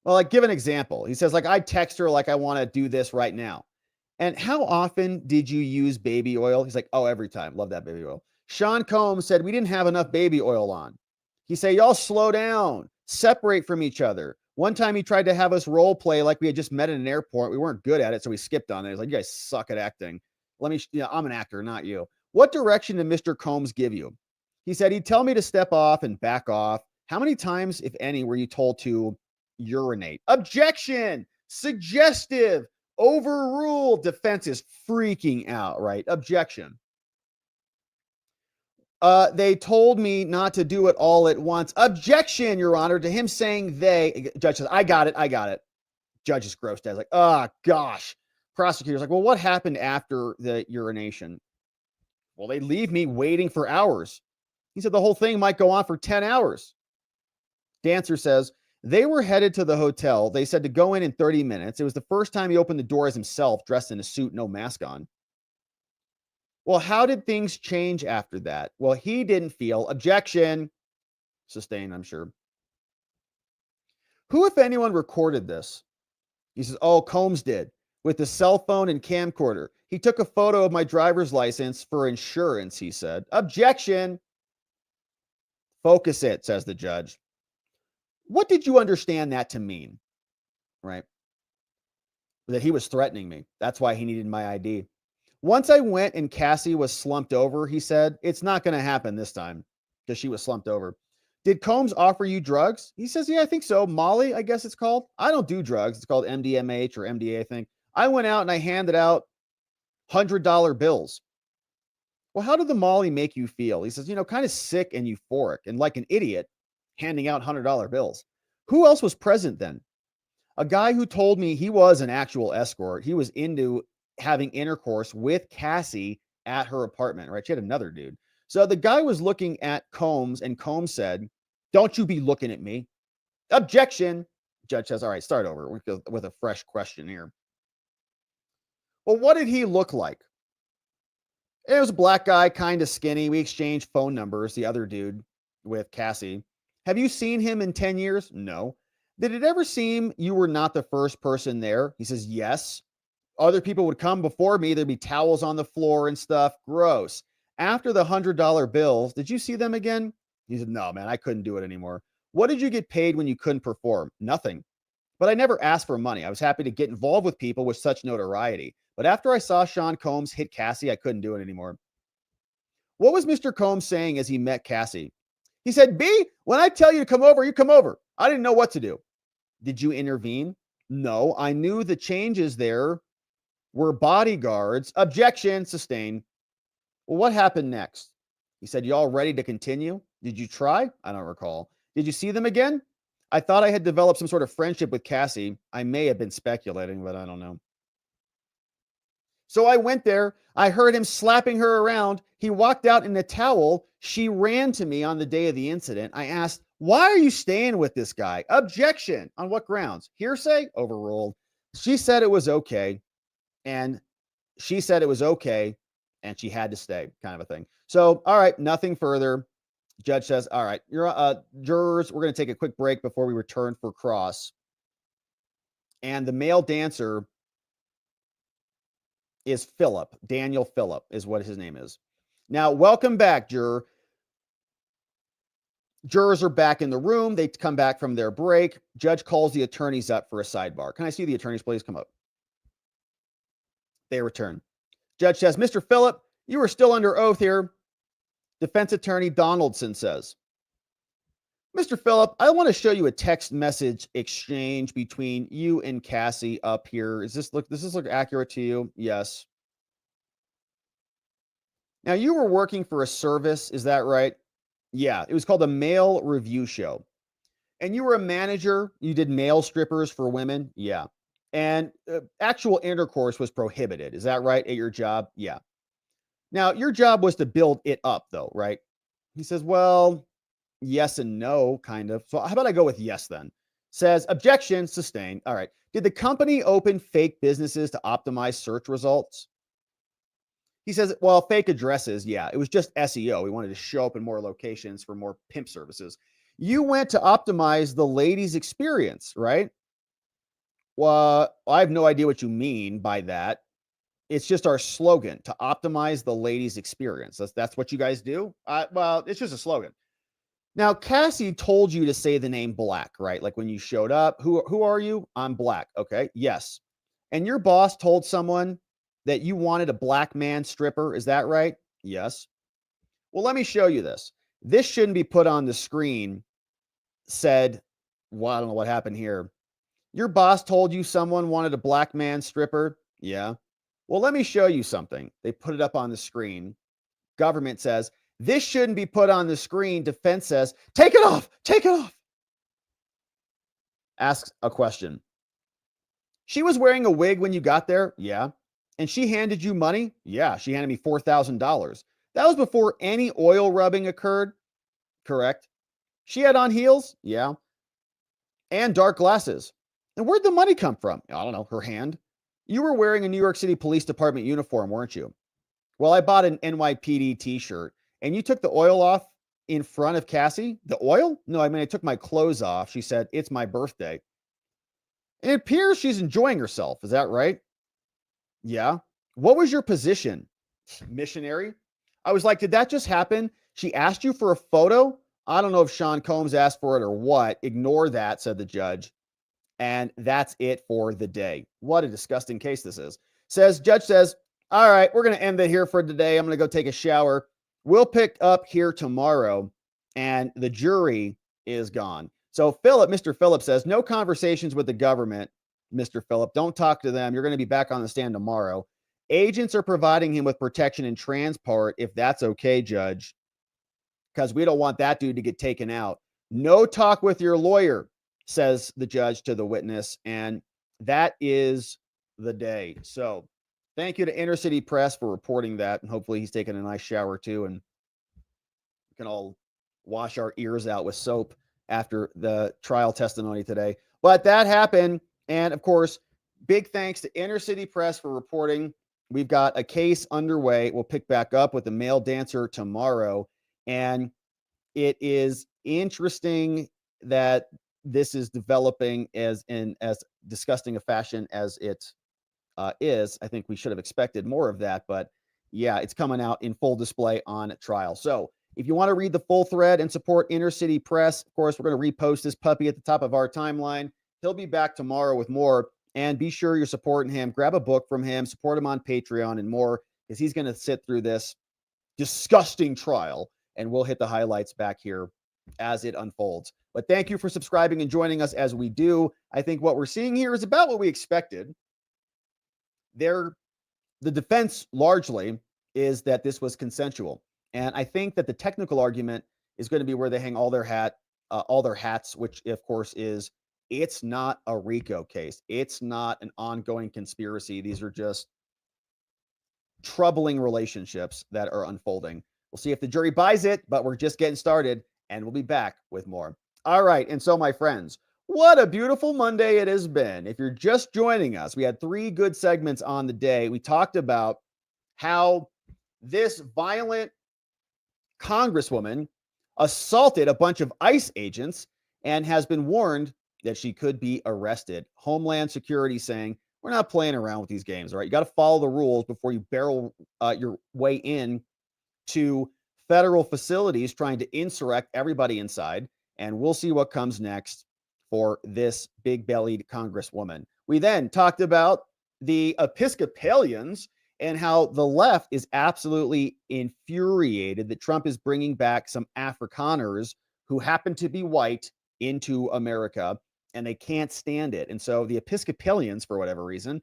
[SPEAKER 1] Well, like give an example. He says, like, I'd text her like I want to do this right now. And how often did you use baby oil? He's like, oh, every time. Love that baby oil. Sean Combs said we didn't have enough baby oil on. He said, y'all slow down, separate from each other. One time he tried to have us role play like we had just met in an airport. We weren't good at it, so we skipped on it. He's like, you guys suck at acting. I'm an actor, not you. What direction did Mr. Combs give you? He said he'd tell me to step off and back off. How many times, if any, were you told to urinate? Objection! Suggestive! Overruled! Defense is freaking out, right? Objection. They told me not to do it all at once. Objection, Your Honor, to him saying they. Judge says, I got it. Judge is grossed out. He's like, oh, gosh. Prosecutor's like, well, what happened after the urination? Well, they leave me waiting for hours. He said the whole thing might go on for 10 hours. Dancer says, they were headed to the hotel. They said to go in 30 minutes. It was the first time he opened the doors himself, dressed in a suit, no mask on. Well, how did things change after that? Well, he didn't feel. Objection. Sustained, I'm sure. Who, if anyone, recorded this? He says, oh, Combs did, with the cell phone and camcorder. He took a photo of my driver's license for insurance, he said. Objection. Focus it, says the judge. What did you understand that to mean? Right? That he was threatening me. That's why he needed my ID. Once I went and Cassie was slumped over, he said, it's not going to happen this time because she was slumped over. Did Combs offer you drugs? He says, yeah, I think so. Molly, I guess it's called. I don't do drugs. It's called MDMH or MDA, I think. I went out and I handed out $100 bills. Well, how did the Molly make you feel? He says, kind of sick and euphoric and like an idiot handing out $100 bills. Who else was present then? A guy who told me he was an actual escort. He was into having intercourse with Cassie at her apartment, right? She had another dude. So the guy was looking at Combs and Combs said, don't you be looking at me. Objection. Judge says, all right, start over with a fresh question here. Well, what did he look like? It was a black guy, kind of skinny. We exchanged phone numbers, the other dude with Cassie. Have you seen him in 10 years? No. Did it ever seem you were not the first person there? He says, yes. Other people would come before me. There'd be towels on the floor and stuff. Gross. After the $100 bills, did you see them again? He said, no, man, I couldn't do it anymore. What did you get paid when you couldn't perform? Nothing. but I never asked for money. I was happy to get involved with people with such notoriety. But after I saw Sean Combs hit Cassie, I couldn't do it anymore. What was Mr. Combs saying as he met Cassie? He said, B, when I tell you to come over, you come over. I didn't know what to do. Did you intervene? No, I knew the changes there were bodyguards. Objection, sustained. Well, what happened next? He said, you all ready to continue? Did you try? I don't recall. Did you see them again? I thought I had developed some sort of friendship with Cassie. I may have been speculating, but I don't know. So I went there. I heard him slapping her around. He walked out in a towel. She ran to me on the day of the incident. I asked, why are you staying with this guy? Objection. On what grounds? Hearsay? Overruled. She said it was okay. And she said it was okay. And she had to stay, kind of a thing. So, all right, nothing further. Judge says, all right, you're jurors, we're going to take a quick break before we return for cross. And the male dancer is Philip. Daniel Phillip is what his name is. Now, welcome back, juror. Jurors are back in the room. They come back from their break. Judge calls the attorneys up for a sidebar. Can I see the attorneys, please? Come up. They return. Judge says, Mr. Phillip, you are still under oath here. Defense attorney Donaldson says, Mr. Phillip, I want to show you a text message exchange between you and Cassie up here. Does this look accurate to you? Yes. Now, you were working for a service, is that right? Yeah, it was called the Male Review Show. And you were a manager. You did male strippers for women. Yeah. And actual intercourse was prohibited. Is that right? At your job? Yeah. Now, your job was to build it up, though, right? He says, well, yes and no, kind of. So how about I go with yes then? Says, objection, sustained. All right. Did the company open fake businesses to optimize search results? He says, well, fake addresses. Yeah, it was just SEO. We wanted to show up in more locations for more pimp services. You went to optimize the ladies' experience, right? Well, I have no idea what you mean by that. It's just our slogan, to optimize the ladies' experience. That's what you guys do? Well, it's just a slogan. Now, Cassie told you to say the name Black, right? Like when you showed up. Who are you? I'm Black. Okay, yes. And your boss told someone that you wanted a black man stripper. Is that right? Yes. Well, let me show you this. This shouldn't be put on the screen. Said, well, I don't know what happened here. Your boss told you someone wanted a black man stripper. Yeah. Well, let me show you something. They put it up on the screen. Government says, this shouldn't be put on the screen. Defense says, take it off. Take it off. Asks a question. She was wearing a wig when you got there? Yeah. And she handed you money? Yeah, she handed me $4,000. That was before any oil rubbing occurred? Correct. She had on heels? Yeah. And dark glasses. And where'd the money come from? I don't know, her hand. You were wearing a New York City Police Department uniform, weren't you? Well, I bought an NYPD t-shirt. And you took the oil off in front of Cassie? The oil? No, I mean, I took my clothes off. She said, it's my birthday. And it appears she's enjoying herself. Is that right? Yeah. What was your position? Missionary. I was like, did that just happen? She asked you for a photo? I don't know if Sean Combs asked for it or what. Ignore that, said the judge. And that's it for the day. What a disgusting case this is. Judge says, all right, we're going to end it here for today. I'm going to go take a shower. We'll pick up here tomorrow. And the jury is gone. So Mr. Phillip says, no conversations with the government. Mr. Phillip, don't talk to them. You're going to be back on the stand tomorrow. Agents are providing him with protection and transport, if that's okay, Judge, because we don't want that dude to get taken out. No talk with your lawyer, says the judge to the witness, and that is the day. So thank you to Inner City Press for reporting that, and hopefully he's taking a nice shower too, and we can all wash our ears out with soap after the trial testimony today. But that happened. And of course, big thanks to Inner City Press for reporting. We've got a case underway. We'll pick back up with the male dancer tomorrow. And it is interesting that this is developing as disgusting a fashion as it is. I think we should have expected more of that. But yeah, it's coming out in full display on trial. So if you want to read the full thread and support Inner City Press, of course, we're going to repost this puppy at the top of our timeline. He'll be back tomorrow with more. And be sure you're supporting him. Grab a book from him, support him on Patreon and more, because he's going to sit through this disgusting trial, and we'll hit the highlights back here as it unfolds. But thank you for subscribing and joining us as we do. I think what we're seeing here is about what we expected. The defense largely is that this was consensual. And I think that the technical argument is going to be where they hang all their hats, which of course is it's not a RICO case. It's not an ongoing conspiracy. These are just troubling relationships that are unfolding. We'll see if the jury buys it, but we're just getting started, and we'll be back with more. All right. And so, my friends, what a beautiful Monday it has been. If you're just joining us, we had 3 good segments on the day. We talked about how this violent Congresswoman assaulted a bunch of ICE agents and has been warned that she could be arrested. Homeland Security saying, we're not playing around with these games, all right? You got to follow the rules before you barrel your way in to federal facilities trying to insurrect everybody inside. And we'll see what comes next for this big-bellied Congresswoman. We then talked about the Episcopalians and how the left is absolutely infuriated that Trump is bringing back some Afrikaners who happen to be white into America, and they can't stand it. And so the Episcopalians, for whatever reason,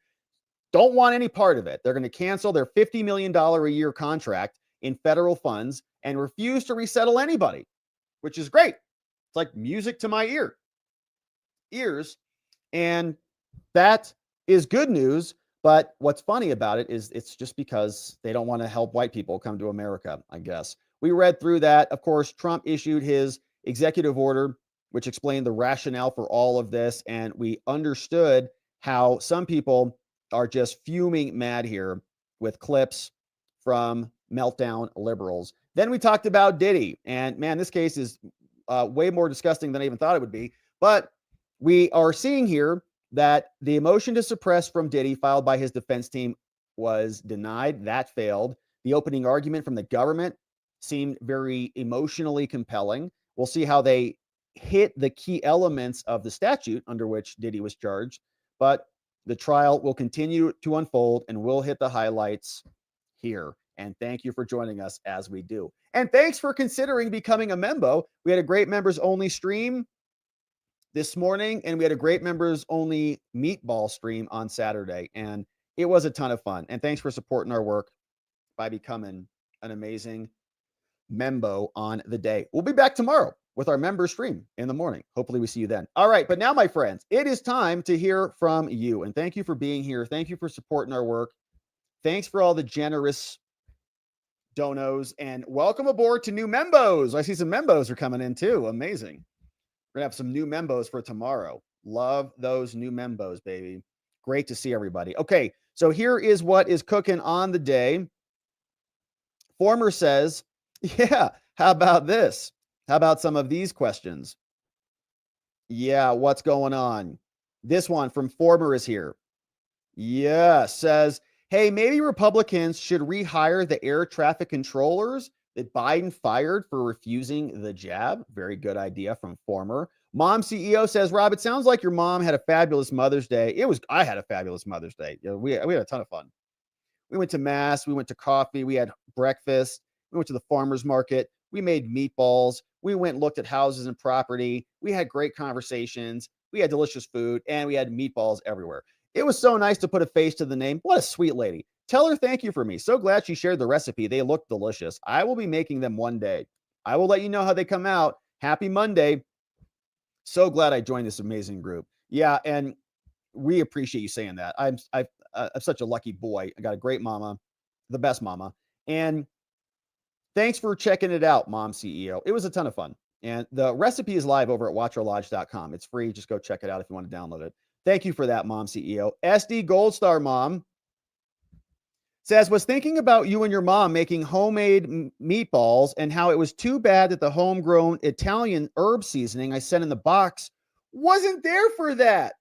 [SPEAKER 1] don't want any part of it. They're going to cancel their $50 million a year contract in federal funds and refuse to resettle anybody, which is great. It's like music to my ears. And that is good news. But what's funny about it is it's just because they don't want to help white people come to America, I guess. We read through that. Of course, Trump issued his executive order, which explained the rationale for all of this. And we understood how some people are just fuming mad here with clips from meltdown liberals. Then we talked about Diddy. And man, this case is way more disgusting than I even thought it would be. But we are seeing here that the motion to suppress from Diddy filed by his defense team was denied. That failed. The opening argument from the government seemed very emotionally compelling. We'll see how they hit the key elements of the statute under which Diddy was charged. But the trial will continue to unfold, and we'll hit the highlights here. And thank you for joining us as we do. And thanks for considering becoming a member. We had a great members only stream this morning, and we had a great members only meatball stream on Saturday, and it was a ton of fun. And thanks for supporting our work by becoming an amazing member on the day. We'll be back tomorrow with our member stream in the morning. Hopefully we see you then. All right, but now, my friends, it is time to hear from you. And thank you for being here. Thank you for supporting our work. Thanks for all the generous donos, and welcome aboard to new members. I see some members are coming in too. Amazing. We're gonna have some new members for tomorrow. Love those new members, baby. Great to see everybody. Okay, so here is what is cooking on the day. Former says, yeah, how about this? How about some of these questions? Yeah, what's going on? This one from Former is here. Yeah, says, hey, maybe Republicans should rehire the air traffic controllers that Biden fired for refusing the jab. Very good idea from Former. Mom CEO says, Rob, it sounds like your mom had a fabulous Mother's Day. I had a fabulous Mother's Day. We had a ton of fun. We went to mass. We went to coffee. We had breakfast. We went to the farmer's market. We made meatballs. We went and looked at houses and property. We had great conversations. We had delicious food, and we had meatballs everywhere. It was so nice to put a face to the name. What a sweet lady. Tell her thank you for me. So glad she shared the recipe. They look delicious. I will be making them one day. I will let you know how they come out. Happy Monday. So glad I joined this amazing group. Yeah, and we appreciate you saying that. I'm such a lucky boy. I got a great mama, the best mama. And thanks for checking it out, Mom CEO. It was a ton of fun. And the recipe is live over at watchourlodge.com. It's free. Just go check it out if you want to download it. Thank you for that, Mom CEO. SD Gold Star Mom says, was thinking about you and your mom making homemade meatballs and how it was too bad that the homegrown Italian herb seasoning I sent in the box wasn't there for that.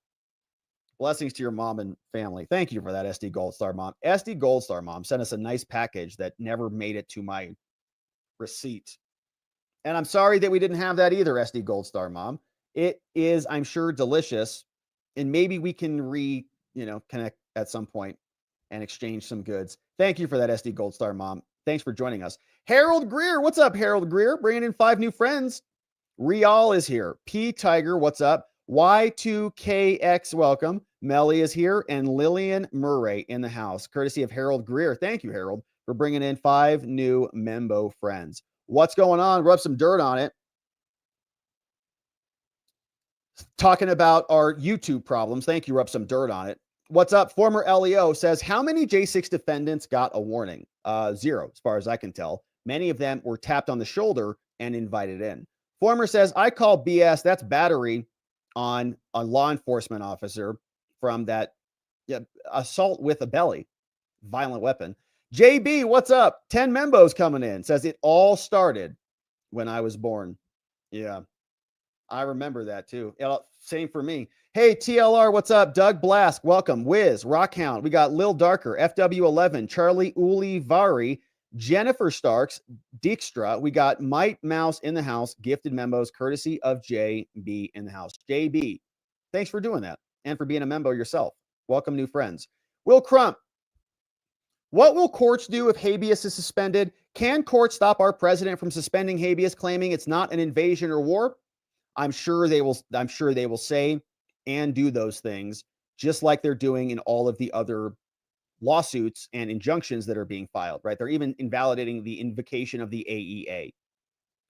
[SPEAKER 1] Blessings to your mom and family. Thank you for that, SD Gold Star Mom. SD Gold Star Mom sent us a nice package that never made it to my receipt. And I'm sorry that we didn't have that either, SD Gold Star Mom. It is, I'm sure, delicious. and maybe we can connect at some point and exchange some goods. Thank you for that, SD Gold Star Mom. Thanks for joining us. Harold Greer, what's up, Harold Greer? Bringing in 5 new friends. Rial is here. P Tiger, what's up? Y2KX, welcome. Melly is here, and Lillian Murray in the house, courtesy of Harold Greer. Thank you, Harold, for bringing in 5 new Membo friends. What's going on? Rub some dirt on it. Talking about our YouTube problems. Thank you, Rub some dirt on it. What's up? Former LEO says, how many J6 defendants got a warning? 0, as far as I can tell. Many of them were tapped on the shoulder and invited in. Former says, I call BS. That's battery on a law enforcement officer from that assault with a belly, violent weapon. JB, what's up? 10 Membos coming in. Says it all started when I was born. Yeah, I remember that too. Same for me. Hey, TLR, what's up? Doug Blask, welcome. Wiz, Rockhound. We got Lil Darker, FW11, Charlie Ulivari, Jennifer Starks, Dijkstra. We got Mike Mouse in the house. Gifted Membos, courtesy of JB in the house. JB, thanks for doing that and for being a Membo yourself. Welcome, new friends. Will Crump, what will courts do if habeas is suspended? Can courts stop our president from suspending habeas, claiming it's not an invasion or war? I'm sure they will say and do those things, just like they're doing in all of the other lawsuits and injunctions that are being filed, right? They're even invalidating the invocation of the AEA.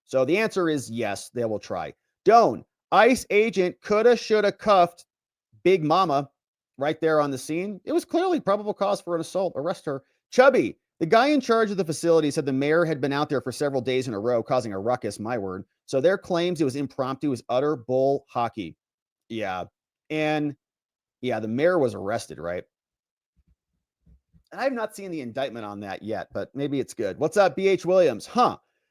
[SPEAKER 1] So the answer is yes, they will try. Doan, ICE agent coulda, shoulda cuffed Big Mama right there on the scene. It was clearly probable cause for an assault. Arrest her. Chubby, the guy in charge of the facility said the mayor had been out there for several days in a row, causing a ruckus, my word. So their claims it was impromptu is utter bull hockey. Yeah. And yeah, the mayor was arrested, right? And I have not seen the indictment on that yet, but maybe it's good. What's up, BH Williams?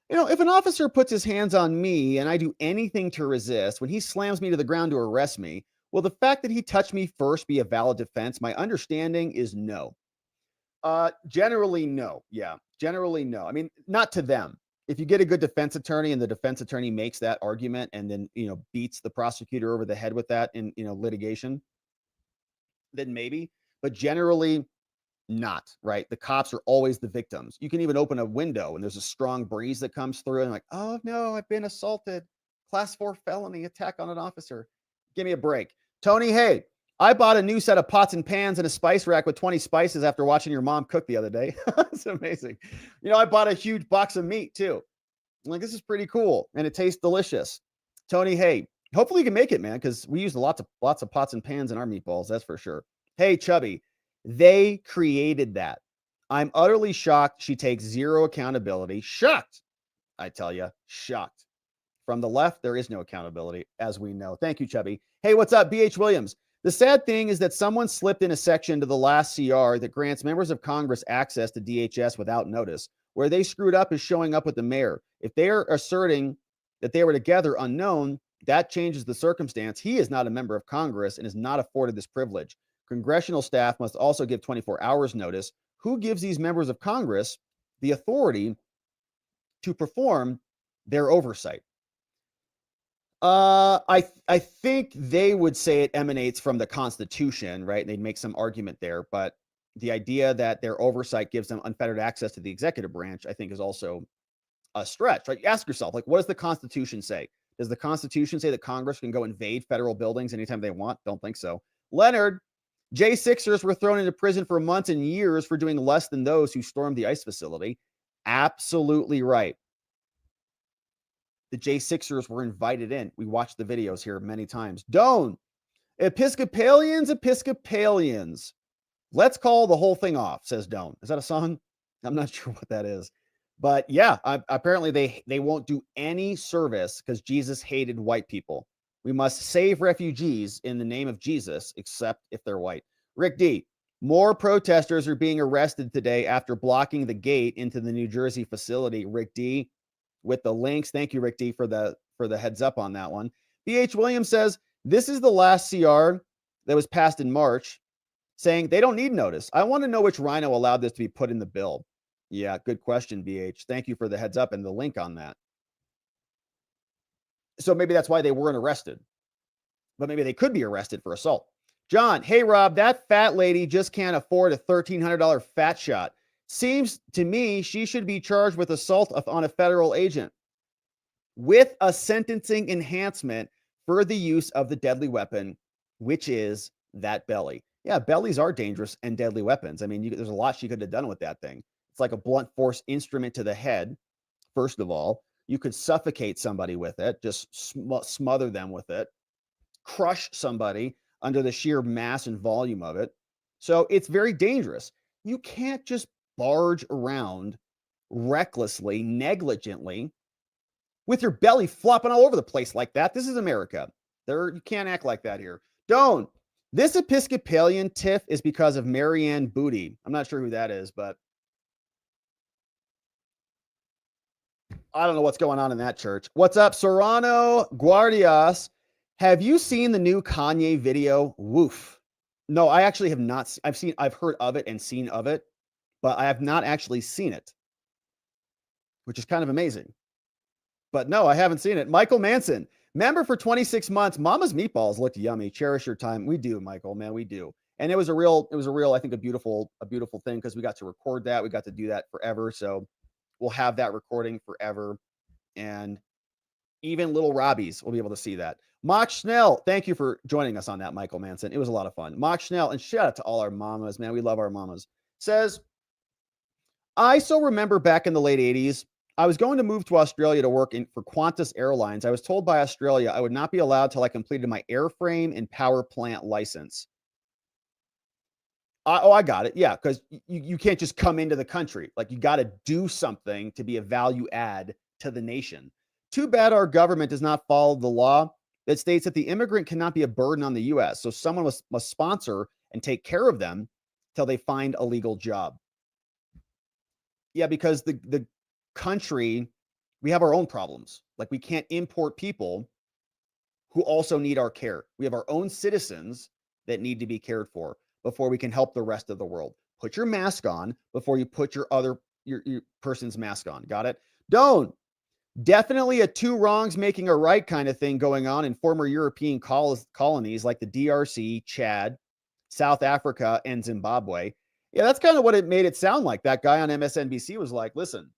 [SPEAKER 1] If an officer puts his hands on me and I do anything to resist, when he slams me to the ground to arrest me, will the fact that he touched me first be a valid defense? My understanding is no. Generally, no. Yeah, generally, no. I mean, not to them. If you get a good defense attorney and the defense attorney makes that argument and then, beats the prosecutor over the head with that in, litigation, then maybe, but generally not, right? The cops are always the victims. You can even open a window and there's a strong breeze that comes through and like, oh no, I've been assaulted. Class 4 felony attack on an officer. Give me a break. Tony, hey, I bought a new set of pots and pans and a spice rack with 20 spices after watching your mom cook the other day. It's amazing. I bought a huge box of meat too. I'm like, this is pretty cool. And it tastes delicious. Tony, hey, hopefully you can make it, man, because we use lots of pots and pans in our meatballs. That's for sure. Hey, Chubby, they created that. I'm utterly shocked. She takes zero accountability. Shocked. I tell you, shocked. From the left, there is no accountability, as we know. Thank you, Chubby. Hey, what's up? BH Williams. The sad thing is that someone slipped in a section to the last CR that grants members of Congress access to DHS without notice. Where they screwed up is showing up with the mayor. If they are asserting that they were together unknown, that changes the circumstance. He is not a member of Congress and is not afforded this privilege. Congressional staff must also give 24 hours notice. Who gives these members of Congress the authority to perform their oversight? I think they would say it emanates from the Constitution, right? They'd make some argument there, but the idea that their oversight gives them unfettered access to the executive branch, I think, is also a stretch, right? You ask yourself, like, what does the Constitution say? Does the Constitution say that Congress can go invade federal buildings anytime they want? Don't think so. Leonard, J6ers were thrown into prison for months and years for doing less than those who stormed the ICE facility. Absolutely right. The J6ers were invited in. We watched the videos here many times. Doan, Episcopalians. Let's call the whole thing off, says Doan. Is that a song? I'm not sure what that is. But yeah, apparently they won't do any service because Jesus hated white people. We must save refugees in the name of Jesus, except if they're white. Rick D, more protesters are being arrested today after blocking the gate into the New Jersey facility. Rick D, with the links. Thank you, Rick D, for the heads up on that one. BH Williams says, this is the last CR that was passed in March, saying they don't need notice. I want to know which rhino allowed this to be put in the bill. Yeah, good question, BH. Thank you for the heads up and the link on that. So maybe that's why they weren't arrested. But maybe they could be arrested for assault. John, hey, Rob, that fat lady just can't afford a $1,300 fat shot. Seems to me she should be charged with assault on a federal agent with a sentencing enhancement for the use of the deadly weapon, which is that belly. Yeah, bellies are dangerous and deadly weapons. I mean, there's a lot she could have done with that thing. It's like a blunt force instrument to the head, first of all. You could suffocate somebody with it, just smother them with it, crush somebody under the sheer mass and volume of it. So it's very dangerous. You can't just barge around recklessly, negligently, with your belly flopping all over the place like that. This is America. You can't act like that here. Don't. This Episcopalian tiff is because of Marianne Booty. I'm not sure who that is, but I don't know what's going on in that church. What's up, Serrano Guardias? Have you seen the new Kanye video? Woof. No, I actually have not. I've heard of it and seen of it, but I have not actually seen it, which is kind of amazing. But no, I haven't seen it. Michael Manson, member for 26 months. Mama's meatballs looked yummy. Cherish your time. We do, Michael, man, we do. And it was a real, I think, a beautiful thing because we got to record that. We got to do that forever. So we'll have that recording forever. And even little Robbies will be able to see that. Mock Schnell, thank you for joining us on that, Michael Manson. It was a lot of fun. Mock Schnell, and shout out to all our mamas, man. We love our mamas. Says, I so remember back in the late 80s, I was going to move to Australia to work for Qantas Airlines. I was told by Australia I would not be allowed till I completed my airframe and power plant license. I got it. Yeah, because you can't just come into the country. Like, you got to do something to be a value add to the nation. Too bad our government does not follow the law that states that the immigrant cannot be a burden on the U.S. So someone must sponsor and take care of them till they find a legal job. Yeah, because the country, we have our own problems. Like, we can't import people who also need our care. We have our own citizens that need to be cared for before we can help the rest of the world. Put your mask on before you put your person's mask on. Got it? Don't. Definitely a two wrongs making a right kind of thing going on in former European colonies like the DRC, Chad, South Africa, and Zimbabwe. Yeah, that's kind of what it made it sound like. That guy on MSNBC was like, listen,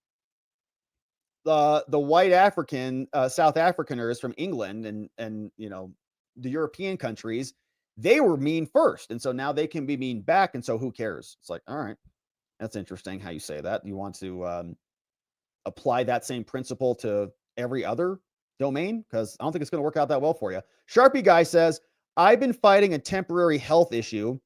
[SPEAKER 1] the white African, South Africaners from England and the European countries, they were mean first. And so now they can be mean back. And so who cares? It's like, all right, that's interesting how you say that. You want to apply that same principle to every other domain? Because I don't think it's going to work out that well for you. Sharpie Guy says, I've been fighting a temporary health issue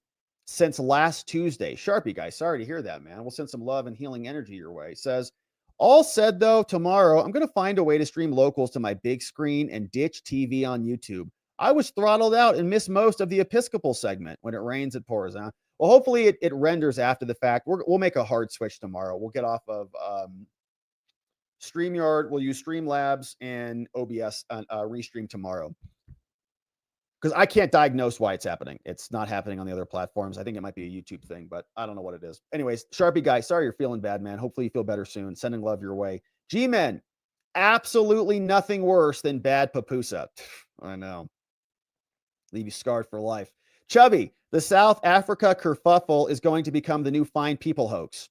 [SPEAKER 1] since last Tuesday. Sharpie Guy, sorry to hear that, man. We'll send some love and healing energy your way. Says, all said, though, tomorrow I'm going to find a way to stream locals to my big screen and ditch TV on YouTube. I was throttled out and missed most of the Episcopal segment. When it rains, it pours, huh? Well, hopefully it renders after the fact. We'll make a hard switch tomorrow. We'll get off of StreamYard. We'll use Streamlabs and OBS restream tomorrow. Because I can't diagnose why it's happening. It's not happening on the other platforms. I think it might be a YouTube thing, but I don't know what it is. Anyways, Sharpie Guy, sorry you're feeling bad, man. Hopefully you feel better soon. Sending love your way. G-Men, absolutely nothing worse than bad pupusa. I know. Leave you scarred for life. Chubby, the South Africa kerfuffle is going to become the new Fine People hoax.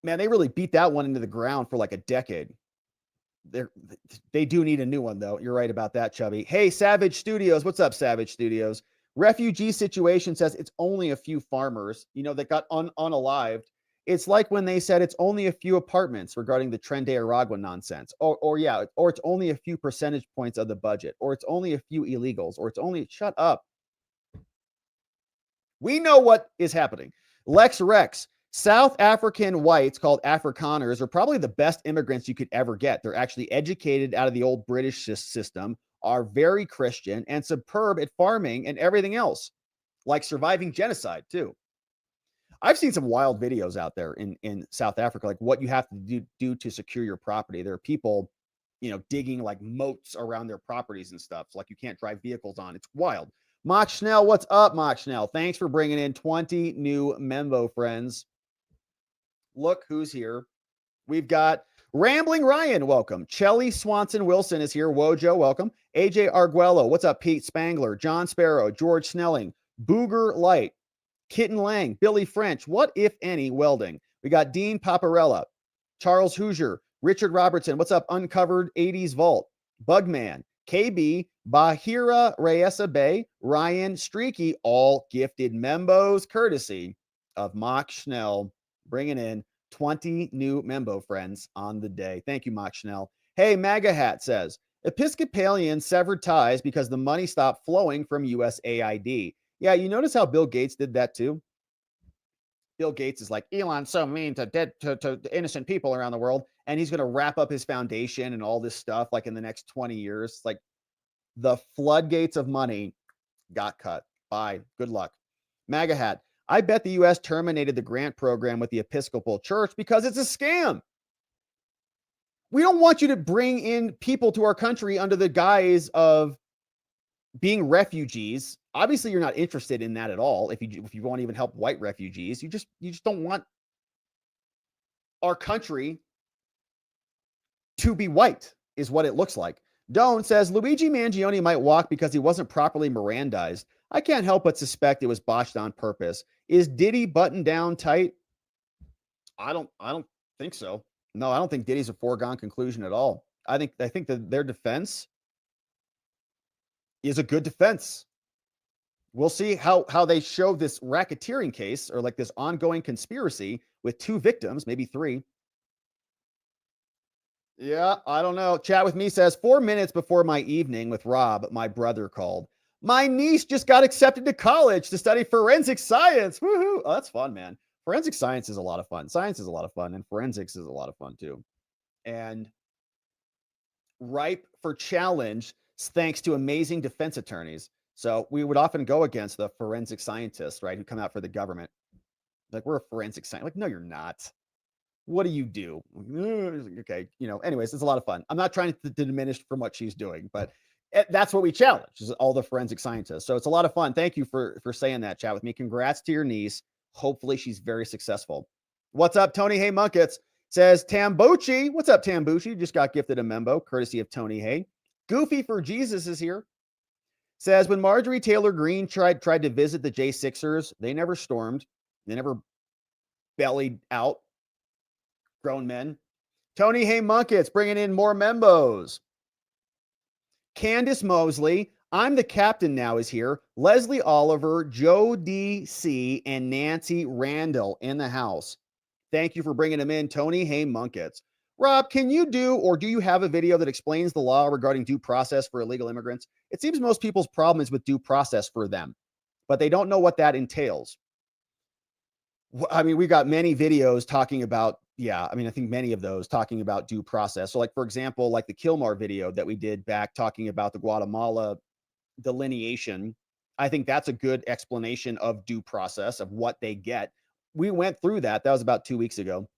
[SPEAKER 1] Man, they really beat that one into the ground for like a decade. They do need a new one, though. You're right about that, Chubby. Hey, Savage Studios. What's up, Savage Studios? Refugee situation says it's only a few farmers, that got unalived. It's like when they said it's only a few apartments regarding the Tren de Aragua nonsense. Or it's only a few percentage points of the budget. Or it's only a few illegals. Or it's only, shut up. We know what is happening. Lex Rex. South African whites called Afrikaners are probably the best immigrants you could ever get. They're actually educated out of the old British system, are very Christian, and superb at farming and everything else, like surviving genocide, too. I've seen some wild videos out there in South Africa, like what you have to do to secure your property. There are people, digging like moats around their properties and stuff. So like you can't drive vehicles on. It's wild. Mach Schnell, what's up, Mach Schnell? Thanks for bringing in 20 new Membo friends. Look who's here. We've got Rambling Ryan, welcome. Chelly Swanson Wilson is here. Wojo, welcome. AJ Arguello, what's up? Pete Spangler, John Sparrow, George Snelling, Booger Light, Kitten Lang, Billy French, what if any welding? We got Dean Paparella, Charles Hoosier, Richard Robertson, what's up? Uncovered 80s Vault, Bugman, KB, Bahira Reyesa Bay, Ryan Streaky, all gifted membos courtesy of Mock Schnell, bringing in 20 new membo friends on the day. Thank you, Mock Schnell. Hey, MAGA Hat says, Episcopalians severed ties because the money stopped flowing from USAID. Yeah, you notice how Bill Gates did that too? Bill Gates is like, Elon's so mean to innocent people around the world, and he's going to wrap up his foundation and all this stuff like in the next 20 years. Like the floodgates of money got cut. Bye. Good luck. MAGA Hat. I bet the U.S. terminated the grant program with the Episcopal Church because it's a scam. We don't want you to bring in people to our country under the guise of being refugees. Obviously, you're not interested in that at all. If you want to even help white refugees, you just don't want our country to be white, is what it looks like. Doan says Luigi Mangione might walk because he wasn't properly Mirandized. I can't help but suspect it was botched on purpose. Is Diddy buttoned down tight? I don't think so. No, I don't think Diddy's a foregone conclusion at all. I think that their defense is a good defense. We'll see how they show this racketeering case, or like this ongoing conspiracy with 2 victims, maybe 3. Yeah, I don't know. Chat with me says 4 minutes before my evening with Rob, my brother called. My niece just got accepted to college to study forensic science. Woohoo! Oh, that's fun, man. Forensic science is a lot of fun. Science is a lot of fun, and forensics is a lot of fun too. And ripe for challenge thanks to amazing defense attorneys. So we would often go against the forensic scientists, right, who come out for the government. Like, we're a forensic scientist. Like, no, you're not. What do you do? Okay, anyways, it's a lot of fun. I'm not trying to diminish from what she's doing, but that's what we challenge, is all the forensic scientists. So it's a lot of fun. Thank you for saying that, chat with me. Congrats to your niece. Hopefully she's very successful. What's up, Tony Hay Munkets? Says Tambucci. What's up, Tambucci? Just got gifted a membo, courtesy of Tony Hay. Goofy for Jesus is here. Says when Marjorie Taylor Greene tried to visit the J6ers, they never stormed. They never bellied out grown men. Tony Hay Munkets bringing in more membos. Candace Mosley, I'm the captain now, is here. Leslie Oliver, Joe D.C., and Nancy Randall in the house. Thank you for bringing them in, Tony Hay Munkets. Rob, can you do you have a video that explains the law regarding due process for illegal immigrants? It seems most people's problem is with due process for them, but they don't know what that entails. I mean, we got many videos talking about, I think many of those talking about due process. So like, for example, like the Kilmar video that we did back talking about the Guatemala delineation. I think that's a good explanation of due process, of what they get. We went through that. That was about 2 weeks ago.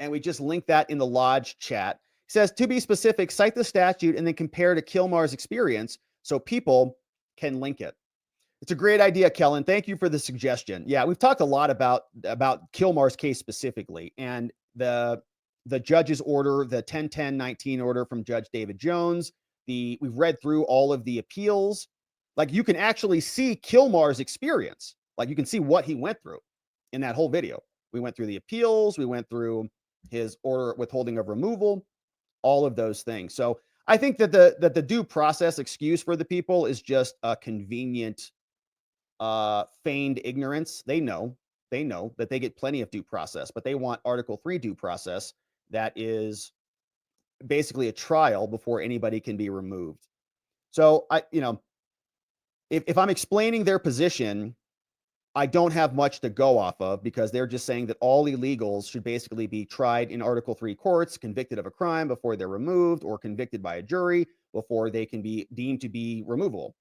[SPEAKER 1] And we just linked that in the Lodge chat. It says, to be specific, cite the statute and then compare to Kilmar's experience so people can link it. It's a great idea, Kellen. Thank you for the suggestion. Yeah, we've talked a lot about Kilmar's case specifically, and the judge's order, the 10-10-19 order from Judge David Jones. We've read through all of the appeals. Like, you can actually see Kilmar's experience. Like, you can see what he went through in that whole video. We went through the appeals. We went through his order withholding of removal, all of those things. So I think that the due process excuse for the people is just a convenient, feigned ignorance. They know that they get plenty of due process, but they want Article 3 due process that is basically a trial before anybody can be removed. So if I'm explaining their position, I don't have much to go off of, because they're just saying that all illegals should basically be tried in Article 3 courts, convicted of a crime before they're removed, or convicted by a jury before they can be deemed to be removable.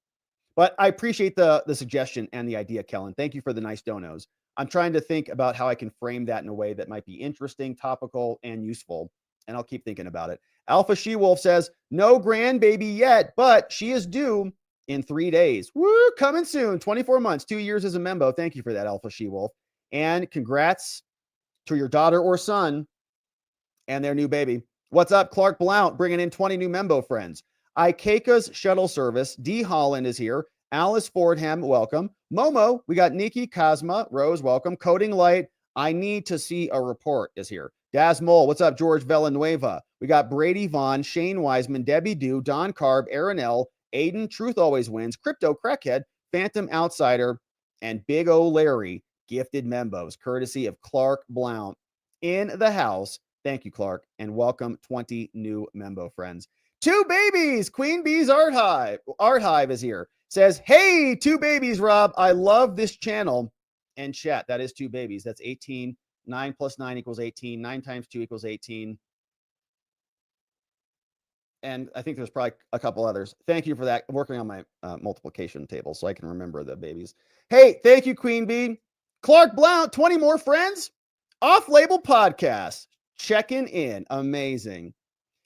[SPEAKER 1] But I appreciate the suggestion and the idea, Kellen. Thank you for the nice donos. I'm trying to think about how I can frame that in a way that might be interesting, topical, and useful, and I'll keep thinking about it. Alpha She-Wolf says, no grandbaby yet, but she is due in 3 days. Woo, coming soon. 24 months, 2 years as a membo. Thank you for that, Alpha She-Wolf. And congrats to your daughter or son. and their new baby. What's up, Clark Blount, bringing in 20 new Membo friends. Ikaika's Shuttle Service, D. Holland is here. Alice Fordham, welcome. Momo, we got Nikki Cosma, Rose, welcome. Coding Light, I need to see a report is here. Daz Mole, what's up, George Villanueva? We got Brady Vaughn, Shane Wiseman, Debbie Dew, Don Carb, Aaron L., Aiden, Truth Always Wins, Crypto Crackhead, Phantom Outsider, and Big O Larry, gifted Membos, courtesy of Clark Blount in the house. Thank you, Clark, and welcome 20 new Membo friends. Two babies, Queen Bee's Art Hive is here. Says, hey, two babies, Rob. I love this channel. And chat, that is two babies. That's 18. 9 plus 9 equals 18. 9 times 2 equals 18. And I think there's probably a couple others. Thank you for that. I'm working on my multiplication table so I can remember the babies. Hey, thank you, Queen Bee. Clark Blount, 20 more friends. Off-label podcast. Checking in. Amazing.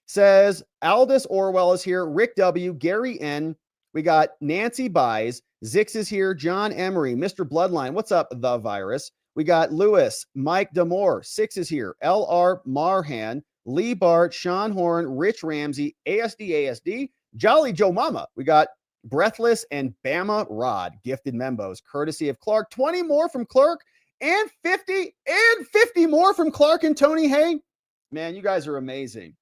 [SPEAKER 1] Says, Aldous Orwell is here. Rick W. Gary N. We got Nancy Buys. Zix is here. John Emery. Mr. Bloodline. What's up, The Virus? We got Lewis. Mike Damore. Six is here. L.R. Marhan. Lee Bart. Sean Horn. Rich Ramsey. ASD. Jolly Joe Mama. We got Breathless and Bama Rod. Gifted Membos. Courtesy of Clark. 20 more from Clark. And 50 more from Clark and Tony Hay. Man, you guys are amazing.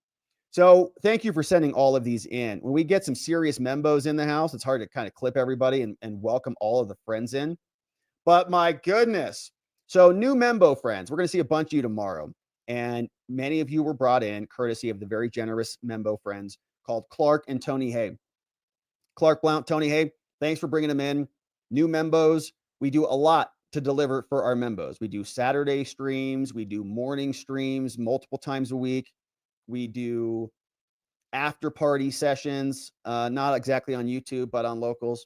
[SPEAKER 1] So thank you for sending all of these in. When we get some serious Membos in the house, it's hard to kind of clip everybody and welcome all of the friends in. But my goodness. So new Membo friends, we're going to see a bunch of you tomorrow. And many of you were brought in courtesy of the very generous Membo friends called Clark and Tony Hay. Clark Blount, Tony Hay, thanks for bringing them in. New Membos. We do a lot to deliver for our Membos. We do Saturday streams. We do morning streams multiple times a week. We do after party sessions, not exactly on YouTube, but on locals.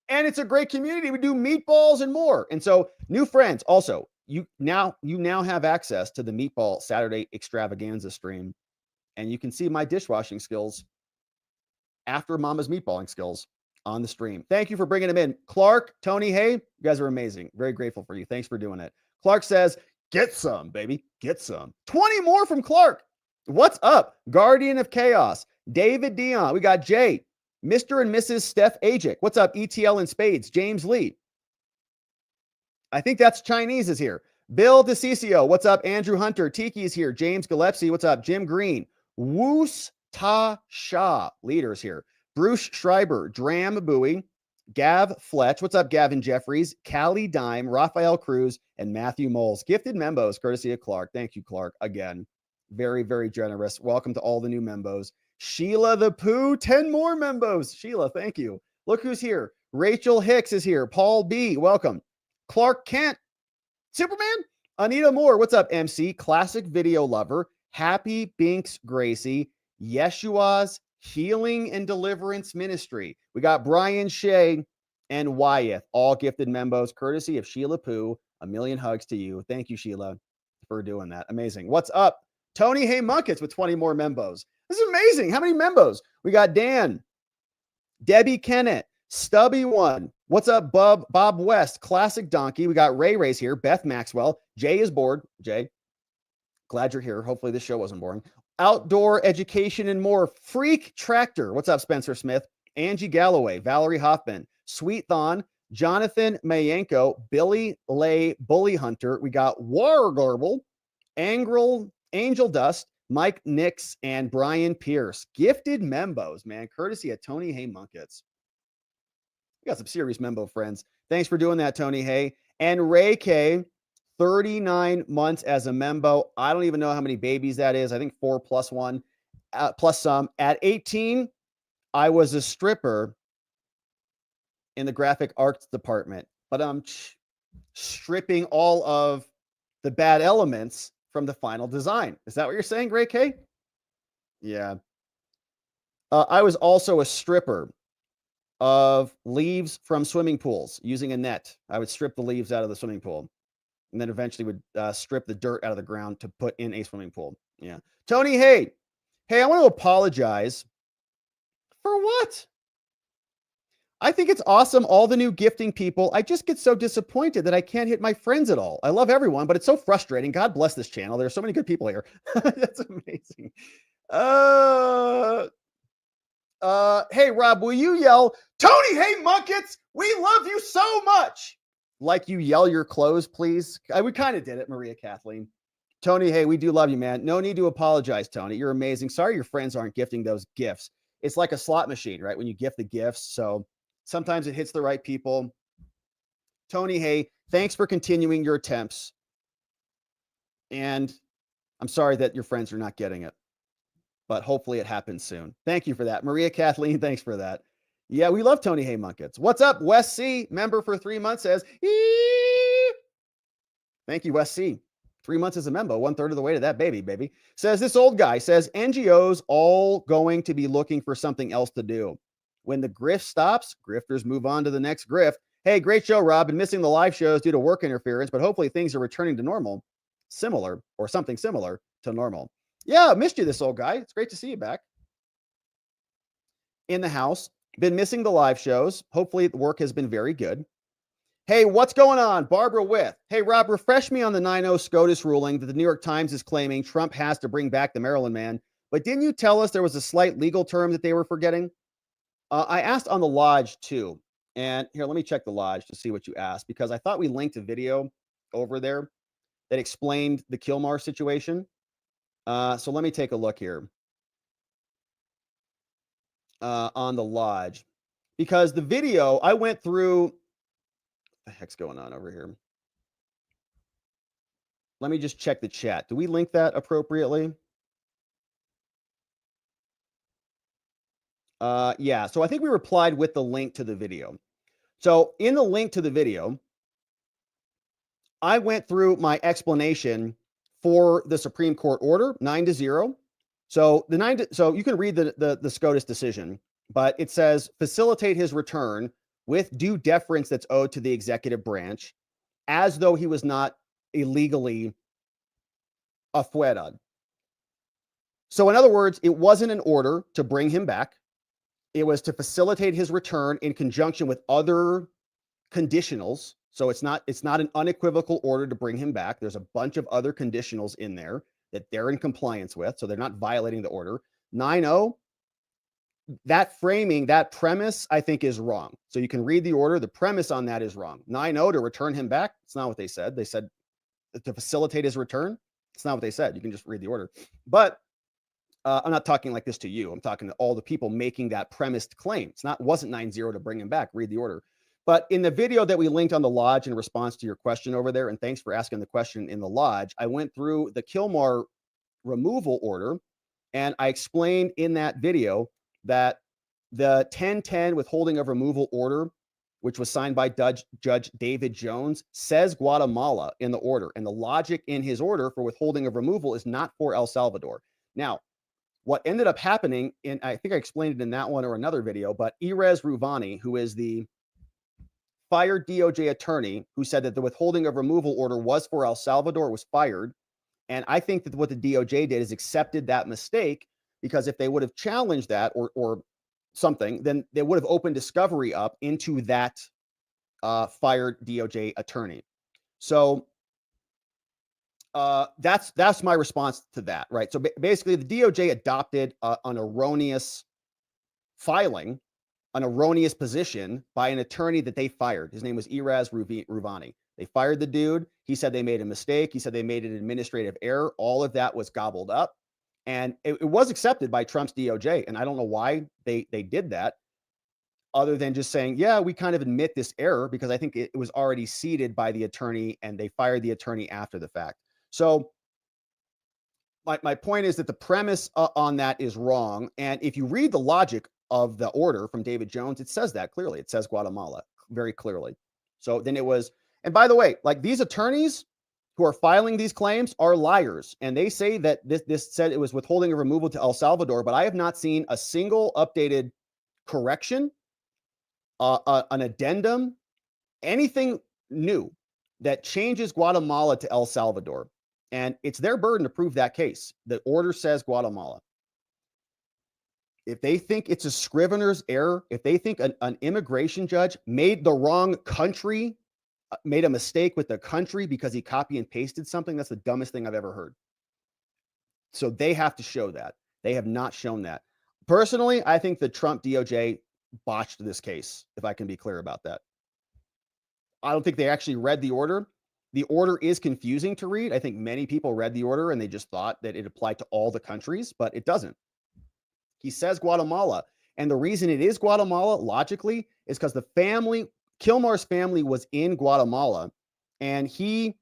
[SPEAKER 1] And it's a great community. We do meatballs and more. And so new friends also, you now have access to the Meatball Saturday Extravaganza stream. And you can see my dishwashing skills after Mama's meatballing skills on the stream. Thank you for bringing them in. Clark, Tony Hay, you guys are amazing. Very grateful for you. Thanks for doing it. Clark says, get some, baby. Get some. 20 more from Clark. What's up? Guardian of Chaos. David Dion. We got Jay. Mr. and Mrs. Steph Ajic. What's up? ETL and Spades. James Lee. I think that's Chinese is here. Bill DeCiccio. What's up? Andrew Hunter. Tiki is here. James Gillespie. What's up? Jim Green. Woos Ta Shah. Leaders here. Bruce Schreiber. Dram Bowie. Gav Fletch. What's up, Gavin Jeffries? Callie Dime. Raphael Cruz. And Matthew Moles. Gifted Membos courtesy of Clark. Thank you, Clark. Again. Very, very generous. Welcome to all the new Membos. Sheila the Pooh, 10 more Membos. Sheila, thank you. Look who's here. Rachel Hicks is here. Paul B, welcome. Clark Kent, Superman. Anita Moore, what's up, MC? Classic video lover. Happy Binks Gracie. Yeshua's Healing and Deliverance Ministry. We got Brian Shea and Wyeth, all gifted Membos, courtesy of Sheila Pooh. A million hugs to you. Thank you, Sheila, for doing that. Amazing. What's up? Tony Hay Munkets with 20 more Membos. This is amazing. How many Membos? We got Dan, Debbie Kennett, Stubby One. What's up, Bob West, Classic Donkey. We got Ray Ray's here, Beth Maxwell. Jay is bored. Jay, glad you're here. Hopefully this show wasn't boring. Outdoor Education and More. Freak Tractor. What's up, Spencer Smith? Angie Galloway, Valerie Hoffman, Sweet Thon, Jonathan Mayenko, Billy Lay, Bully Hunter. We got Wargarble, Angel Dust, Mike Nix, and Brian Pierce. Gifted Membos, man, courtesy of Tony Hay Munkets. We got some serious Membo friends. Thanks for doing that, Tony Hay. And Ray K, 39 months as a Membo. I don't even know how many babies that is. I think 4 plus 1, plus some. At 18, I was a stripper in the graphic arts department, but I'm stripping all of the bad elements from the final design. Is that what you're saying, Ray K? Yeah. I was also a stripper of leaves from swimming pools using a net. I would strip the leaves out of the swimming pool and then eventually would strip the dirt out of the ground to put in a swimming pool. Yeah. Tony, hey, I want to apologize. For what? I think it's awesome. All the new gifting people. I just get so disappointed that I can't hit my friends at all. I love everyone, but it's so frustrating. God bless this channel. There's so many good people here. That's amazing. Hey, Rob, will you yell, Tony, hey, Munkets, we love you so much. Like you yell your clothes, please. We kind of did it, Maria Kathleen. Tony, hey, we do love you, man. No need to apologize, Tony. You're amazing. Sorry your friends aren't gifting those gifts. It's like a slot machine, right? When you gift the gifts. So sometimes it hits the right people. Tony, hey, thanks for continuing your attempts. And I'm sorry that your friends are not getting it, but hopefully it happens soon. Thank you for that. Maria Kathleen, thanks for that. Yeah, we love Tony Hay Munkets. What's up? Wes C, member for 3 months, says, Eee! Thank you, Wes C. 3 months as a member, 1/3 of the way to that baby. Says this old guy, says NGOs all going to be looking for something else to do. When the grift stops, grifters move on to the next grift. Hey, great show, Rob. Been missing the live shows due to work interference, but hopefully things are returning to normal, similar or something similar to normal. Yeah, missed you, this old guy. It's great to see you back in the house. Been missing the live shows. Hopefully the work has been very good. Hey, what's going on? Barbara with. Hey, Rob, refresh me on the 9-0 SCOTUS ruling that the New York Times is claiming Trump has to bring back the Maryland man. But didn't you tell us there was a slight legal term that they were forgetting? I asked on the Lodge too. And here, let me check the Lodge to see what you asked, because I thought we linked a video over there that explained the Kilmar situation. So let me take a look here on the Lodge, because the video I went through. What the heck's going on over here? Let me just check the chat. Do we link that appropriately? Yeah, so I think we replied with the link to the video. So in the link to the video, I went through my explanation for the Supreme Court order 9-0. So so you can read the SCOTUS decision, but it says facilitate his return with due deference that's owed to the executive branch, as though he was not illegally afuera. So in other words, it wasn't an order to bring him back. It was to facilitate his return in conjunction with other conditionals. So it's not an unequivocal order to bring him back. There's a bunch of other conditionals in there that they're in compliance with, so they're not violating the order. 9-0, that framing, that premise, I think is wrong. So you can read the order. The premise on that is wrong. 9-0 to return him back. It's not what they said. They said to facilitate his return. It's not what they said. You can just read the order. But I'm not talking like this to you. I'm talking to all the people making that premised claim. Wasn't 9-0 to bring him back. Read the order. But in the video that we linked on the Lodge in response to your question over there, and thanks for asking the question in the Lodge, I went through the Kilmar removal order, and I explained in that video that the 1010 withholding of removal order, which was signed by Judge David Jones, says Guatemala in the order. And the logic in his order for withholding of removal is not for El Salvador. Now, what ended up happening, I think I explained it in that one or another video, but Erez Ruvani, who is the fired DOJ attorney who said that the withholding of removal order was for El Salvador, was fired. And I think that what the DOJ did is accepted that mistake, because if they would have challenged that or something, then they would have opened discovery up into that fired DOJ attorney. So that's my response to that, right? So basically the DOJ adopted an erroneous filing, an erroneous position by an attorney that they fired. His name was Erez Ruvani. They fired the dude. He said they made a mistake. He said they made an administrative error. All of that was gobbled up. And it was accepted by Trump's DOJ. And I don't know why they did that, other than just saying, yeah, we kind of admit this error, because I think it was already seeded by the attorney and they fired the attorney after the fact. So my point is that the premise on that is wrong. And if you read the logic of the order from David Jones, it says that clearly. It says Guatemala very clearly. So then it was, and by the way, like, these attorneys who are filing these claims are liars. And they say that this said it was withholding a removal to El Salvador, but I have not seen a single updated correction, an addendum, anything new that changes Guatemala to El Salvador. And it's their burden to prove that case. The order says Guatemala. If they think it's a scrivener's error, if they think an immigration judge made the wrong country, made a mistake with the country because he copy and pasted something, that's the dumbest thing I've ever heard. So they have to show that. They have not shown that. Personally, I think the Trump DOJ botched this case, if I can be clear about that. I don't think they actually read the order. The order is confusing to read. I think many people read the order and they just thought that it applied to all the countries, but it doesn't. He says Guatemala. And the reason it is Guatemala, logically, is because the family, Kilmar's family, was in Guatemala, and he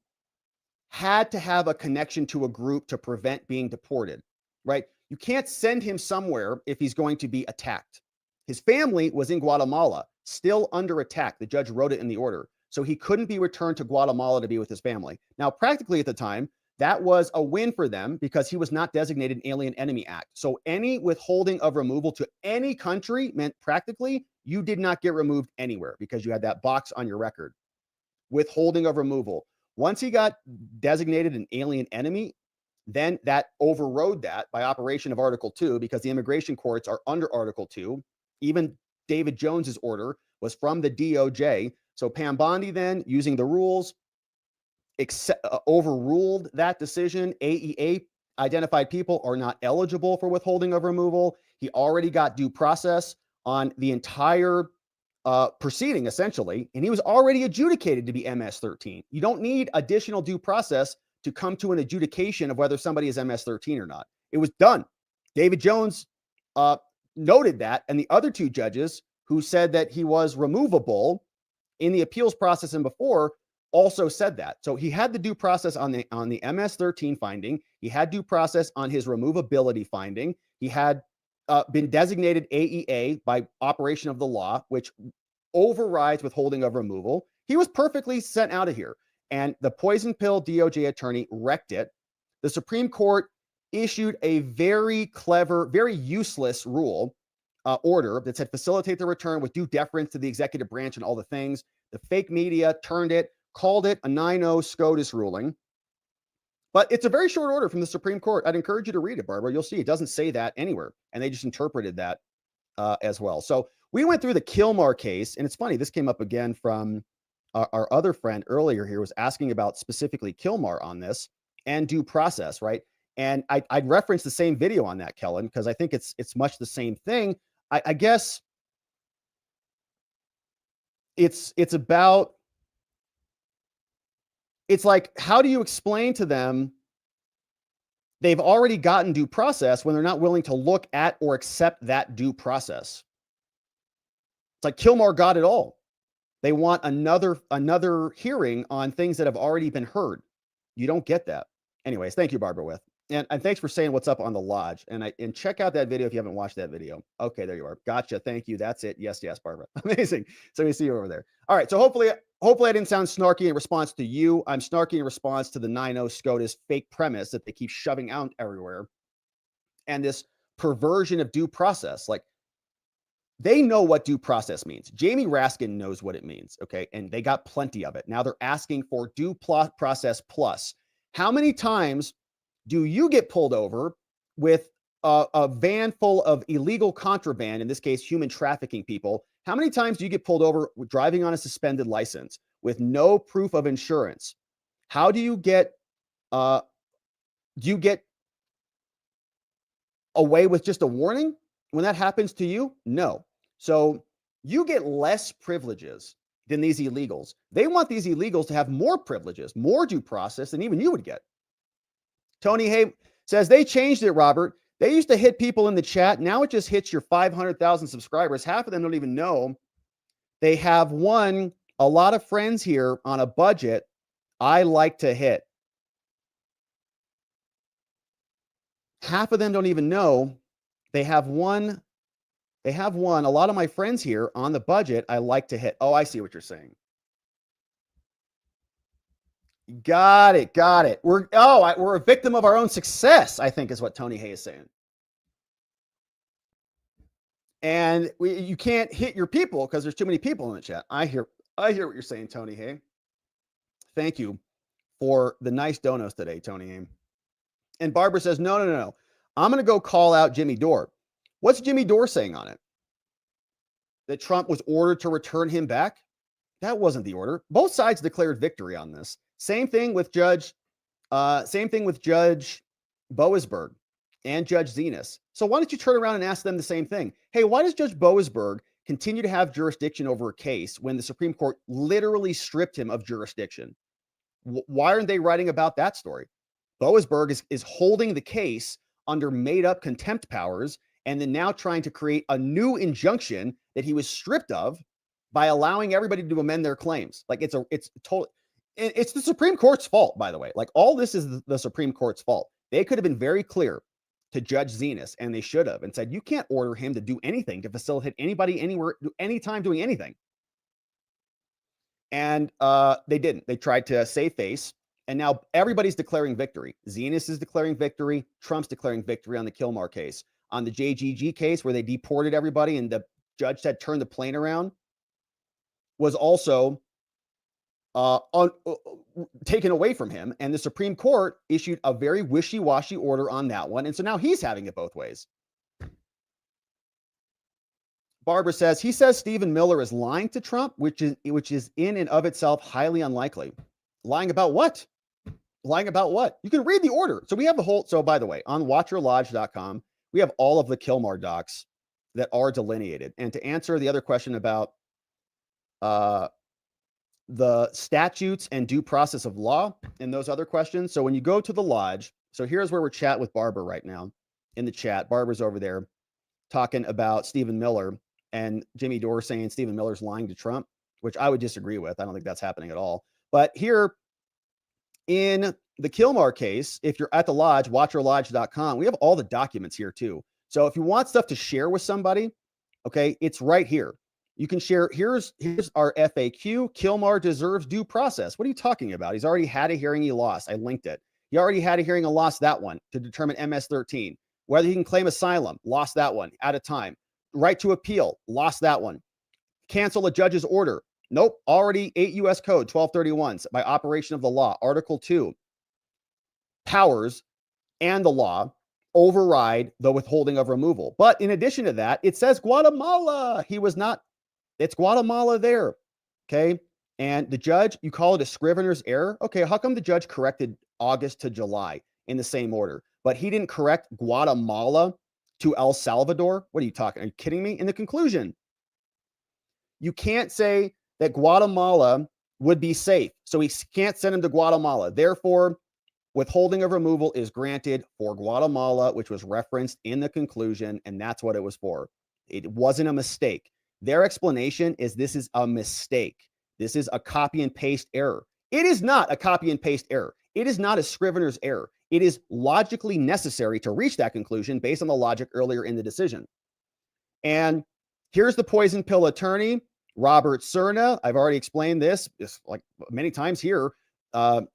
[SPEAKER 1] had to have a connection to a group to prevent being deported, right? You can't send him somewhere if he's going to be attacked. His family was in Guatemala, still under attack. The judge wrote it in the order. So he couldn't be returned to Guatemala to be with his family. Now, practically at the time, that was a win for them because he was not designated an Alien Enemy Act. So any withholding of removal to any country meant practically you did not get removed anywhere because you had that box on your record. Withholding of removal. Once he got designated an alien enemy, then that overrode that by operation of Article 2 because the immigration courts are under Article 2. Even David Jones's order was from the DOJ. So Pam Bondi then, using the rules, overruled that decision. AEA identified people are not eligible for withholding of removal. He already got due process on the entire proceeding, essentially, and he was already adjudicated to be MS-13. You don't need additional due process to come to an adjudication of whether somebody is MS-13 or not. It was done. David Jones noted that, and the other two judges who said that he was removable in the appeals process and before also said that. So he had the due process on the MS-13 finding. He had due process on his removability finding. He had been designated AEA by operation of the law, which overrides withholding of removal. He was perfectly sent out of here. And the poison pill DOJ attorney wrecked it. The Supreme Court issued a very clever, very useless rule order that said facilitate the return with due deference to the executive branch and all the things. The fake media turned it, called it a 9-0 SCOTUS ruling. But it's a very short order from the Supreme Court. I'd encourage you to read it, Barbara. You'll see it doesn't say that anywhere. And they just interpreted that as well. So we went through the Kilmar case. And it's funny, this came up again from our other friend earlier here, was asking about specifically Kilmar on this and due process, right? And I'd reference the same video on that, Kellen, because I think it's much the same thing. I guess it's about, it's like, how do you explain to them they've already gotten due process when they're not willing to look at or accept that due process? It's like Kilmar got it all. They want another hearing on things that have already been heard. You don't get that. Anyways, thank you, Barbara With. And thanks for saying what's up on the lodge. And check out that video if you haven't watched that video. Okay, there you are. Gotcha. Thank you. That's it. Yes, Barbara. Amazing. So we see you over there. All right. So hopefully I didn't sound snarky in response to you. I'm snarky in response to the 9-0 SCOTUS fake premise that they keep shoving out everywhere. And this perversion of due process. Like, they know what due process means. Jamie Raskin knows what it means. Okay. And they got plenty of it. Now they're asking for due process plus. How many times do you get pulled over with a van full of illegal contraband, in this case, human trafficking people? How many times do you get pulled over with driving on a suspended license with no proof of insurance? How do you get away with just a warning when that happens to you? No. So you get less privileges than these illegals. They want these illegals to have more privileges, more due process than even you would get. Tony Hay says they changed it, Robert. They used to hit people in the chat. Now it just hits your 500,000 subscribers. Half of them don't even know they have won a lot of friends here on a budget I like to hit. Half of them don't even know they have won. They have won a lot of my friends here on the budget I like to hit. Oh, I see what you're saying. Got it. We're a victim of our own success, I think is what Tony Hay is saying. And you can't hit your people because there's too many people in the chat. I hear what you're saying, Tony Hay. Thank you for the nice donos today, Tony Hay. And Barbara says, no. I'm going to go call out Jimmy Dore. What's Jimmy Dore saying on it? That Trump was ordered to return him back? That wasn't the order. Both sides declared victory on this. Same thing with Judge Boasberg and Judge Zenas. So why don't you turn around and ask them the same thing? Hey, why does Judge Boasberg continue to have jurisdiction over a case when the Supreme Court literally stripped him of jurisdiction? Why aren't they writing about that story? Boasberg is holding the case under made-up contempt powers and then now trying to create a new injunction that he was stripped of by allowing everybody to amend their claims. Like it's the Supreme Court's fault, by the way. Like all this is the Supreme Court's fault. They could have been very clear to Judge Zenas, and they should have, and said, you can't order him to do anything, to facilitate anybody, anywhere, anytime doing anything. And they didn't. They tried to save face, and now everybody's declaring victory. Zenas is declaring victory. Trump's declaring victory on the Kilmar case. On the JGG case, where they deported everybody and the judge said, turn the plane around, was also taken away from him. And the Supreme Court issued a very wishy-washy order on that one. And so now he's having it both ways. Barbara says, he says Stephen Miller is lying to Trump, which is in and of itself highly unlikely. Lying about what? Lying about what? You can read the order. So we have the whole, so by the way, on watcherlodge.com, we have all of the Kilmar docs that are delineated. And to answer the other question about the statutes and due process of law and those other questions. So when you go to the lodge, so here's where we're chatting with Barbara right now in the chat. Barbara's over there talking about Stephen Miller and Jimmy Dore saying Stephen Miller's lying to Trump, which I would disagree with. I don't think that's happening at all. But here in the Kilmar case, if you're at the lodge, watcherlodge.com, we have all the documents here too. So if you want stuff to share with somebody, okay, it's right here. You can share, here's our FAQ, Kilmar deserves due process. What are you talking about? He's already had a hearing, he lost. I linked it. He already had a hearing and lost that one to determine MS-13. Whether he can claim asylum, lost that one, out of time. Right to appeal, lost that one. Cancel a judge's order. Nope, already 8 U.S. Code 1231 by operation of the law. Article 2, powers and the law override the withholding of removal. But in addition to that, it says Guatemala. He was not, it's Guatemala there, okay? And the judge, you call it a scrivener's error. Okay, how come the judge corrected August to July in the same order, but he didn't correct Guatemala to El Salvador? What are you talking? Are you kidding me? In the conclusion, you can't say that Guatemala would be safe, so he can't send him to Guatemala. Therefore, withholding of removal is granted for Guatemala, which was referenced in the conclusion, and that's what it was for. It wasn't a mistake. Their explanation is this is a mistake. This is a copy and paste error. It is not a copy and paste error. It is not a scrivener's error. It is logically necessary to reach that conclusion based on the logic earlier in the decision. And here's the poison pill attorney, Robert Cerna. I've already explained this like many times here, but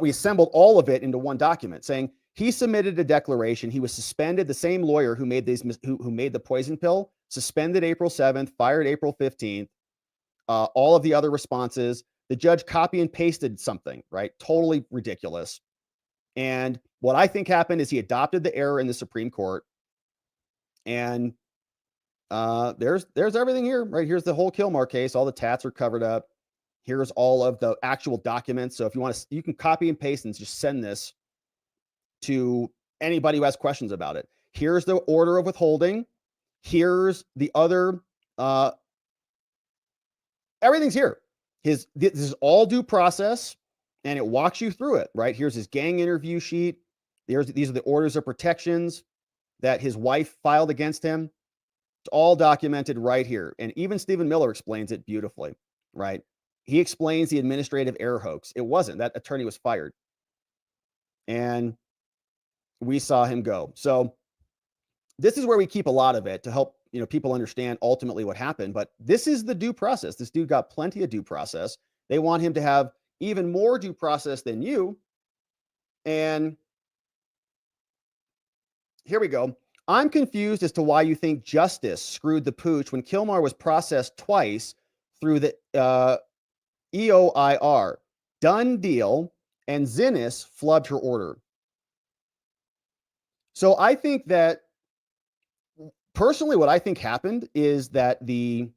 [SPEAKER 1] we assembled all of it into one document saying he submitted a declaration. He was suspended. The same lawyer who made who made the poison pill, suspended April 7th, fired April 15th. All of the other responses, the judge copy and pasted something, right? Totally ridiculous. And what I think happened is he adopted the error in the Supreme Court. And there's everything here, right? Here's the whole Kilmar case. All the tats are covered up. Here's all of the actual documents. So if you want to, you can copy and paste and just send this to anybody who has questions about it. Here's the order of withholding. Here's the other, everything's here. This is all due process, and it walks you through it, right? Here's his gang interview sheet. These are the orders of protections that his wife filed against him. It's all documented right here. And even Stephen Miller explains it beautifully, right? He explains the administrative error hoax. It wasn't. That attorney was fired. And we saw him go. So this is where we keep a lot of it to help, people understand ultimately what happened. But this is the due process. This dude got plenty of due process. They want him to have even more due process than you. And here we go. I'm confused as to why you think justice screwed the pooch when Kilmar was processed twice through the EOIR. Done deal. And Zenas flubbed her order. So I think that personally, what I think happened is that the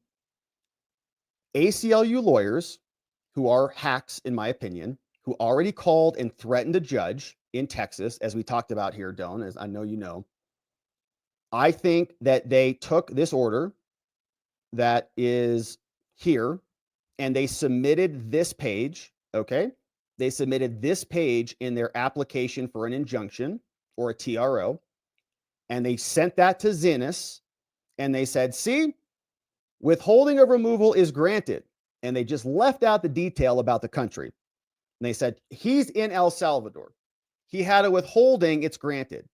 [SPEAKER 1] ACLU lawyers, who are hacks, in my opinion, who already called and threatened a judge in Texas, as we talked about here, Doan, as I know you know, I think that they took this order that is here and they submitted this page, okay? They submitted this page in their application for an injunction or a TRO, and they sent that to Zinus, and they said, see, withholding of removal is granted. And they just left out the detail about the country. And they said, he's in El Salvador. He had a withholding, it's granted.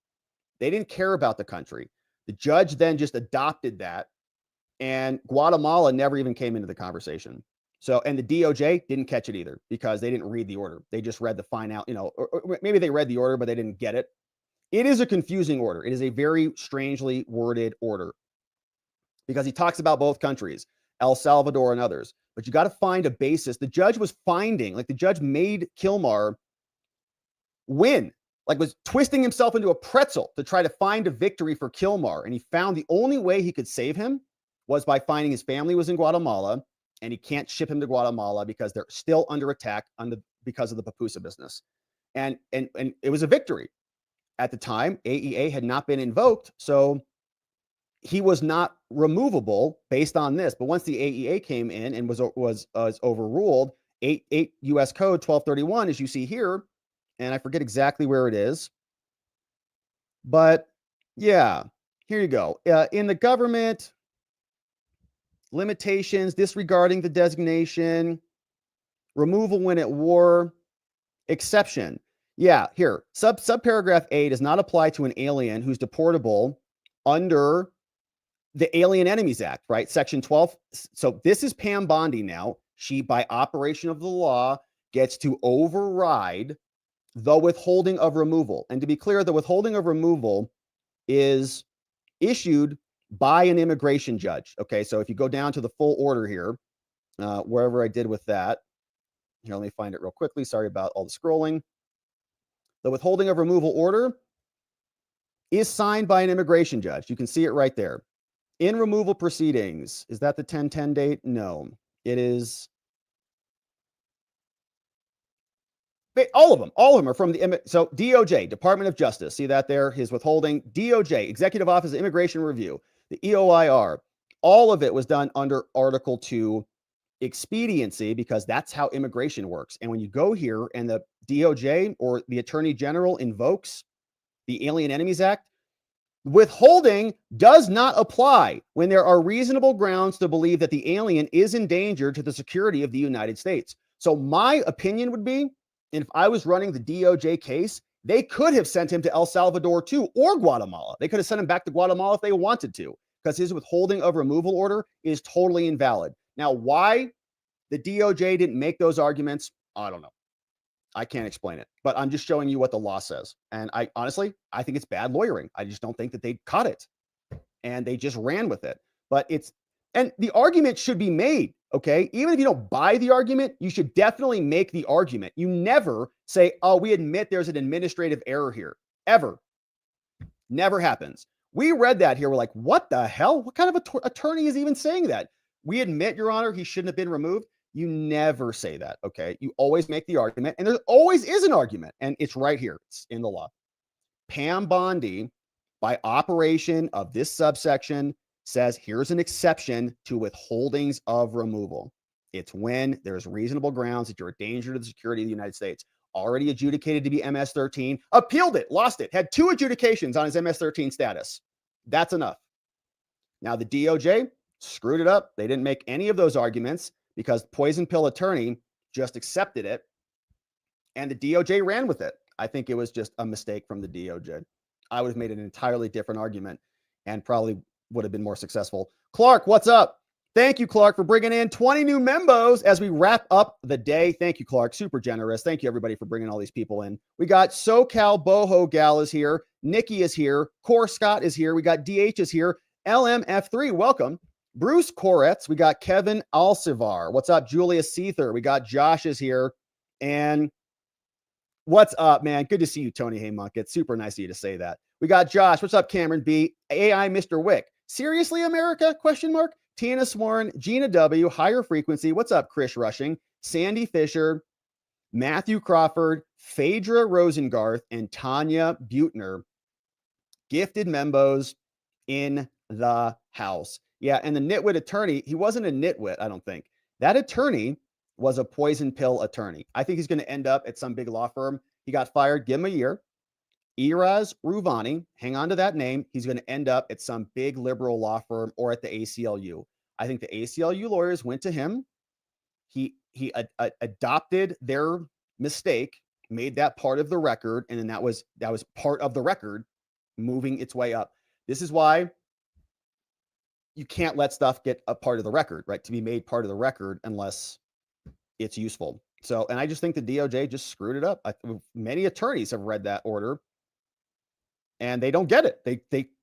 [SPEAKER 1] They didn't care about the country. The judge then just adopted that, and Guatemala never even came into the conversation. So, and the DOJ didn't catch it either because they didn't read the order. They just read the fine out, or maybe they read the order, but they didn't get it. It is a confusing order. It is a very strangely worded order because he talks about both countries, El Salvador and others, but you got to find a basis. The judge was finding, like the judge made Kilmar win, like was twisting himself into a pretzel to try to find a victory for Kilmar. And he found the only way he could save him was by finding his family was in Guatemala, and he can't ship him to Guatemala because they're still under attack because of the Papusa business. And it was a victory. At the time, AEA had not been invoked, so he was not removable based on this. But once the AEA came in and was overruled, 8 U.S. Code 1231, as you see here, and I forget exactly where it is, but yeah, here you go. In the government, limitations disregarding the designation, removal when at war, exception. Yeah, here, subparagraph A does not apply to an alien who's deportable under the Alien Enemies Act, right? Section 12. So this is Pam Bondi now. She, by operation of the law, gets to override the withholding of removal. And to be clear, the withholding of removal is issued by an immigration judge. Okay, so if you go down to the full order here, wherever I did with that, here, let me find it real quickly. Sorry about all the scrolling. The withholding of removal order is signed by an immigration judge. You can see it right there. In removal proceedings, is that the 10/10 date? No, it is. All of them are from the, so DOJ, Department of Justice, see that there, his withholding, DOJ, Executive Office of Immigration Review, the EOIR, all of it was done under Article 2 expediency because that's how immigration works. And when you go here and the DOJ or the Attorney General invokes the Alien Enemies Act, withholding does not apply when there are reasonable grounds to believe that the alien is in danger to the security of the United States. So my opinion would be, if I was running the DOJ case, they could have sent him to El Salvador too, or Guatemala. They could have sent him back to Guatemala if they wanted to, because his withholding of removal order is totally invalid. Now, why the DOJ didn't make those arguments, I don't know. I can't explain it, but I'm just showing you what the law says. And I honestly think it's bad lawyering. I just don't think that they caught it and they just ran with it. But and the argument should be made, okay? Even if you don't buy the argument, you should definitely make the argument. You never say, oh, we admit there's an administrative error here, ever. Never happens. We read that here. We're like, what the hell? What kind of attorney is even saying that? We admit, Your Honor, he shouldn't have been removed. You never say that, okay? You always make the argument, and there always is an argument, and it's right here. It's in the law. Pam Bondi, by operation of this subsection, says here's an exception to withholdings of removal. It's when there's reasonable grounds that you're a danger to the security of the United States. Already adjudicated to be MS-13, appealed it, lost it, had 2 adjudications on his MS-13 status. That's enough. Now, the DOJ screwed it up. They didn't make any of those arguments because poison pill attorney just accepted it, and the DOJ ran with it. I think it was just a mistake from the DOJ. I would have made an entirely different argument and probably would have been more successful. Clark, what's up? Thank you, Clark, for bringing in 20 new members as we wrap up the day. Thank you, Clark. Super generous. Thank you, everybody, for bringing all these people in. We got SoCal Boho Gal is here. Nikki is here. Core Scott is here. We got DH is here. LMF3, welcome. Bruce Koretz. We got Kevin Alcivar. What's up, Julia Seether? We got Josh is here. And what's up, man? Good to see you, Tony Haymuck. It's super nice of you to say that. We got Josh. What's up, Cameron B? AI Mr. Wick. Seriously, America? Question mark. Tina Sworn, Gina W, Higher Frequency. What's up, Chris Rushing? Sandy Fisher, Matthew Crawford, Phaedra Rosengarth, and Tanya Butner. Gifted membos in the house. Yeah, and the nitwit attorney, he wasn't a nitwit, I don't think. That attorney was a poison pill attorney. I think he's going to end up at some big law firm. He got fired. Give him a year. Iraz Ruvani, hang on to that name. He's going to end up at some big liberal law firm or at the ACLU. I think the ACLU lawyers went to him. He adopted their mistake, made that part of the record, and then that was part of the record moving its way up. This is why you can't let stuff get a part of the record, right? To be made part of the record unless it's useful. So, and I just think the DOJ just screwed it up. Many attorneys have read that order and they don't get it.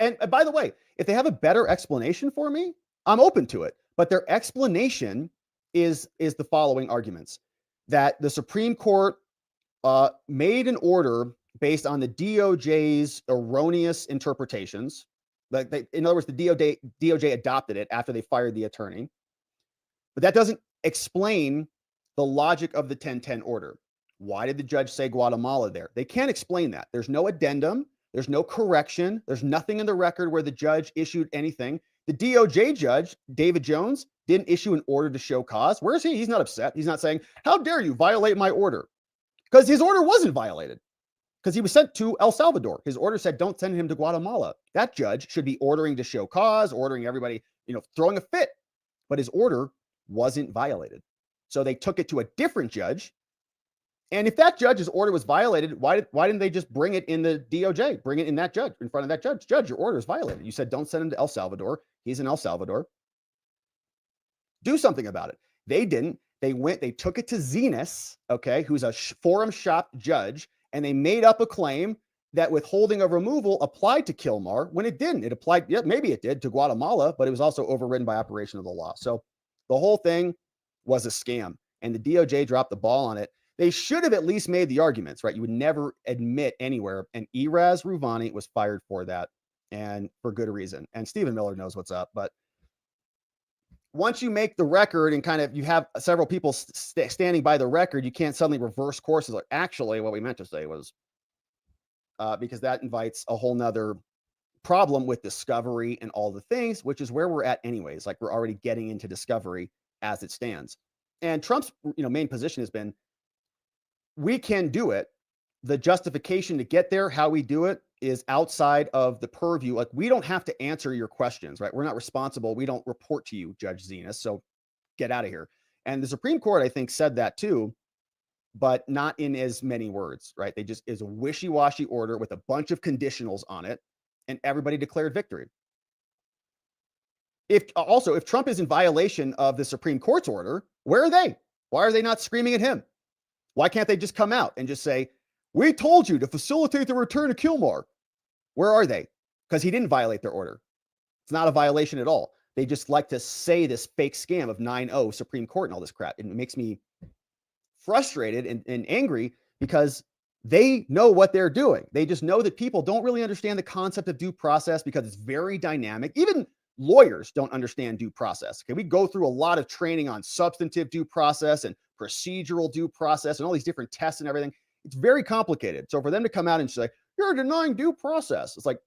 [SPEAKER 1] And by the way, if they have a better explanation for me, I'm open to it. But their explanation is the following arguments: that the Supreme Court made an order based on the DOJ's erroneous interpretations. In other words, the DOJ adopted it after they fired the attorney. But that doesn't explain the logic of the 1010 order. Why did the judge say Guatemala there? They can't explain that. There's no addendum. There's no correction. There's nothing in the record where the judge issued anything. The DOJ judge, David Jones, didn't issue an order to show cause. Where is he? He's not upset. He's not saying, how dare you violate my order? Because his order wasn't violated. Because he was sent to El Salvador. His order said, don't send him to Guatemala. That judge should be ordering to show cause, ordering everybody, throwing a fit. But his order wasn't violated. So they took it to a different judge. And if that judge's order was violated, why didn't they just bring it in the DOJ? Bring it in that judge, in front of that judge. Judge, your order is violated. You said, don't send him to El Salvador. He's in El Salvador. Do something about it. They didn't. They took it to Zenas, okay, who's a forum shopped judge, and they made up a claim that withholding of removal applied to Kilmar when it didn't. It applied, yeah, maybe it did to Guatemala, but it was also overridden by operation of the law. So the whole thing was a scam, and the DOJ dropped the ball on it. They should have at least made the arguments, right? You would never admit anywhere. And Iraz Ruvani was fired for that, and for good reason. And Stephen Miller knows what's up. But once you make the record and kind of you have several people standing by the record, you can't suddenly reverse courses. Like, actually, what we meant to say was, because that invites a whole nother problem with discovery and all the things, which is where we're at anyways. Like, we're already getting into discovery as it stands. And Trump's main position has been, we can do it. The justification to get there, how we do it, is outside of the purview. Like, we don't have to answer your questions, right? We're not responsible. We don't report to you, Judge Zenas. So get out of here. And the Supreme Court, I think, said that too, but not in as many words, right? They just is a wishy-washy order with a bunch of conditionals on it, and everybody declared victory. If Trump is in violation of the Supreme Court's order, where are they? Why are they not screaming at him? Why can't they just come out and just say, we told you to facilitate the return of Kilmar? Where are they? Because he didn't violate their order. It's not a violation at all. They just like to say this fake scam of 9-0 Supreme Court and all this crap. And it makes me frustrated and angry because they know what they're doing. They just know that people don't really understand the concept of due process because it's very dynamic. Even lawyers don't understand due process. Okay, we go through a lot of training on substantive due process and procedural due process and all these different tests and everything. It's very complicated. So for them to come out and say, you're denying due process, it's like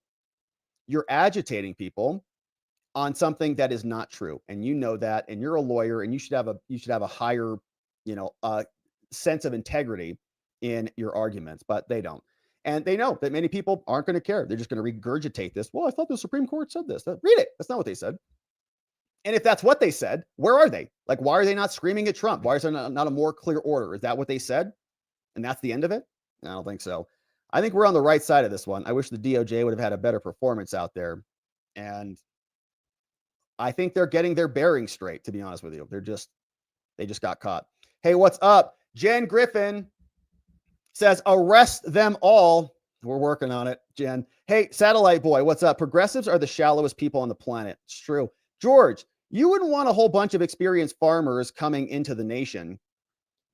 [SPEAKER 1] you're agitating people on something that is not true. And you know that, and you're a lawyer, and you should have a higher, sense of integrity in your arguments, but they don't. And they know that many people aren't going to care. They're just going to regurgitate this. Well, I thought the Supreme Court said this. Read it. That's not what they said. And if that's what they said, where are they? Like, why are they not screaming at Trump? Why is there not a more clear order? Is that what they said? And that's the end of it? I don't think so. I think we're on the right side of this one. I wish the DOJ would have had a better performance out there. And I think they're getting their bearings straight, to be honest with you. They just got caught. Hey, what's up? Jen Griffin says, arrest them all. We're working on it, Jen. Hey, Satellite Boy, what's up? Progressives are the shallowest people on the planet. It's true. George, you wouldn't want a whole bunch of experienced farmers coming into the nation.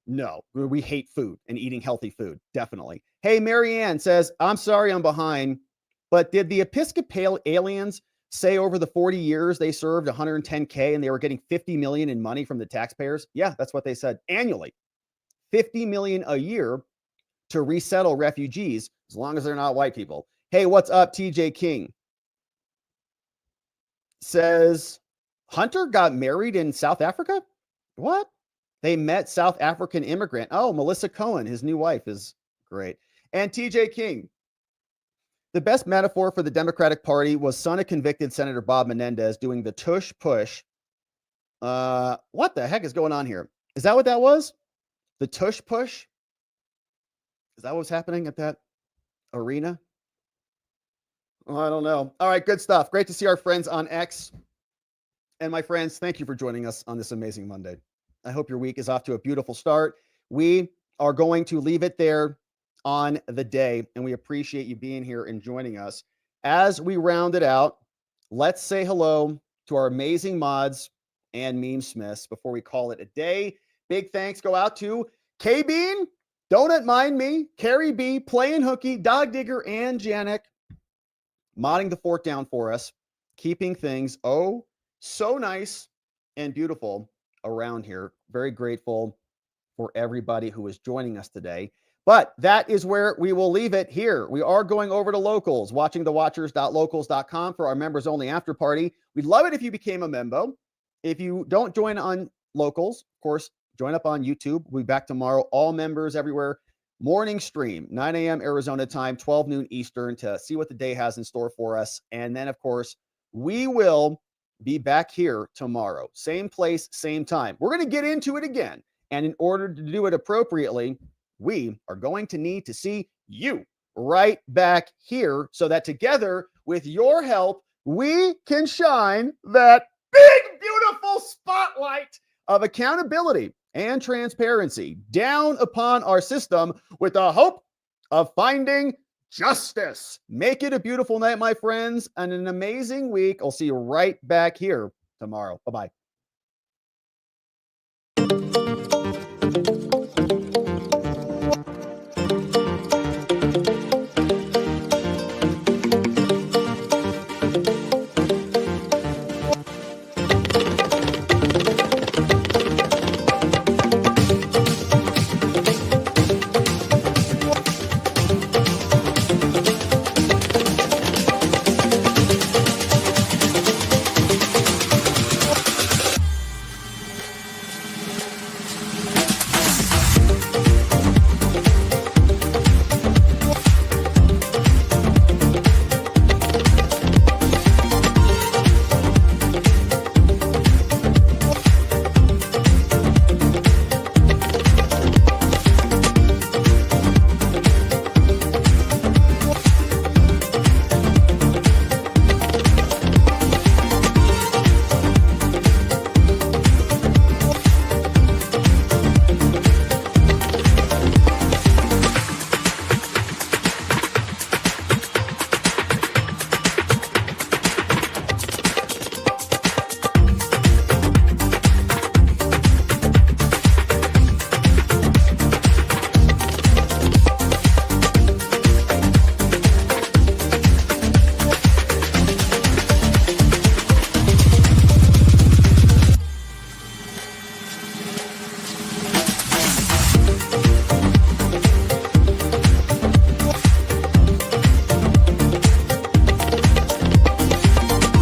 [SPEAKER 1] No, we hate food and eating healthy food. Definitely. Hey, Marianne says, I'm sorry I'm behind. But did the Episcopal aliens say over the 40 years they served 110K and they were getting 50 million in money from the taxpayers? Yeah, that's what they said annually. 50 million a year to resettle refugees, as long as they're not white people. Hey, what's up, TJ King? Says Hunter got married in South Africa? What? They met South African immigrant. Oh, Melissa Cohen, his new wife, is great. And TJ King. The best metaphor for the Democratic Party was son of convicted Senator Bob Menendez doing the tush push. What the heck is going on here? Is that what that was? The tush push? Is that what's happening at that arena? Oh, I don't know. All right, good stuff. Great to see our friends on X. And my friends, thank you for joining us on this amazing Monday. I hope your week is off to a beautiful start. We are going to leave it there on the day, and we appreciate you being here and joining us. As we round it out, let's say hello to our amazing mods and meme smiths before we call it a day. Big thanks go out to K-Bean, Donut Mind Me, Carrie B, Playing Hooky, Dog Digger, and Janik, modding the fort down for us, keeping things so nice and beautiful around here. Very grateful for everybody who is joining us today. But that is where we will leave it here. We are going over to Locals, watchingthewatchers.locals.com for our members only after party. We'd love it if you became a member. If you don't join on Locals, of course, join up on YouTube. We'll be back tomorrow. All members everywhere. Morning stream, 9 a.m. Arizona time, 12 noon Eastern, to see what the day has in store for us. And then, of course, we will be back here tomorrow. Same place, same time. We're going to get into it again. And in order to do it appropriately, we are going to need to see you right back here so that together, with your help, we can shine that big, beautiful spotlight of accountability and transparency down upon our system with the hope of finding justice. Make it a beautiful night, my friends, and an amazing week. I'll see you right back here tomorrow. Bye-bye.